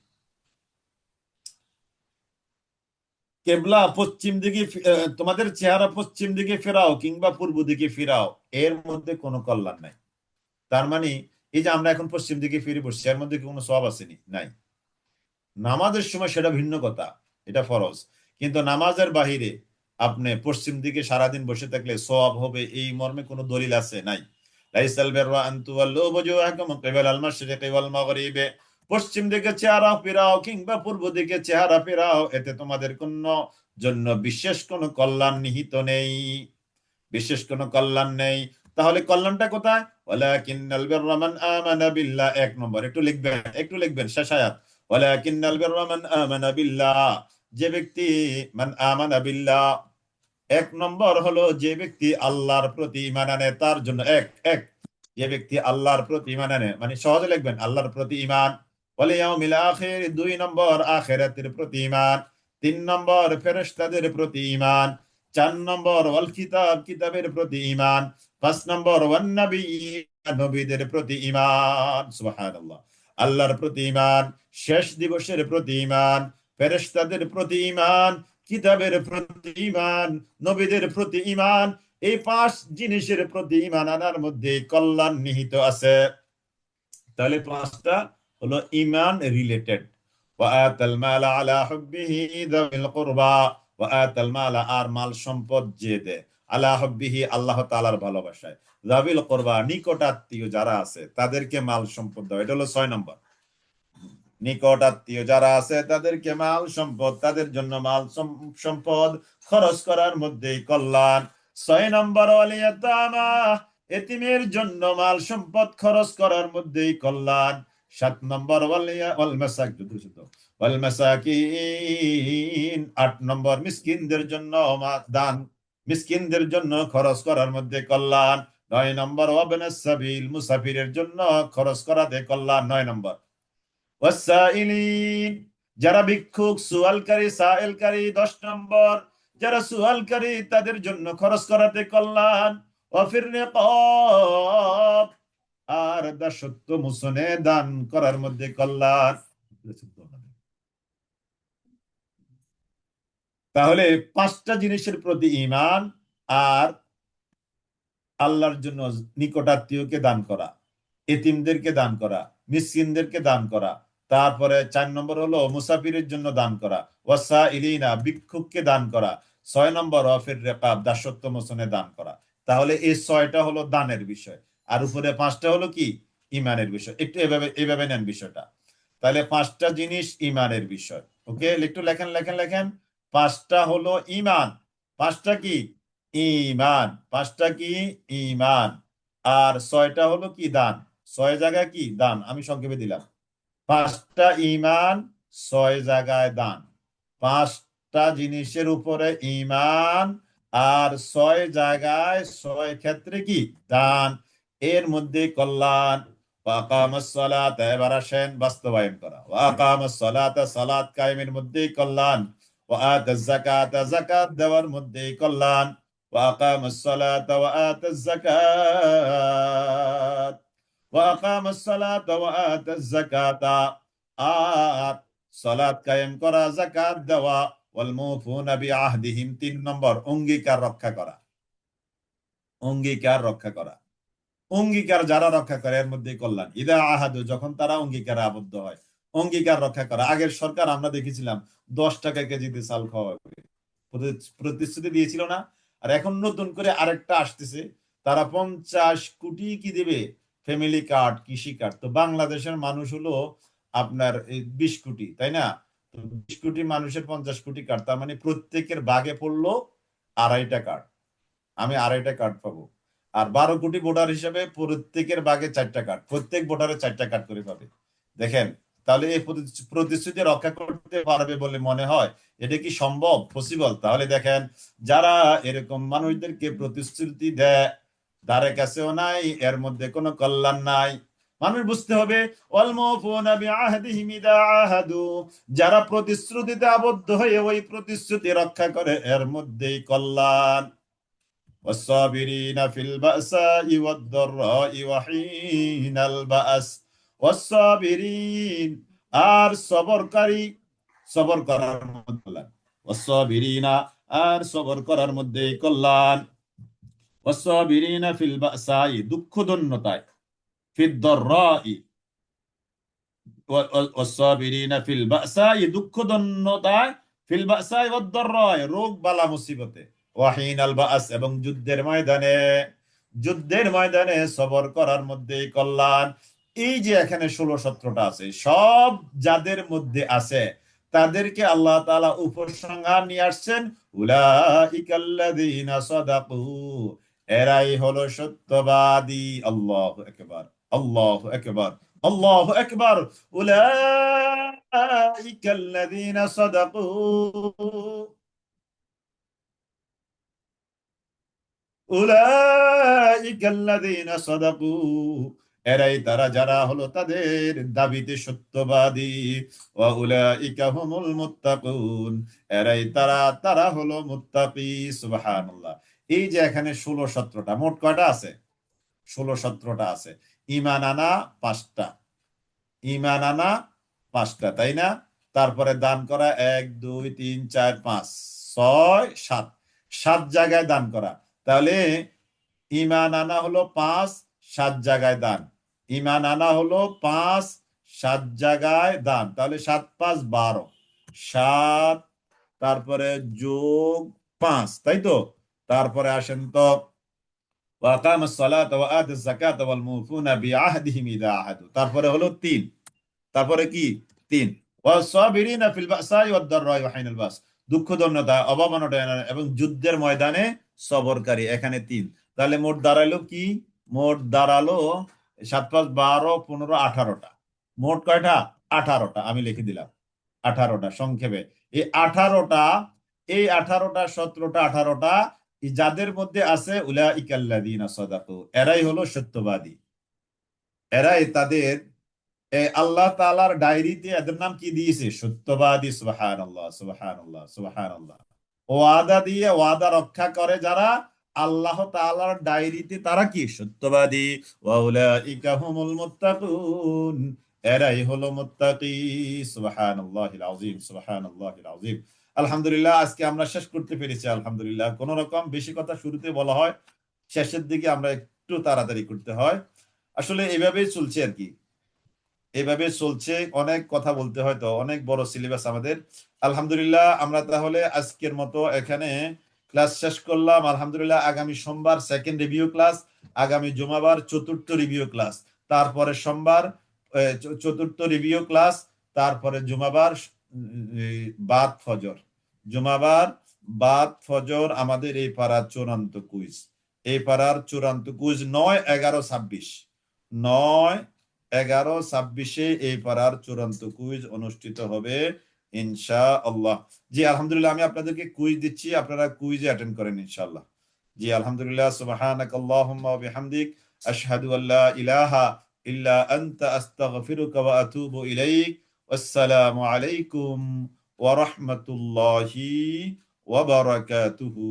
কেবলা পশ্চিম দিকে তোমাদের চেহারা পশ্চিম দিকে ফেরাও কিংবা পূর্ব দিকে ফেরাও, এর মধ্যে কোনো কল্যাণ নাই। তার মানে এই যে আমরা এখন পশ্চিম দিকে ফিরে বসছি, এর মধ্যে কি কোনো সওয়াব আসেনি? নাই। নামাজের সময় সেটা ভিন্ন কথা, এটা ফরজ, কিন্তু নামাজের বাহিরে আপনি পশ্চিম দিকে সারাদিন বসে থাকলে সওয়াব হবে, এই মর্মে কোনো দলিল আছে? নাই। লাইসাল বিররা আন তুওয়াল্লু বুজুহাকুম কিবালাল মাশরিকি ওয়াল মাগরিবি, পশ্চিম দিকে চেহারা ফেরাও কিংবা পূর্ব দিকে চেহারা ফেরাও, এতে তোমাদের জন্য বিশেষ কোনো কল্যাণ নিহিত নেই, বিশেষ কোনো কল্যাণ নেই। তাহলে কল্যাণটা কোথায়? ওয়ালাকিন্নাল বিররা মান আমানা বিল্লাহ, এক নম্বর, একটু লিখবেন শেষ আয়াত, ওয়ালাকিন্নাল বিররা মান আমানা বিল্লাহ, যে ব্যক্তি, মান আমানা বিল্লাহ, এক নম্বর হলো যে ব্যক্তি আল্লাহর প্রতি ঈমান আনে, তার জন্য এক যে ব্যক্তি আল্লাহর প্রতি ঈমান আনে, মানে সহজে লিখবেন আল্লাহর প্রতি ঈমান, ওয়াল ইয়াউমিল আখির, দুই নম্বর আখিরাতের প্রতি ঈমান, তিন নম্বর ফেরেশতাদের প্রতি ঈমান, চার নম্বর ওয়াল কিতাব, কিতাবের প্রতি ঈমান, পাঁচ নম্বর ওয়ান নবিয়্যিন, নবীদের প্রতি ঈমান। সুবহানাল্লাহ। আল্লাহর প্রতি ঈমান, শেষ দিবসের প্রতি ঈমান, ফেরেশতাদের প্রতি ঈমান, কিতাবের প্রতি ঈমান, নবীদের প্রতি ঈমান, এই পাঁচ জিনিসের প্রতি ঈমান আনার মধ্যে কল্যাণ নিহিত আছে। তাহলে পাঁচটা হলো ঈমান রিলেটেড। ওয়া আতাল মাল আলা হুব্বিহি যাবিল কুরবা, ওয়া আতাল মাল, আর মাল সম্পদ যে দেয়, আলা হুব্বিহি, আল্লাহ তাআলার ভালোবাসায়, যাবিল কুরবা, নিকটাত্মীয় যারা আছে তাদেরকে মাল সম্পদ দাও, এটা হলো 6 নম্বর। নিকট আত্মীয় যারা আছে তাদেরকে মাল সম্পদ, তাদের জন্য মাল সম্পদ খরচ করার মধ্যেই কল্যাণ। 6 নম্বর ওয়াল ইয়াতামা, এতিমের জন্য মাল সম্পদ খরচ করার মধ্যেই কল্যাণ। 7 নম্বর ওয়াল মাসাকিন, 8 নম্বর মিসকিনদের জন্য দান, মিসকিনদের জন্য খরচ করার মধ্যে কল্যাণ। 9 নম্বর ওয়াবনাস সাবিল, মুসাফিরের জন্য খরচ করাতে কল্যাণ। 9 নম্বর ওয়াসাইলিন, যারা ভিক্ষুক সুয়ালকারী সাইলকারী। 10 নম্বর যারা সুয়ালকারী তাদের জন্য খরচ করাতে কল্যাণ। ওয়াফির রিকাব, আর দাসত্ব মোচনে দান করার মধ্যে কল্যাণ। তাহলে 5টা জিনিসের প্রতি ঈমান, আর আল্লাহর জন্য নিকটাত্মীয়কে দান করা, এতিমদেরকে দান করা, মিসকিনদেরকে দান করা। তারপরে 4 নম্বর হলো মুসাফিরের জন্য দান করা, ওয়াসাইলিনা, ভিক্ষুককে দান করা। 6 নম্বর ওয়াফির রিকাব, দাসত্ব মোচনে দান করা। তাহলে এই 6টা হলো দানের বিষয়, আর উপরে 5টা হলো কি ইমানের বিষয়। একটু এভাবে এভাবে নেন বিষয়টা। তাহলে 5টা জিনিস ইমানের বিষয়। ওকে, একটু লেখেন লেখেন লেখেন। 5টা হলো ইমান। 5টা কি ইমান, 5টা কি ইমান। আর 6টা হলো কি দান। 6 জায়গায় কি দান, আমি সংক্ষেপে দিলাম। 5টা ইমান, 6 জায়গায় দান। 5টা জিনিসের উপরে ইমান, আর 6 জায়গায় 6 ক্ষেত্রে কি দান। এর মধ্যে কল্যাণ। ওয়াকামাস সালাত, এবার আসেন বাস্তবায়ন করা। ওয়াকামাস সালাত, সালাত কায়েমের মধ্যে কল্যাণ। ওয়াআতাজ যাকাত, যাকাত দেওয়ার মধ্যে কল্যাণ। ওয়াকামাস সালাত ওয়াআতাজ যাকাত, ওয়াকামাস সালাত ওয়াআতাজ যাকাত, আর সালাত কায়েম করা, যাকাত দেওয়া। ওয়াল মুফুনা বিআহদিহিম, 3 নম্বর অঙ্গীকার রক্ষা করা। অঙ্গীকার রক্ষা করা, অঙ্গীকার যারা রক্ষা করে এর মধ্যে কল্যাণ। ইদা আহাদু, যখন তারা অঙ্গীকারে আবদ্ধ হয়। অঙ্গীকার রক্ষা করা। আগের সরকার আমরা দেখেছিলাম 10 টাকা কেজিতে চাল খাওয়া হবে, প্রতিশ্রুতি দিয়েছিল না? আর এখন নতুন করে আরেকটা আসতেছে, তারা 50 কোটি কি দেবে, ফ্যামিলি কার্ড, কৃষি কার্ড। তো বাংলাদেশের মানুষ হলো আপনার 20 কোটি, তাই না? তো 20 কোটি মানুষের 50 কোটি কার্ড, তার মানে প্রত্যেকের ভাগে পড়লো 2.5টা কার্ড। আমি 2.5টা কার্ড পাবো। আর 12 কোটি ভোটার হিসেবে প্রত্যেকের ভাগে 4টা কার্ড, প্রত্যেক ভোটারের 4টা কার্ড করে পাবে। দেখেন, তাহলে এই প্রতিশ্রুতি রক্ষা করতে পারবে বলে মনে হয়? এটা কি সম্ভব, পসিবল? তাহলে দেখেন, যারা এরকম মানুষদেরকে প্রতিশ্রুতি দেয়, ধারে কাছেও নাই, এর মধ্যে কোনো কল্যাণ নাই। মানুষ বুঝতে হবে, ওয়ালমুফুনা বিআহদিহিম ইযা আহাদু, যারা প্রতিশ্রুতিতে আবদ্ধ হয়ে ওই প্রতিশ্রুতি রক্ষা করে, এর মধ্যেই কল্যাণ। والصابرين في البأساء والضراء وحين البأس, والصابرين, আর সবরকারী, সবর করার মধ্যে কল্যাণ। والصابرين, আর সবর করার মধ্যে কল্যাণ। والصابرين في البأساء, দুঃখ দন্যতায়। في الضراء, والصابرين في البأساء, দুঃখ দন্যতায়। في البأساء والضراء, রোগ বালা মুসিবতে। ওয়াহিন আল বাস, এবং যুদ্ধের ময়দানে। যুদ্ধের ময়দানে সবর করার মধ্যে কল্যাণ। এই যে এখানে 16-17টা আছে, সব যাদের মধ্যে আছে তাদেরকে আল্লাহ তাআলা উপসংহার নিয়ে আসছেন। উলাইকাল্লাযীনা সাদাকু, এরাই হলো সত্যবাদী। আল্লাহু আকবার, আল্লাহু আকবার, আল্লাহু আকবার। উলাইকাল্লাযীনা সাদাকু, উলাইকাল্লাযীনা সাদাকু, এরাই তারা যারা হলো তাদের দাবিতে সত্যবাদী। ওয়া উলাইকা হুমুল মুত্তাকুন, এরাই তারা, তারা হলো মুত্তাকি। সুবহানাল্লাহ। এই যে এখানে 16-17টা, মোট কয়টা আছে? 16-17টা আছে। ঈমান আনা 5টা, ঈমান আনা 5টা, তাই না? তারপরে দান করা 1 2 3 4 5 6 7, 7 জায়গায় দান করা। তাহলে ঈমান আনা হলো 5, 7 জায়গায় দান। ঈমান আনা হলো 5, 7 জায়গায় দান। তাহলে 7 5 12, 7, তারপরে যোগ 5, তাই তো? তারপরে আসেন তো, ওয়াকামাস সালাত ওয়া আতাজ যাকাত ওয়াল মুফুনা বিআহদিহিম ইযা আহাদু, তারপরে হলো 3। তারপরে কি তিন। ওয়াস-সাবিরিনা ফিল বাসাই ওয়াদ-দাররাই ওয়া হিনাল বাস, দুঃখ দৈন্যতা অভাব অনটন এবং যুদ্ধের ময়দানে সবরকারী, এখানে তিন। তাহলে মোট দাঁড়ালো কি? মোট দাঁড়ালো 7 5 12 15 18টা। মোট কয়টা? 18টা। আমি লিখে দিলাম 18টা সংক্ষেপে। এই 18টা, এই 18টা 17টা 18টা যাদের মধ্যে আছে উলাইকাল্লাযীনা সাদাকু, এরাই হলো সত্যবাদী। এরাই তাদের আল্লাহ তাআলার ডায়েরিতে এদের নাম কি দিয়েছে? সত্যবাদী। সুবহানাল্লাহ, সুবহানাল্লাহ, সুবহানাল্লাহ। ওয়াদা দিয়ে ওয়াদা রক্ষা করে যারা আল্লাহ তাআলার ডায়েরিতে, তারা কি? সত্যবাদী। ওয়া উলাইকা হুমুল মুত্তাকুন, এরাই হলো মুত্তাকি। সুবহানাল্লাহিল আযীম, সুবহানাল্লাহিল আযীম। আলহামদুলিল্লাহ, আজকে আমরা শেষ করতে পেরেছি আলহামদুলিল্লাহ। কোন রকম বেশি কথা শুরুতে বলা হয়, শেষের দিকে আমরা একটু তাড়াতাড়ি করতে হয়। আসলে এভাবেই চলছে আর কি, এভাবে চলছে। অনেক কথা বলতে হয়, তো অনেক বড় সিলেবাস আমাদের। আলহামদুলিল্লাহ, আমরা তাহলে আজকের মতো এখানে ক্লাস শেষ করলাম। আলহামদুলিল্লাহ, আগামী সোমবার সেকেন্ড রিভিউ ক্লাস, আগামী জুমাবার চতুর্থ রিভিউ ক্লাস, তারপরে সোমবার চতুর্থ রিভিউ ক্লাস, তারপরে জুমাবার বাদ ফজর। জুমাবার বাদ ফজর আমাদের এই পাড়ার চূড়ান্ত কুইজ। এই পাড়ার চূড়ান্ত কুইজ 9 11 26, 9 11 26-এ এই পাড়ার চূড়ান্ত কুইজ অনুষ্ঠিত হবে ইনশাআল্লাহ। জি আলহামদুলিল্লাহ, আমি আপনাদেরকে কুইজ দিচ্ছি, আপনারা কুইজে অ্যাটেন্ড করেন ইনশাআল্লাহ। জি আলহামদুলিল্লাহ। সুবহানাকাল্লাহুম্মা ওয়া বিহামদিক, আশহাদু আল্লা ইলাহা ইল্লা আনতা, আস্তাগফিরুকা ওয়া আতুবু ইলাইক। আসসালামু আলাইকুম ওয়া রাহমাতুল্লাহি ওয়া বারাকাতুহু।